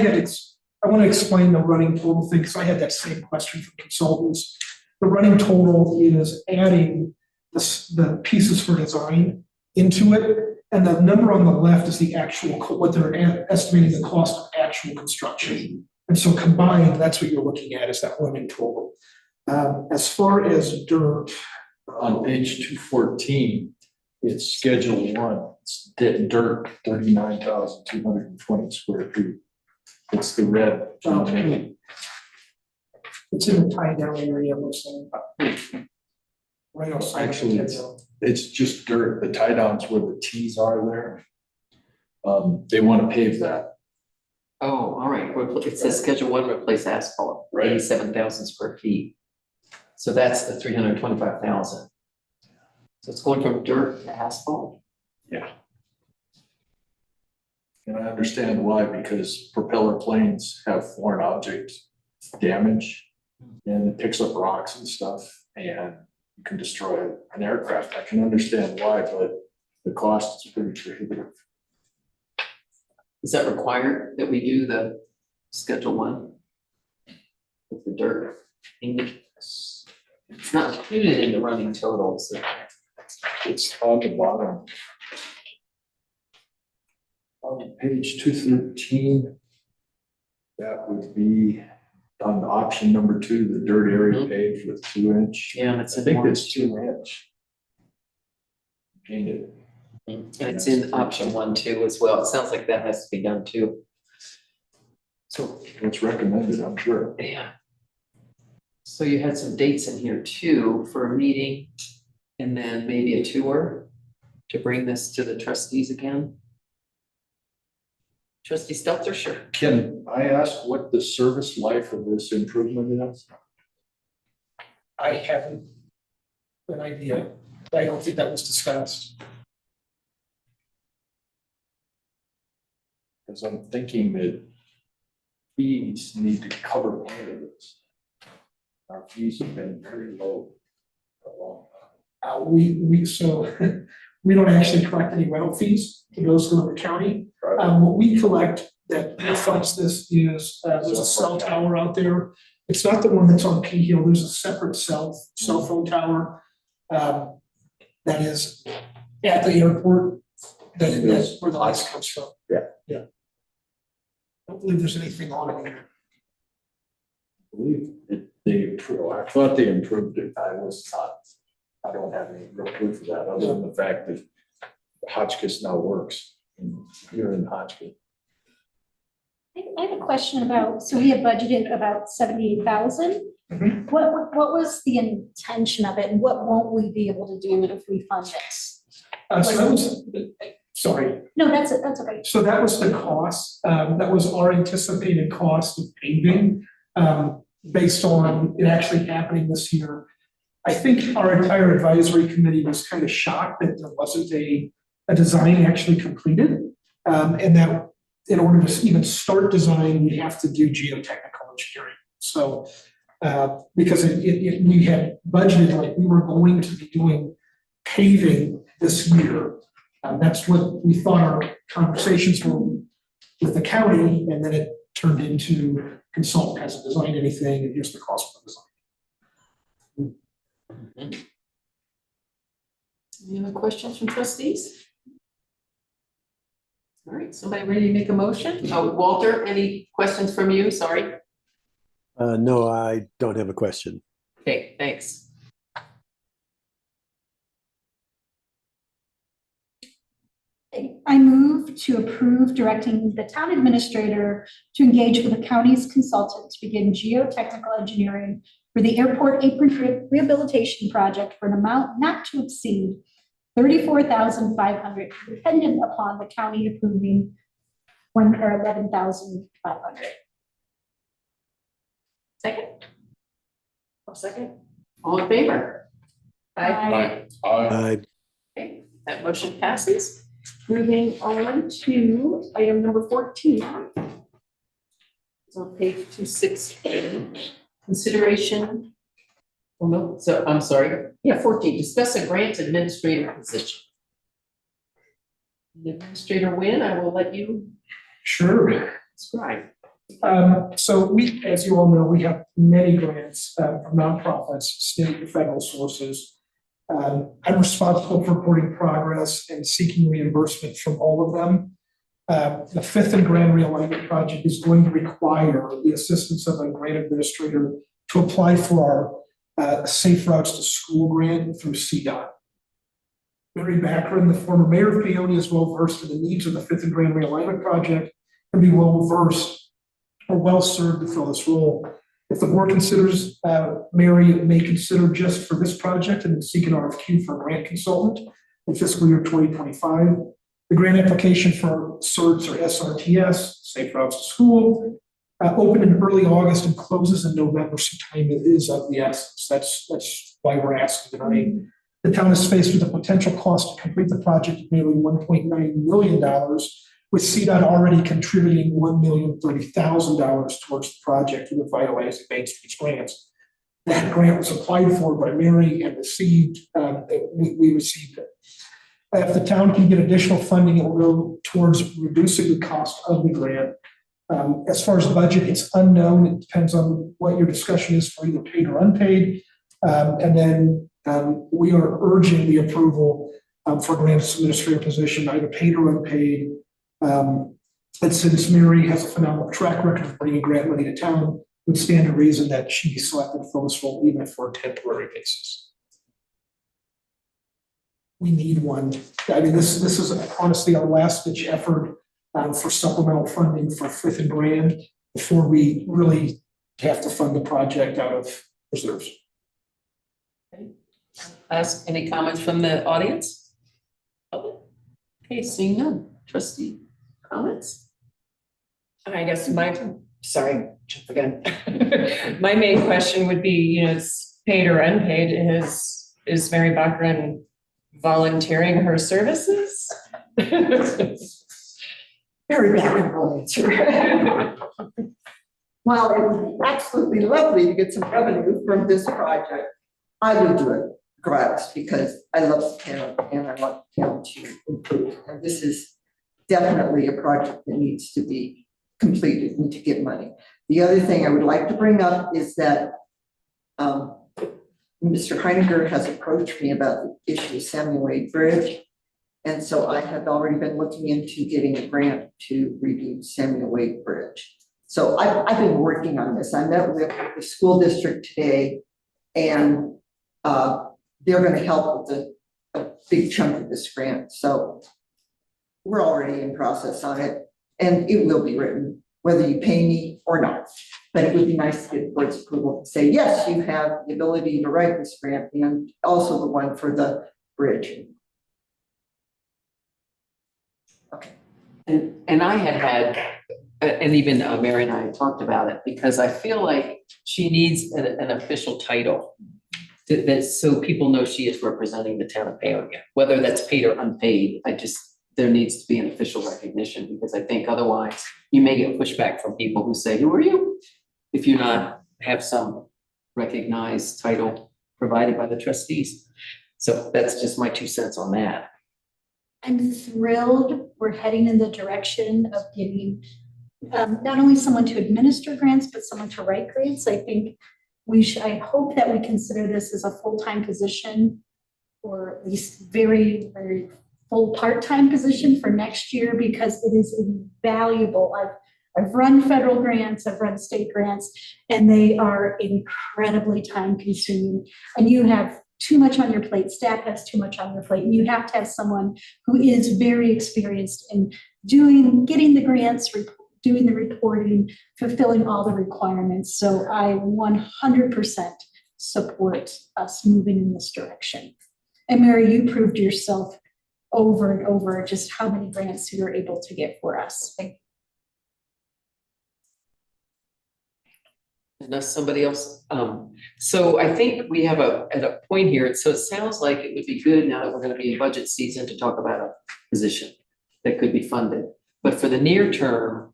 I want to explain the running total thing, because I had that same question from consultants. The running total is adding the pieces for design into it, and the number on the left is the actual, what they're estimating the cost of actual construction. And so combined, that's what you're looking at, is that running total. As far as dirt. On page 214, it's schedule 1, it's dirt, 39,220 square feet. It's the red. It's in the tie down area, right outside. Actually, it's just dirt. The tie downs where the T's are there. They want to pave that. Oh, all right. It says schedule 1, replace asphalt, Right. 87,000 square feet. So that's the 325,000. So it's going from dirt to asphalt? Yeah. And I understand why, because propeller planes have foreign object damage and it picks up rocks and stuff, and you can destroy an aircraft. I can understand why, but the cost is pretty prohibitive. Is that required that we do the schedule 1? With the dirt? It's not included in the running totals. It's on the bottom. On page 213, that would be on option number 2, the dirt area paved with 2-inch. Yeah, and it's I in think one. it's 2-inch. Painted. And it's in option 1 too as well. It sounds like that has to be done too. So it's recommended, I'm sure. yeah. So you had some dates in here too for a meeting and then maybe a tour to bring this to the trustees again. Trustee Stelter, sure. Can I ask what the service life of this improvement is? I haven't an idea. I don't think that was discussed. Because I'm thinking that fees need to cover part of this. Our fees have been very low for a long time. We don't actually collect any rental fees. It goes to the county. What we collect that funds this is, there's a cell tower out there. It's not the one that's on P Hill. There's a separate cell phone tower that is at the airport. That's where the lights comes from. Yeah. I don't believe there's anything on it. I believe I thought they improved it. I don't have any real proof of that, other than the fact that Hotchkiss now works here in Hotchkiss. I have a question about, so we have budgeted about 78,000. What was the intention of it, and what won't we be able to do if we fund this? So that was, sorry. No, that's okay. So that was the cost, that was our anticipated cost of paving, based on it actually happening this year. I think our entire advisory committee was kind of shocked that there wasn't a design actually completed. And that in order to even start design, we have to do geotechnical engineering. So, because we had budgeted, like we were going to be doing paving this year. That's what we thought our conversations were with the county, and then it turned into consultant hasn't designed anything, and here's the cost of the design. Any other questions from trustees? All right, somebody ready to make a motion? Oh, Walter, any questions from you? Sorry. No, I don't have a question. Okay, thanks. I move to approve directing the town administrator to engage with the county's consultant to begin geotechnical engineering for the airport apron rehabilitation project for an amount not to exceed $34,500, dependent upon the county approving $11,500. Second, I'll second. all in favor? Aye. Okay, that motion passes. Moving on to item number 14. It's on page 260. Consideration. Oh, no, so I'm sorry. Yeah, 14, discuss a grant administrator position. Administrator Wynn, I will let you Sure. describe. So we, as you all know, we have many grants from nonprofits, state and federal sources. I'm responsible for reporting progress and seeking reimbursement from all of them. The Fifth and Grand Realignment Project is going to require the assistance of a grant administrator to apply for our Safe Routes to School grant through CDOT. Mary Backren, the former mayor of Paonia, is well versed in the needs of the Fifth and Grand Realignment Project and be well versed or well served to fill this role. If the board considers, Mary may consider just for this project and seek an RFQ for a grant consultant in fiscal year 2025. The grant application for CERTS or SRTS, Safe Routes to School, opened in early August and closes in November, so time is of the essence. That's why we're asking tonight. The town is faced with a potential cost to complete the project of nearly $1.9 million, with CDOT already contributing $1,030,000 towards the project through the Vitalizing Main Streets grants. That grant was applied for by Mary and received, we received it. If the town can get additional funding, it will go towards reducing the cost of the grant. As far as the budget, it's unknown. It depends on what your discussion is for either paid or unpaid. And then we are urging the approval for grant administrator position, either paid or unpaid. And since Mary has a phenomenal track record of bringing grant money to town, it would stand to reason that she be selected for this role, even for a temporary basis. We need one. I mean, this is honestly our last ditch effort for supplemental funding for Fifth and Grand before we really have to fund the project out of reserves. Ask any comments from the audience? Okay, seeing none. Trustee comments? I guess sorry, jump again. My main question would be, it's paid or unpaid, is Mary Backren volunteering her services? Very bad volunteer. Well, it would be absolutely lovely to get some revenue from this project. I would do it gratis because I love the town and I want the town to improve. And this is definitely a project that needs to be completed and to get money. The other thing I would like to bring up is that Mr. Heininger has approached me about the issue of Samuel Wade Bridge. And so I have already been looking into getting a grant to redo Samuel Wade Bridge. So I've been working on this. I met with the school district today and they're going to help with a big chunk of this grant. So we're already in process on it and it will be written, whether you pay me or not. But it would be nice to get the board's approval to say, yes, you have the ability to write this grant and also the one for the bridge. And I had, and even Mary and I had talked about it, because I feel like she needs an official title so people know she is representing the town of Paonia, whether that's paid or unpaid. There needs to be an official recognition, because I think otherwise you may get pushback from people who say, who are you? If you not have some recognized title provided by the trustees. So that's just my 2 cents on that. I'm thrilled we're heading in the direction of getting not only someone to administer grants, but someone to write grants. I think I hope that we consider this as a full-time position, or at least very, very full part-time position for next year because it is invaluable. I've run federal grants, I've run state grants, and they are incredibly time consuming. And you have too much on your plate, staff has too much on their plate, and you have to have someone who is very experienced in getting the grants, doing the reporting, fulfilling all the requirements. So I 100% support us moving in this direction. And Mary, you proved yourself over and over just how many grants you were able to get for us. Unless somebody else, so I think we have at a point here, so it sounds like it would be good now that we're gonna be in budget season to talk about a position that could be funded. But for the near term,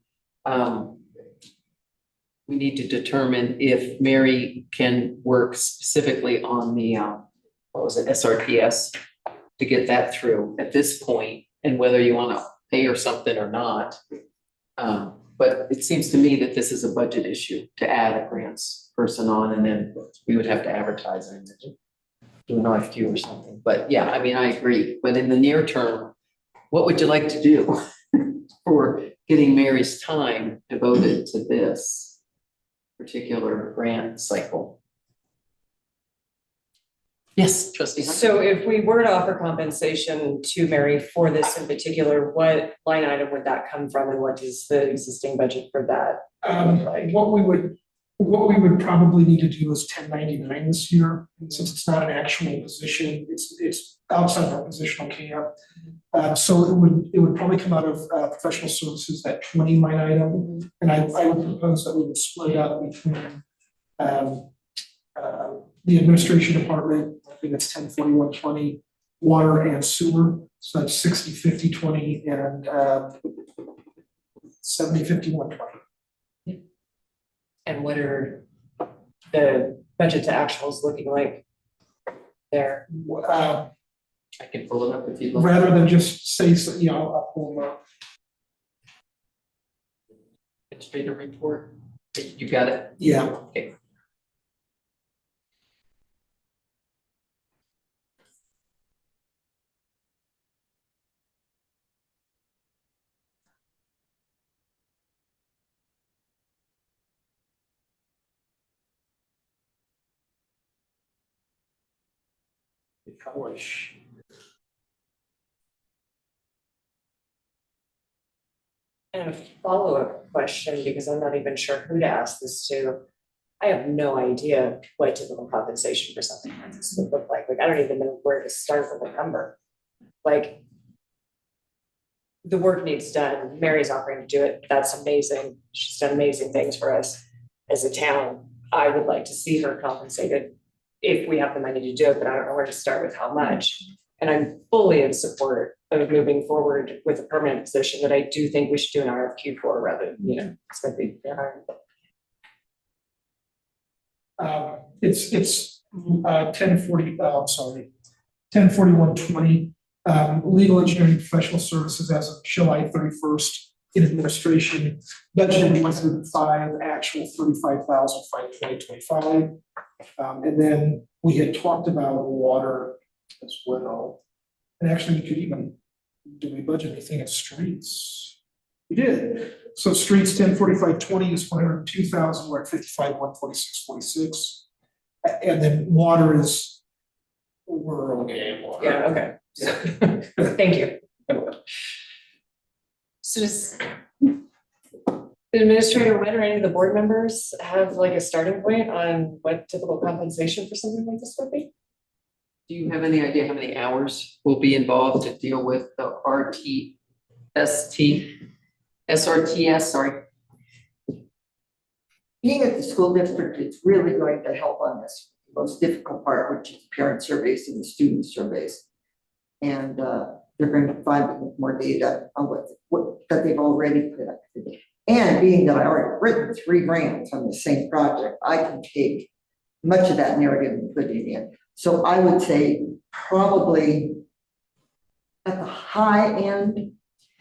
we need to determine if Mary can work specifically on the, what was it, SRPS, to get that through at this point, and whether you wanna pay her something or not. But it seems to me that this is a budget issue to add a grants person on, and then we would have to advertise and do an RFQ or something. But yeah, I mean, I agree. But in the near term, what would you like to do for getting Mary's time devoted to this particular grant cycle? Yes, trustee Hunter. So if we were to offer compensation to Mary for this in particular, what line item would that come from and what is the existing budget for that? What we would probably need to do is 1099 this year, since it's not an actual position, it's outside of our positional camp. So it would probably come out of professional services, that 20 line item, and I would propose that we would split it up between the administration department, I think it's 104120, water and sewer, so that's 60/50/20 and 70/50/120. And what are the budget to actuals looking like there? I can pull it up if you'd like. Rather than just say, I'll pull them up. Administrator report, you got it? Yeah. Okay. And a follow-up question, because I'm not even sure who to ask this to. I have no idea what typical compensation for something like this would look like. Like, I don't even know where to start with a number. Like, the work needs done. Mary's offering to do it. That's amazing. She's done amazing things for us as a town. I would like to see her compensated if we have the money to do it, but I don't know where to start with how much. And I'm fully in support of moving forward with a permanent position that I do think we should do an RFQ for rather than, expecting to hire. It's 104120. Legal engineering professional services as of July 31st. In administration, budgeted 105, actual 35,000 by 2025. And then we had talked about water as well. And actually, we could even, do we budget anything at streets? We did. So streets 104520 is 102,000. We're at 55,146.46. And then water is, we're okay. Water. Yeah, okay. Thank you. So does the administrator, Wynn, or any of the board members have like a starting point on what typical compensation for something like this would be? Do you have any idea how many hours will be involved to deal with the SRTS, sorry? Being at the school district, it's really going to help on this most difficult part, which is parent surveys and the student surveys. And they're going to provide me with more data on what that they've already put up. And being that I already written 3 grants on the same project, I can take much of that narrative and put it in. So I would say probably at the high end,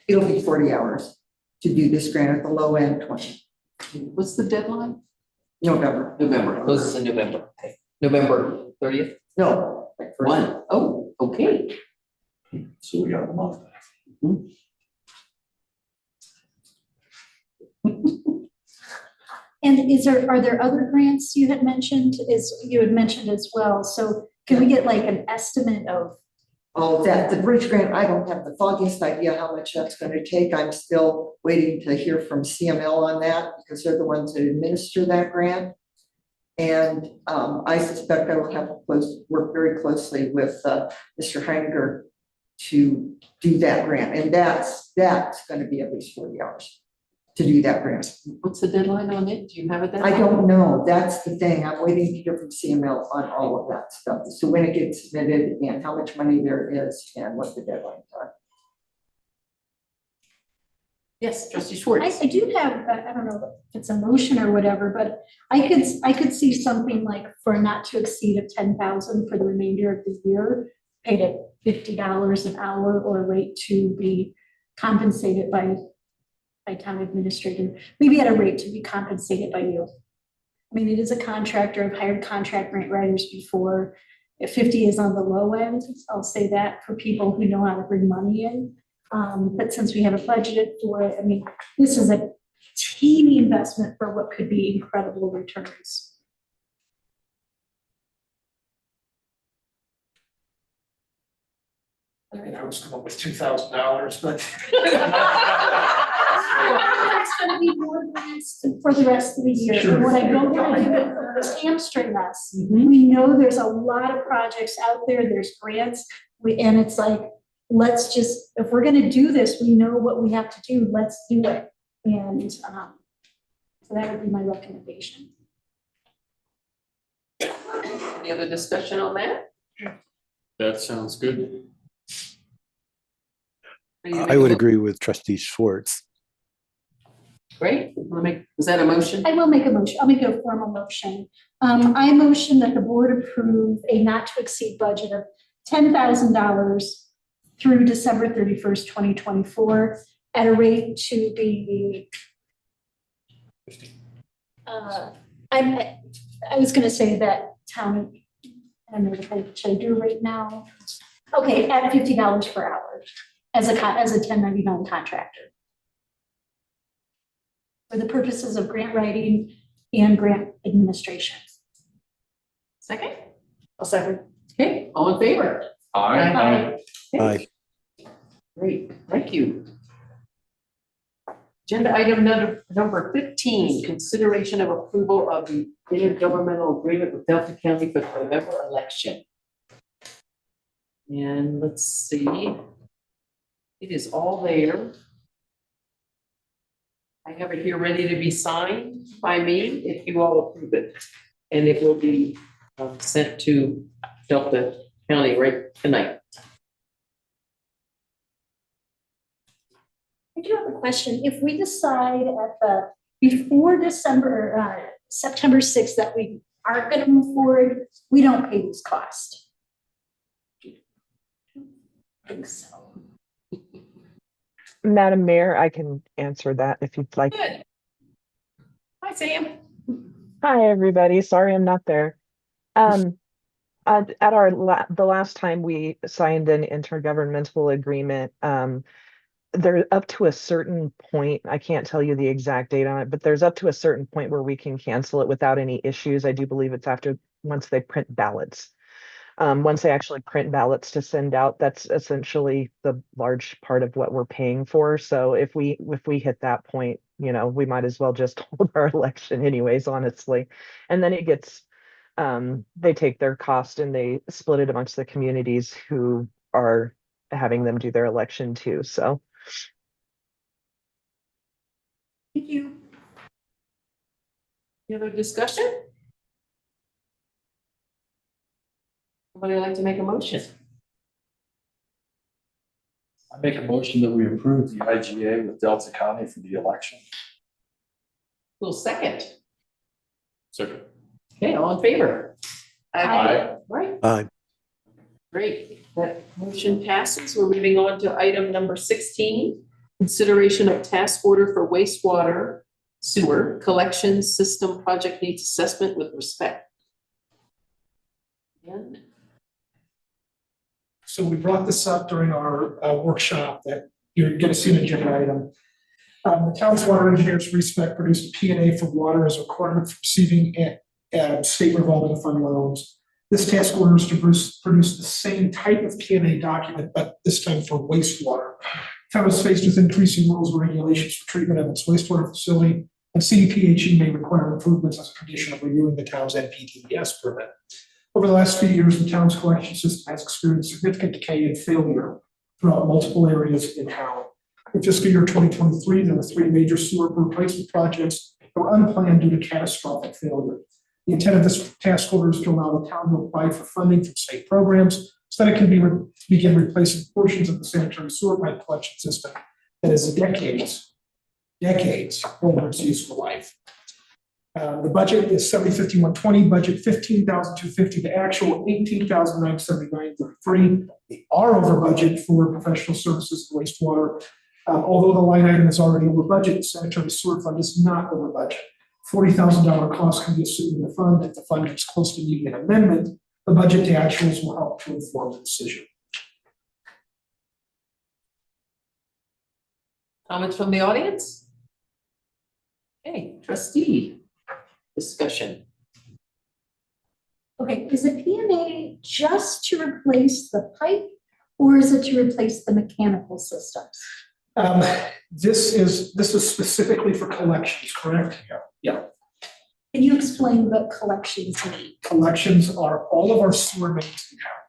it'll be 40 hours to do this grant. At the low end, 20. What's the deadline? November. Closes in November. Okay. November 30th? No. One. Oh, okay. So we got a month. And are there other grants you had mentioned, as well? So can we get like an estimate of? Oh, the bridge grant, I don't have the foggiest idea how much that's gonna take. I'm still waiting to hear from CML on that because they're the ones that administer that grant. And I suspect I will have to work very closely with Mr. Heininger to do that grant. And that's gonna be at least 40 hours to do that grant. What's the deadline on it? Do you have a deadline? I don't know. That's the thing. I'm waiting to hear from CML on all of that stuff. So when it gets submitted and how much money there is and what the deadlines are. Yes, trustee Schwartz. I do have, I don't know if it's a motion or whatever, but I could see something like for a not to exceed of 10,000 for the remainder of the year, paid at $50 an hour or a rate to be compensated by town administrator, maybe at a rate to be compensated by you. I mean, it is a contractor. I've hired contract grant writers before. If 50 is on the low end, I'll say that for people who know how to bring money in. But since we have a budgeted for it, I mean, this is a teeny investment for what could be incredible returns. I mean, I was coming up with $2,000, but. It's gonna be more grants for the rest of the year. Sure. And what I don't want to do is hamstring us. We know there's a lot of projects out there, there's grants, and it's like, let's just, if we're gonna do this, we know what we have to do, let's do it. And so that would be my recommendation. Any other discussion on that? That sounds good. I would agree with trustee Schwartz. Great. Is that a motion? I will make a motion. I'll make a formal motion. I motion that the board approve a not to exceed budget of $10,000 through December 31st, 2024 at a rate to be. I was gonna say that town, I don't know if I should do right now. Okay, at $50 per hour as a 1099 contractor. For the purposes of grant writing and grant administration. Second? I'll second. Okay, all in favor? Aye. Aye. Great, thank you. Agenda item number 15, consideration of approval of the intergovernmental agreement with Delta County for the November election. And let's see. It is all there. I have it here ready to be signed by me if you all approve it. And it will be sent to Delta County right tonight. I do have a question. If we decide before September 6th that we aren't going to move forward, we don't pay these costs. I think so. Madam Mayor, I can answer that if you'd like. Good. Hi, Sam. Hi, everybody. Sorry I'm not there. At the last time we signed an intergovernmental agreement, they're up to a certain point. I can't tell you the exact date on it, but there's up to a certain point where we can cancel it without any issues. I do believe it's once they print ballots. Once they actually print ballots to send out, that's essentially the large part of what we're paying for. So if we hit that point, we might as well just hold our election anyways, honestly. And then it gets, they take their cost and they split it amongst the communities who are having them do their election too. So. Thank you. Any other discussion? Somebody like to make a motion? I make a motion that we approve the IGA with Delta County for the election. Well, second. Second. Okay, all in favor? Aye. Right, Aye. great. That motion passes. We're moving on to item number 16. Consideration of task order for wastewater sewer collection system project needs assessment with respect. And So we brought this up during our workshop that you're gonna see an agenda item. The town's water engineers respec produced a P&A for water as a requirement for receiving state revolving fund loans. This task order is to produce the same type of P&A document, but this time for wastewater. Town is faced with increasing rules and regulations for treatment of its wastewater facility, and CDPHE may require improvements as a condition of renewing the town's NPDES permit. Over the last few years, the town's collection system has experienced significant decay and failure throughout multiple areas in town. In fiscal year 2023, there were 3 major sewer replacement projects that were unplanned due to catastrophic failure. The intent of this task order is to allow the town to apply for funding from state programs so that it can begin replacing portions of the sanitary sewer pipe collection system that is decades over its useful life. The budget is 705120, budget 15,250, the actual 18,979.33. They are over budget for professional services and wastewater. Although the line item is already over budget, the sanitary sewer fund is not over budget. $40,000 cost can be assumed in the fund. If the fund gets close to needing an amendment, the budget to actuals will help to inform the decision. Comments from the audience? Okay, trustee discussion. Okay, is the P&A just to replace the pipe or is it to replace the mechanical systems? This is specifically for collections, correct? Yeah. Can you explain what collections mean? Collections are all of our sewer mains in town.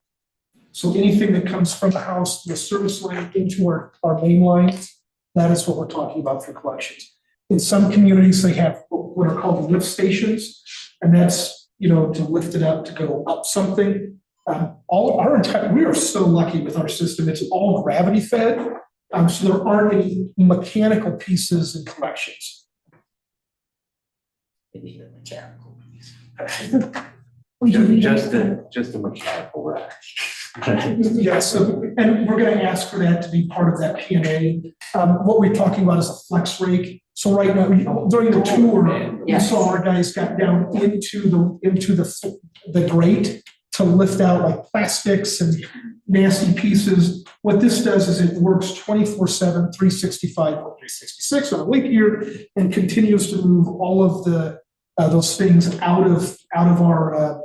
So anything that comes from the house, the service line into our main lines, that is what we're talking about for collections. In some communities, they have what are called lift stations, and that's, to lift it up, to go up something. We are so lucky with our system. It's all gravity fed. So there aren't any mechanical pieces in collections. Just a mechanical rack. Yeah, so, and we're gonna ask for that to be part of that P&A. What we're talking about is a flex rake. So right now, during the tour, we saw our guys got down into the grate to lift out like plastics and nasty pieces. What this does is it works 24/7, 365, or 366 on a leap year, and continues to move all of those things out of our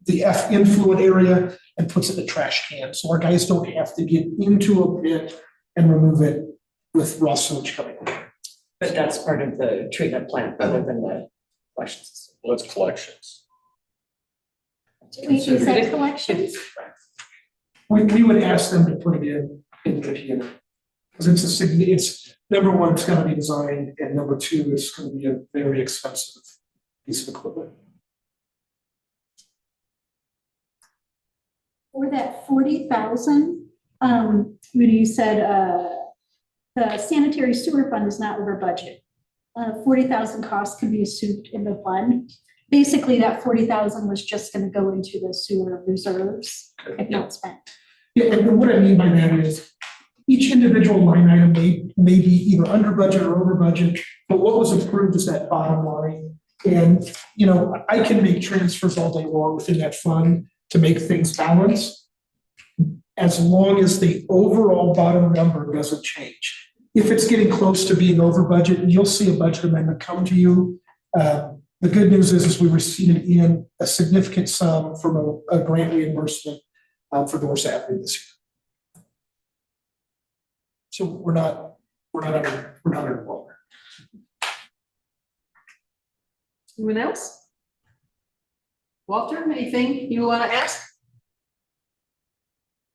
the influent area and puts it in the trash can. So our guys don't have to get into a pit and remove it with raw sewage coming in. But that's part of the treatment plant other than the collection system. What's collections? Wait, is that collections? We would ask them to put it in the P&A. Because it's number one, it's gotta be designed, and number two, it's gonna be a very expensive piece of equipment. For that 40,000, you said the sanitary sewer fund is not over budget. 40,000 costs can be assumed in the fund. Basically, that 40,000 was just going to go into the sewer reserves if not spent. Yeah, and what I mean by that is each individual line item may be either under budget or over budget, but what was approved is that bottom line. And, I can make transfers all day long within that fund to make things balance, as long as the overall bottom number doesn't change. If it's getting close to being over budget, you'll see a budget amendment come to you. The good news is we received in a significant sum from a grant reimbursement for Doris Avenue this year. So we're not underwater. Anyone else? Walter, anything you want to ask?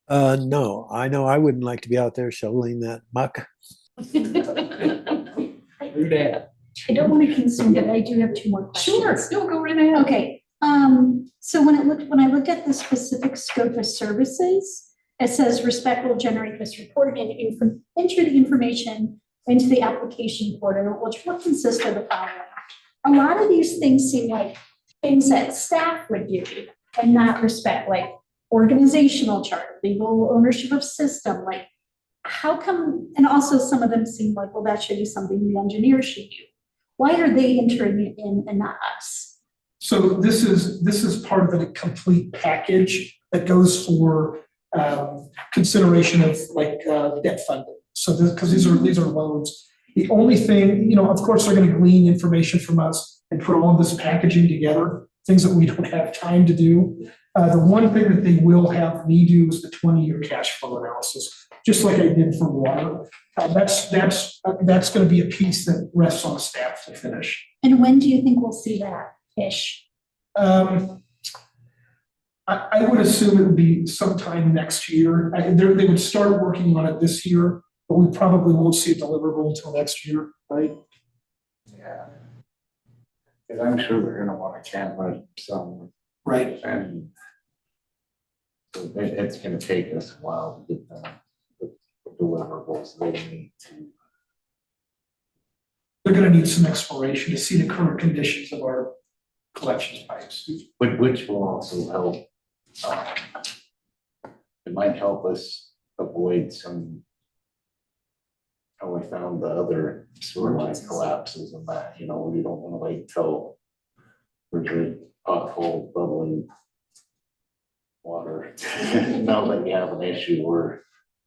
No, I know I wouldn't like to be out there shoveling that muck. Do that. I don't want to consume it. I do have 2 more questions. Sure, still go right ahead. Okay. So when I looked at the specific scope of services, it says RESPEC will generate this report and enter the information into the application portal, which will consist of the following. A lot of these things seem like things that staff would do and not RESPEC, like organizational chart, legal ownership of system, like how come, and also some of them seem like, well, that should be something the engineer should do. Why are they entering it in and not us? So this is part of a complete package that goes for consideration of like debt funding. So because these are loans. The only thing, you know, of course, they're gonna glean information from us and put all of this packaging together, things that we don't have time to do. The one thing that they will have me do is the 20-year cash flow analysis, just like I did for water. That's gonna be a piece that rests on staff to finish. And when do you think we'll see that ish? I would assume it would be sometime next year. They would start working on it this year, but we probably won't see it deliverable until next year, right? Yeah. Cause I'm sure we're gonna wanna canvas some. Right. And so it's gonna take us a while to get the deliverables they need to. They're gonna need some exploration to see the current conditions of our collections pipes. Which will also help. It might help us avoid some. How we found the other sewer line collapses and that, you know, we don't wanna wait till. There's a pothole bubbling. Water. Now that you have an issue where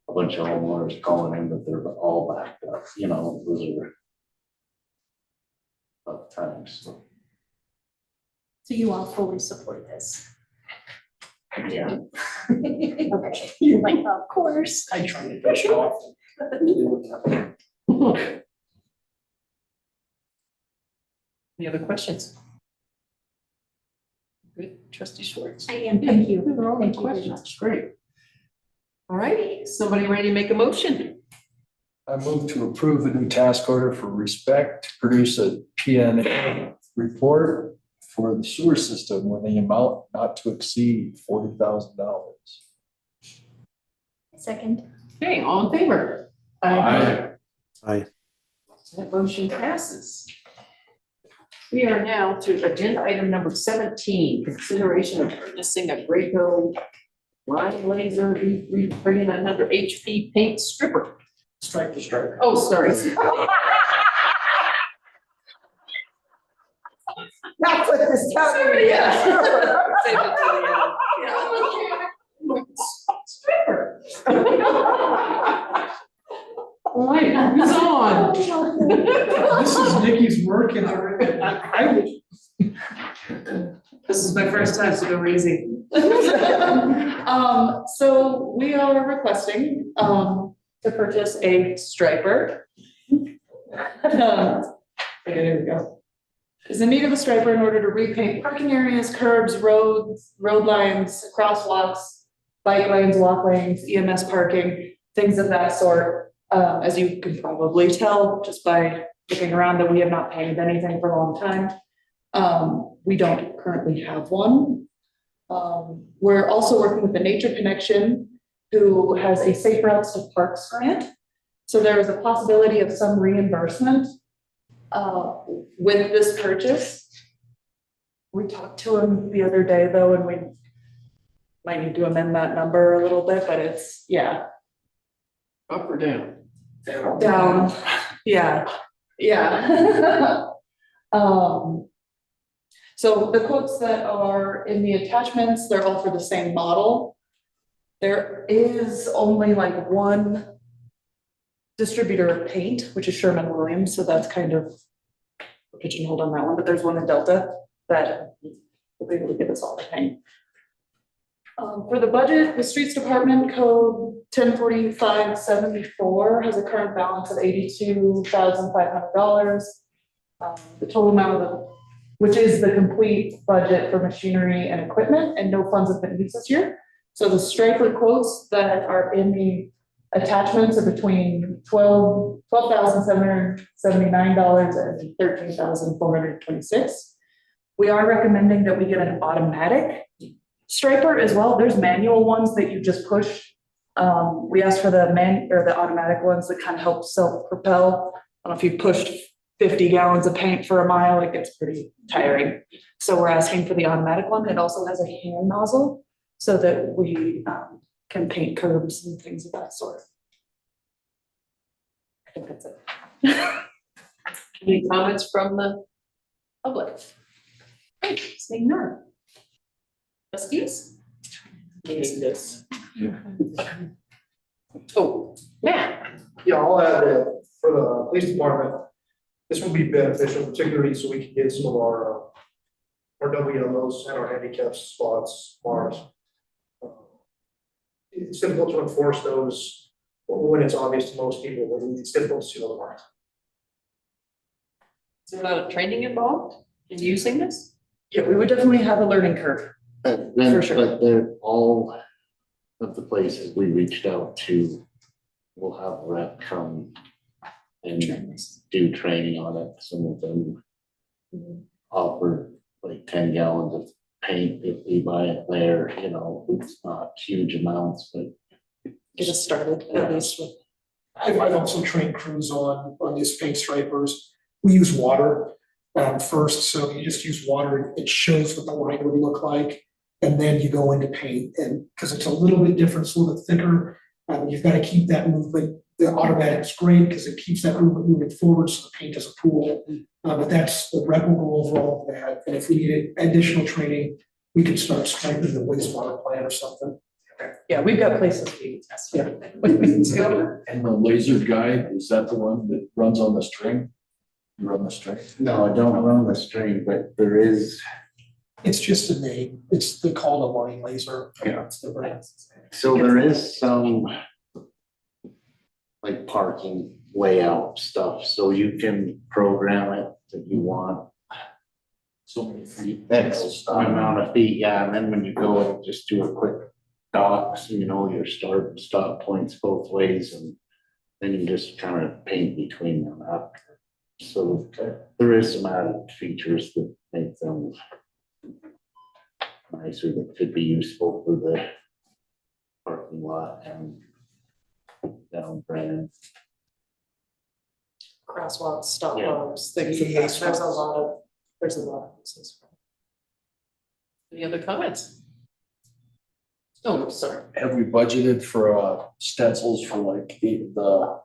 a bunch of homeowners calling in that they're all backed up, you know, those are. Tough times, so. So you all fully support this? Yeah. Okay, you're like, of course. I try to brush it off. Any other questions? Good, trustee Schwartz. I am, thank you. Those are all the Thank you very questions. much. Great. All right, somebody ready to make a motion? I move to approve a new task order for Respect to produce a PNA report for the sewer system with the amount not to exceed $40,000. Second. Okay, all in favor? Aye. Aye. That motion passes. We are now to agenda item number 17, consideration of purchasing a Graco line laser, bringing another HP paint stripper. Striker. Oh, sorry. That's what this town is. Save it to the end. Stripper. All right, who's on? This is Nikki's work and I would. This is my first time, so go easy. So we are requesting, to purchase a striper. Okay, there we go. Is in need of a striper in order to repaint parking areas, curbs, roads, road lines, crosswalks, bike lanes, walk lanes, EMS parking, things of that sort. As you can probably tell, just by looking around, that we have not painted anything for a long time. We don't currently have one. We're also working with the Nature Connection, who has a Safe Routes to Parks grant. So there is a possibility of some reimbursement with this purchase. We talked to him the other day though, and we might need to amend that number a little bit, but it's, yeah. Up or down? Down, yeah, yeah. So the quotes that are in the attachments, they're all for the same model. There is only like one distributor of paint, which is Sherwin-Williams, so that's kind of pigeonholed on that one, but there's one in Delta that will be able to give us all the paint. For the budget, the Streets Department Code 104574 has a current balance of $82,500. The total amount of the, which is the complete budget for machinery and equipment, and no funds have been used this year. So the striper quotes that are in the attachments are between $12,779 and $13,426. We are recommending that we get an automatic striper as well. There's manual ones that you just push. We asked for the automatic ones that kind of help self-propel. I don't know if you pushed 50 gallons of paint for a mile, it gets pretty tiring. So we're asking for the automatic one. It also has a hand nozzle so that we can paint curbs and things of that sort. I think that's it. Any comments from the public? Seeing none. Trustees? Meeting this. Oh, Matt, Yeah, I'll add that for the police department, this will be beneficial, particularly so we can get some of our WLOs and our handicap spots marked. It's difficult to enforce those when it's obvious to most people, but it's difficult to see the marks. is there a lot of training involved in using this? Yeah, we would definitely have a learning curve. But then, For sure. but they're all of the places we reached out to will have a rep come and do training on it. Some of them offer like 10 gallons of paint if we buy it there, you know, it's not huge amounts, but. Get us started Yeah. at least with. I've also trained crews on these paint stripers. We use water first, so you just use water, it shows what the line would look like. And then you go into paint, and because it's a little bit different, it's a little bit thicker, you've got to keep that movement. The automatic is great because it keeps that movement moving forward, so the paint doesn't pool. But that's the rep will go over all of that, and if we needed additional training, we could start striping the wastewater plant or something. Yeah, we've got places we can test. Yeah. And the laser guide, is that the one that runs on the string? You run the string? No, I don't run the string, but there is. It's just a name, they call it a line laser. Yeah. It's the brand. So there is some like parking layout stuff, so you can program it if you want. So many feet. X amount of feet, yeah, and then when you go, just do a quick dot, so you know your start and stop points both ways, and then you just kind of paint between them after. So there is some added features that make them nicer that could be useful for the parking lot and down Brandon. Crosswalks, stop Yeah. arms, there's a lot of uses. Any other comments? Oh, sorry. Have we budgeted for stencils for like the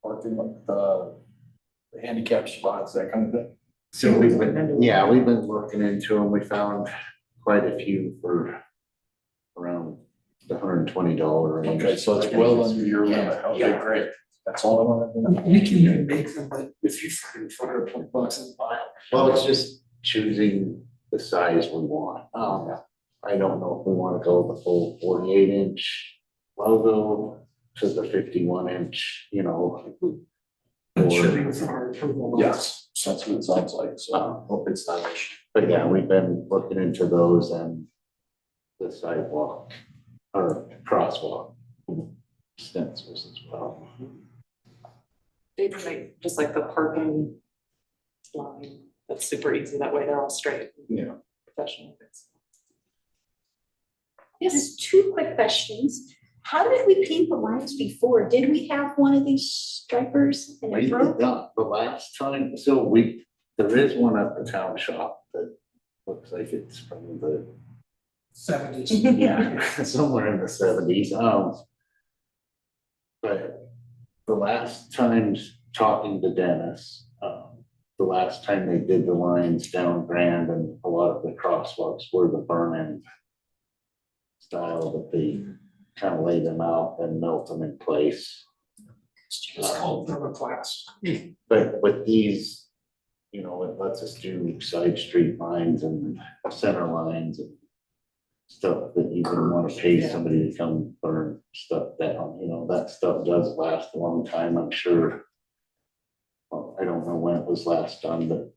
parking lot, the handicap spots, that kind of thing? So we've been looking into them, we found quite a few for around the $120 range. Okay, so it's well under your limit. Okay, great. That's all I wanted to know. We can even make them, but if you find $420 in the file. Well, it's just choosing the size we want. I don't know if we want to go the full 48-inch logo to the 51-inch, you know. It should be within our approval. Yes, that's what it sounds like, so hope it's not an issue. But yeah, we've been looking into those and the sidewalk or crosswalk stencils as well. Maybe like, just like the parking line, that's super easy, that way they're all straight. Yeah. Professional. Yes, two quick questions. How did we paint the lines before? Did we have one of these stripers and We it broke? did not, the last time, there is one at the town shop that looks like it's from the 70s. yeah, somewhere in the 70s. But the last times talking to Dennis, the last time they did the lines down Grand and a lot of the crosswalks were the burn-in style that they kind of lay them out and melt them in place. It's called thermoplast. But with these, you know, it lets us do side street lines and center lines and stuff that you wouldn't want to pay somebody to come burn stuff down, you know, that stuff does last a long time, I'm sure. Well, I don't know when it was last done, but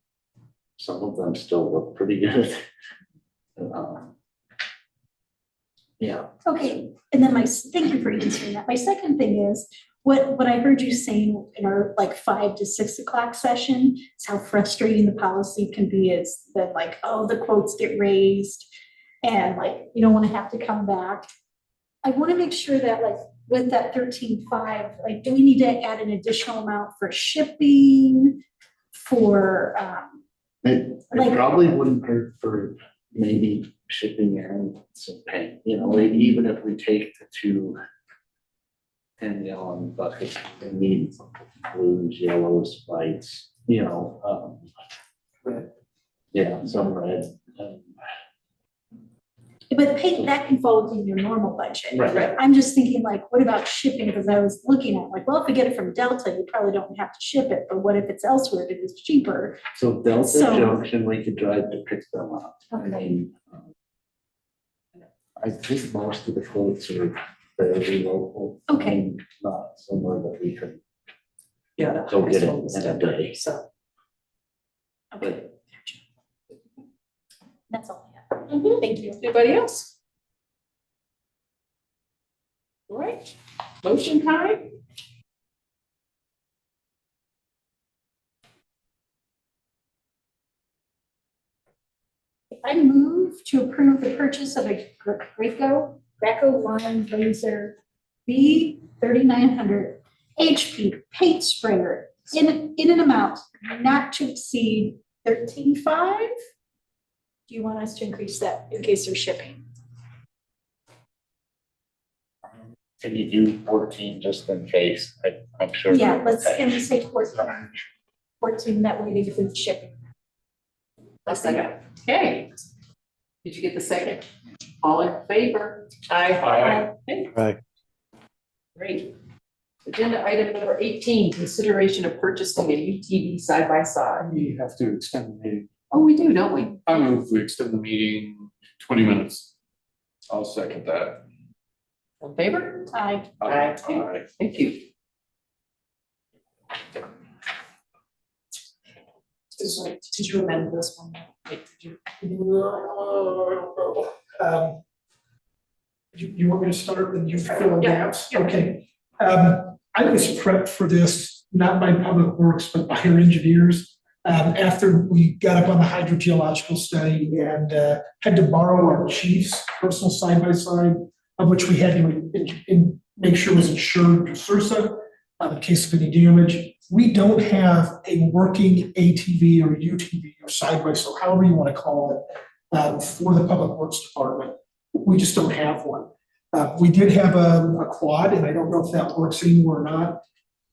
some of them still look pretty good. Yeah. Okay, and then thank you for answering that. My second thing is, what I heard you saying in our like 5 to 6 o'clock session is how frustrating the policy can be, is that like, oh, the quotes get raised and like, you don't want to have to come back. I want to make sure that like with that 13.5, like, do we need to add an additional amount for shipping, for It probably wouldn't hurt for maybe shipping and some paint, you know, even if we take the 2 10-gallon buckets, they need blues, yellows, whites, you know, yeah, some red. But pay, that can fall within your normal budget. Right. I'm just thinking like, what about shipping? Because I was looking at like, well, if we get it from Delta, you probably don't have to ship it, but what if it's elsewhere that is cheaper? So Delta So- Junction, we could drive to pick them up. I mean, I think most of the quotes are fairly local. Okay. I mean, not somewhere that we could Yeah. go get it in a day. So. Okay. That's all I have. Thank you. Anybody else? All right, motion time? I move to approve the purchase of a Graco line laser B 3900 HP paint sprayer in an amount not to exceed 13.5. Do you want us to increase that in case there's shipping? Can you do 14 just in case? I'm sure. Yeah, let's, can we say 14? 14, that way they include shipping. A second. Okay. Did you get the second? All in favor? Aye. Okay, Right. great. Agenda item number 18, consideration of purchasing a UTV side by side. We have to extend the meeting. Oh, we do, don't we? I move we extend the meeting 20 minutes. I'll second that. In favor? Aye. Aye. Thank you. Did you amend this one? Wait, did you? You want me to start and you fill in Yeah, gaps? yeah. Okay. I was prepped for this, not by Public Works, but by our engineers. After we got up on the hydrogeological study and had to borrow our chief's personal side-by-side, of which we had to make sure was insured to Sursa in case of any damage. We don't have a working ATV or UTV or side-by-side, however you want to call it, for the Public Works Department. We just don't have one. We did have a quad, and I don't know if that works anymore or not.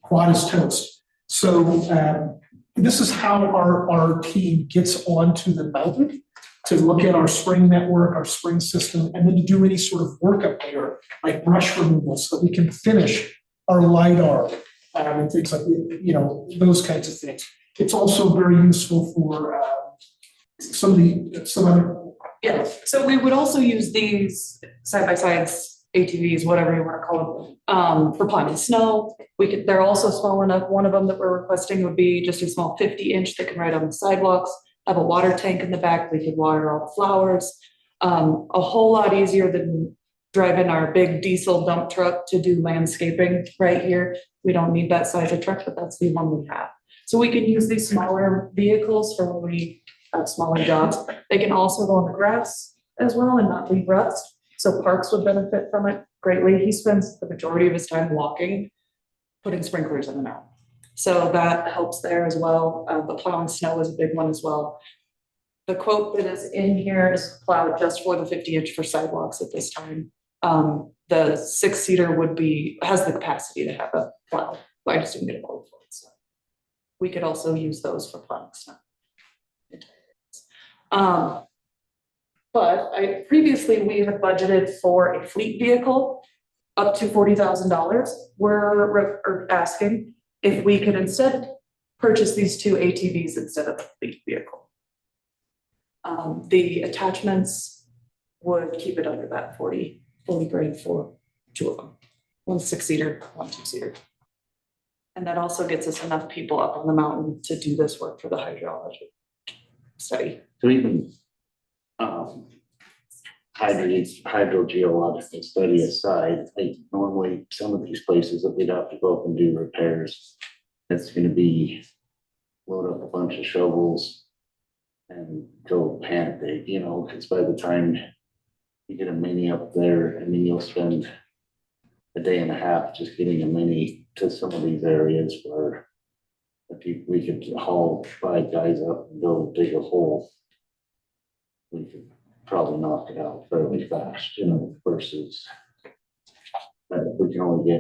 Quad is toast. So this is how our team gets onto the mountain to look at our spring network, our spring system, and then to do any sort of work up there, like brush removal, so that we can finish our LiDAR and things like, those kinds of things. It's also very useful for some other. Yeah, so we would also use these side-by-sides, ATVs, whatever you want to call them, for plowing snow. They're also small enough. One of them that we're requesting would be just a small 50-inch that can ride on the sidewalks, have a water tank in the back. We could water all the flowers. A whole lot easier than driving our big diesel dump truck to do landscaping right here. We don't need that size of truck, but that's the one we have. So we can use these smaller vehicles for when we have smaller jobs. They can also go on the grass as well and not leave rust. So Parks would benefit from it greatly. He spends the majority of his time walking, putting sprinklers in the mountain. So that helps there as well. But plowing snow is a big one as well. The quote that is in here is plowed just for the 50-inch for sidewalks at this time. The 6-seater has the capacity to have a plow. I just didn't get a quote for it. So we could also use those for plowing snow. But previously we had budgeted for a fleet vehicle up to $40,000. We're asking if we could instead purchase these 2 ATVs instead of a fleet vehicle. The attachments would keep it under that 40 grand for 2 of them. One 6-seater, one 2-seater. And that also gets us enough people up on the mountain to do this work for the hydrology study. So even hydrogeological study aside, like normally some of these places that we'd have to go up and do repairs, it's gonna be load up a bunch of shovels and go panic dig, because by the time you get a mini up there, I mean, you'll spend a day and a half just getting a mini to some of these areas where if we could haul 5 guys up and go dig a hole, we could probably knock it out fairly fast, versus that if we can only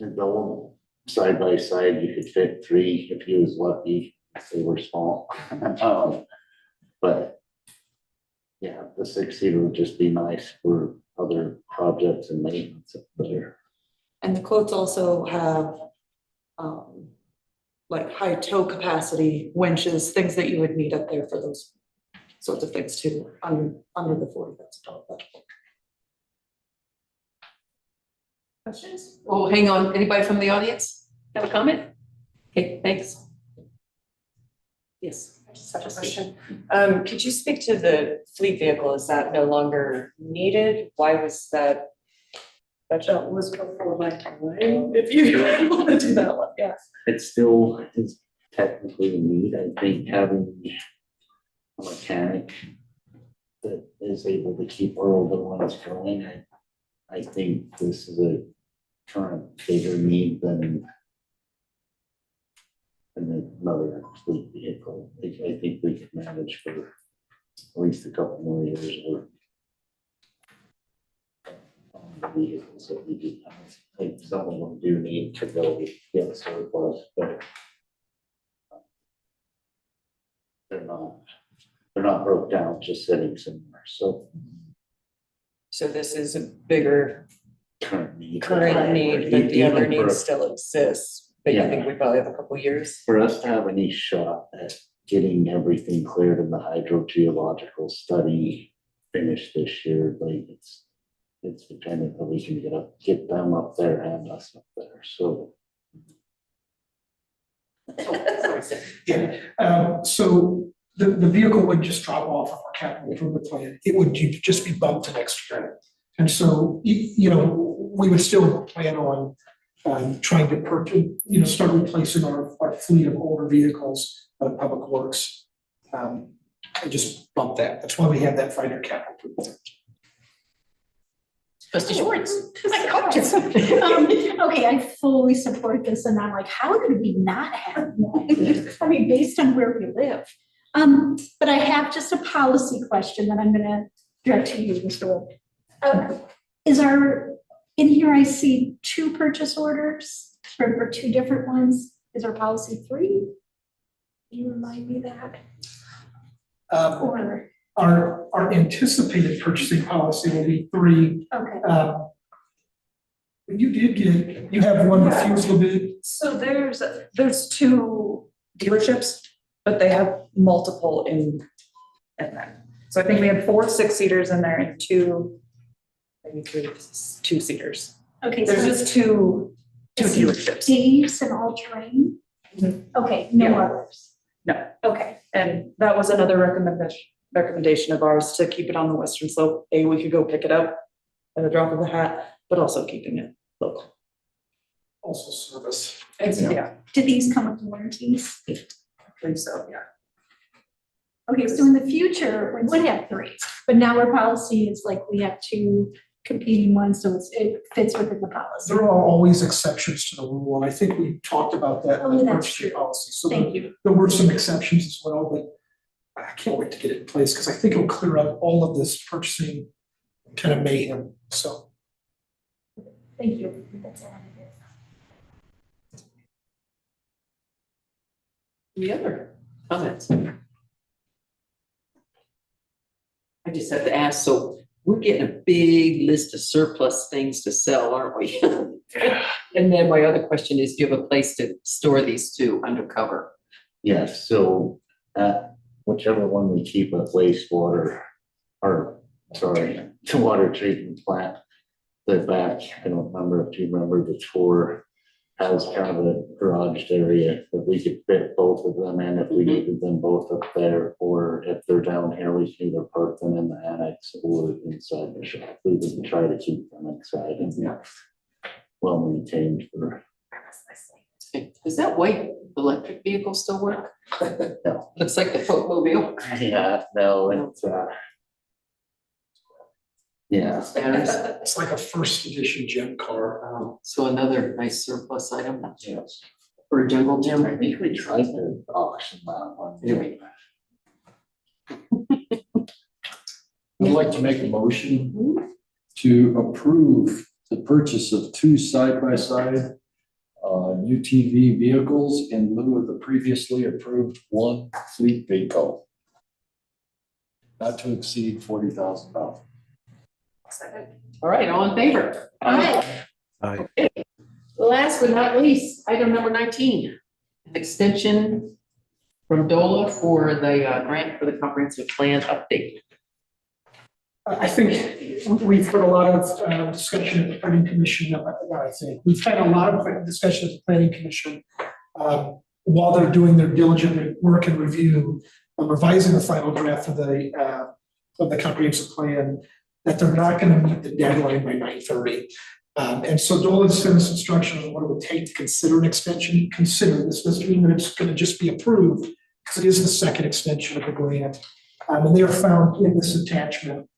get going side by side, you could fit 3 if you was lucky, if they were small. But Yeah, the 6-seater would just be nice for other projects and maintenance up there. And the quotes also have, like high tow capacity winches, things that you would need up there for those sorts of things too, under the $40,000 budget. Questions? Oh, hang on. Anybody from the audience have a comment? Okay, thanks. Yes. I just have a question. Could you speak to the fleet vehicle? Is that no longer needed? Why was that? That was before my time. If you want to do that one, yeah. It still is technically a need. I think having a mechanic that is able to keep our older ones going, I think this is a current bigger need than another fleet vehicle. I think we could manage for at least a couple more years or the vehicles that we do have. I think some of them do need to go get surplus, but they're not broke down, just sitting somewhere. So this is a bigger current need, but the other Even for- need still exists. But you Yeah. think we probably have a couple years? For us to have any shot at getting everything cleared in the hydrogeological study finished this year, like it's dependent that we can get them up there and us up there, so. Yeah, so the vehicle would just drop off of our capital improvement plan. It would just be bumped to next year. And so, you know, we would still plan on trying to purchase, start replacing our fleet of older vehicles, public works. And just bump that. That's why we have that 5-year capital improvement. Trustee Schwartz. Okay, I fully support this and I'm like, how could we not have one? I mean, based on where we live. But I have just a policy question that I'm gonna direct to you, Mr. Wood. In here I see 2 purchase orders for 2 different ones. Is our policy 3? Can you remind me that? Or, Our anticipated purchasing policy will be 3. okay. You have one refusal bid. So there's 2 dealerships, but they have multiple in them. So I think we had 4 6-seaters in there and 2, maybe 3 2-seaters. Okay. There's so just two dealerships. Dave's and All Terrain? Okay, no Yeah. others. No. Okay. And that was another recommendation of ours to keep it on the western slope. We could go pick it up at the drop of a hat, but also keeping it local. Also service. Yeah, Do these come with warranties? I believe so, yeah. Okay, so in the future, we would have 3, but now our policy is like we have 2 competing ones, so it fits within the policy. There are always exceptions to the rule, and I think we talked about that in the that's purchasing true. policy. So Thank you. there were some exceptions as well, but I can't wait to get it in place because I think it'll clear up all of this purchasing kind of mayhem, so. Thank you. That's all. Any other comments? I just have to ask, so we're getting a big list of surplus things to sell, aren't we? And then my other question is, do you have a place to store these 2 undercover? Yes, so whichever one we keep at wastewater, the water treatment plant, the back, I don't remember if you remember the tour, has kind of a garage area that we could fit both of them in if we needed them both up there, or if they're down here, we can either park them in the annex or inside the shop. We would try to keep them inside and well maintained for. Does that white electric vehicle still work? No. Looks like the Folkmobile. Yeah, no, it's yeah. It's like a first edition gem car. So another nice surplus item. Yes. For a jungle gym. I think we tried to auction that one. I'd like to make a motion to approve the purchase of 2 side-by-side UTV vehicles in lieu of the previously approved 1 fleet vehicle. not to exceed $40,000. All right, all in favor? Aye. Aye. Last but not least, item number 19, an extension from DOLA for the grant for the comprehensive plan update. I think we've heard a lot of discussion at the planning commission. I think we've had a lot of discussion at the planning commission while they're doing their diligent work and review, revising the final draft of the comprehensive plan, that they're not going to meet the deadline by 9:30. And so DOLA sent us instructions on what it would take to consider an extension. Consider this doesn't mean that it's going to just be approved, because it is the second extension of the grant. And they are found in this attachment.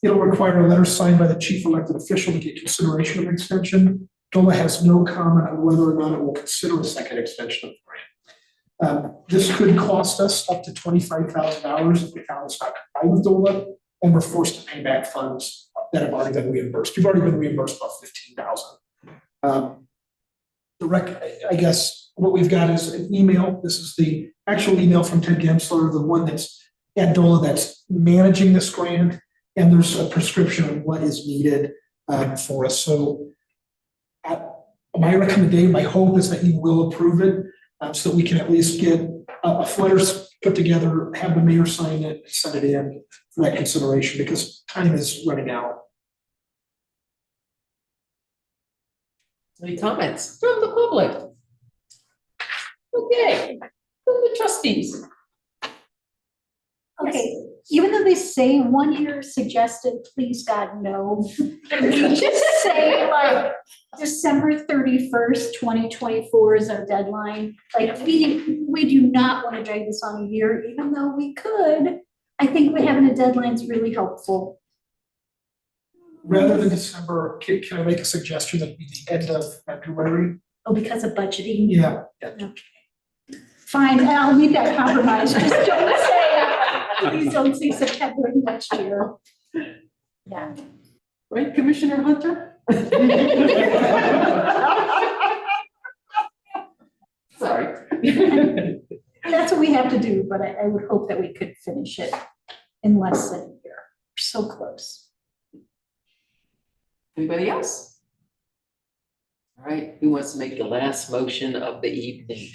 It'll require a letter signed by the chief elected official to get consideration of an extension. DOLA has no comment on whether or not it will consider a second extension of the grant. This could cost us up to $25,000 if the town is not compliant with DOLA, and we're forced to pay back funds that have already been reimbursed. We've already been reimbursed about $15,000. I guess what we've got is an email. This is the actual email from Ted Gensler, the one that's at DOLA that's managing this grant, and there's a prescription of what is needed for us. So my recommendation, my hope is that you will approve it so that we can at least get a letter put together, have the mayor sign it, send it in for that consideration, because time is running out. Any comments from the public? Okay, from the trustees. Okay, even though they say 1 year suggested, please God, no. Can we just say like December 31st, 2024 is our deadline? Like we do not want to drag this on a year, even though we could. I think having a deadline is really helpful. Rather than December, can I make a suggestion that it be the end of February? Oh, because of budgeting? Yeah. Okay. Fine, I'll leave that compromise. Just don't say, please don't say September next year. Yeah. Right, Commissioner Hunter? Sorry. That's what we have to do, but I would hope that we could finish it in less than a year. We're so close. Anybody else? All right, who wants to make the last motion of the evening?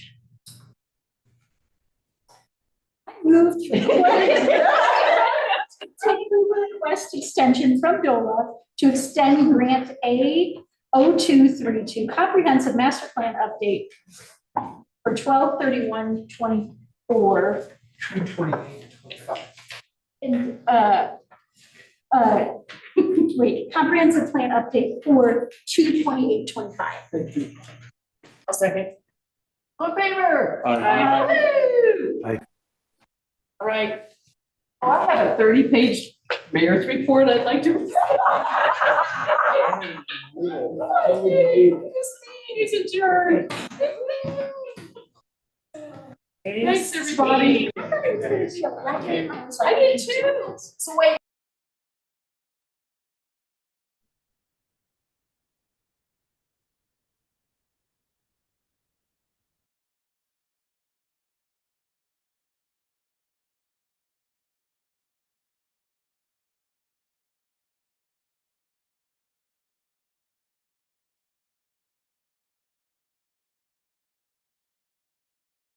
Move to take the request extension from DOLA to extend grant A0232 comprehensive master plan update for 12/31/24. 2028. And wait, comprehensive plan update for 2/28/25. Thank you. I'll second. All in favor? Aye. Woo! Aye. All right. Oh, I have a 30-page mayor's report I'd like to. This meeting is adjourned. Thanks, everybody. I did too. So wait.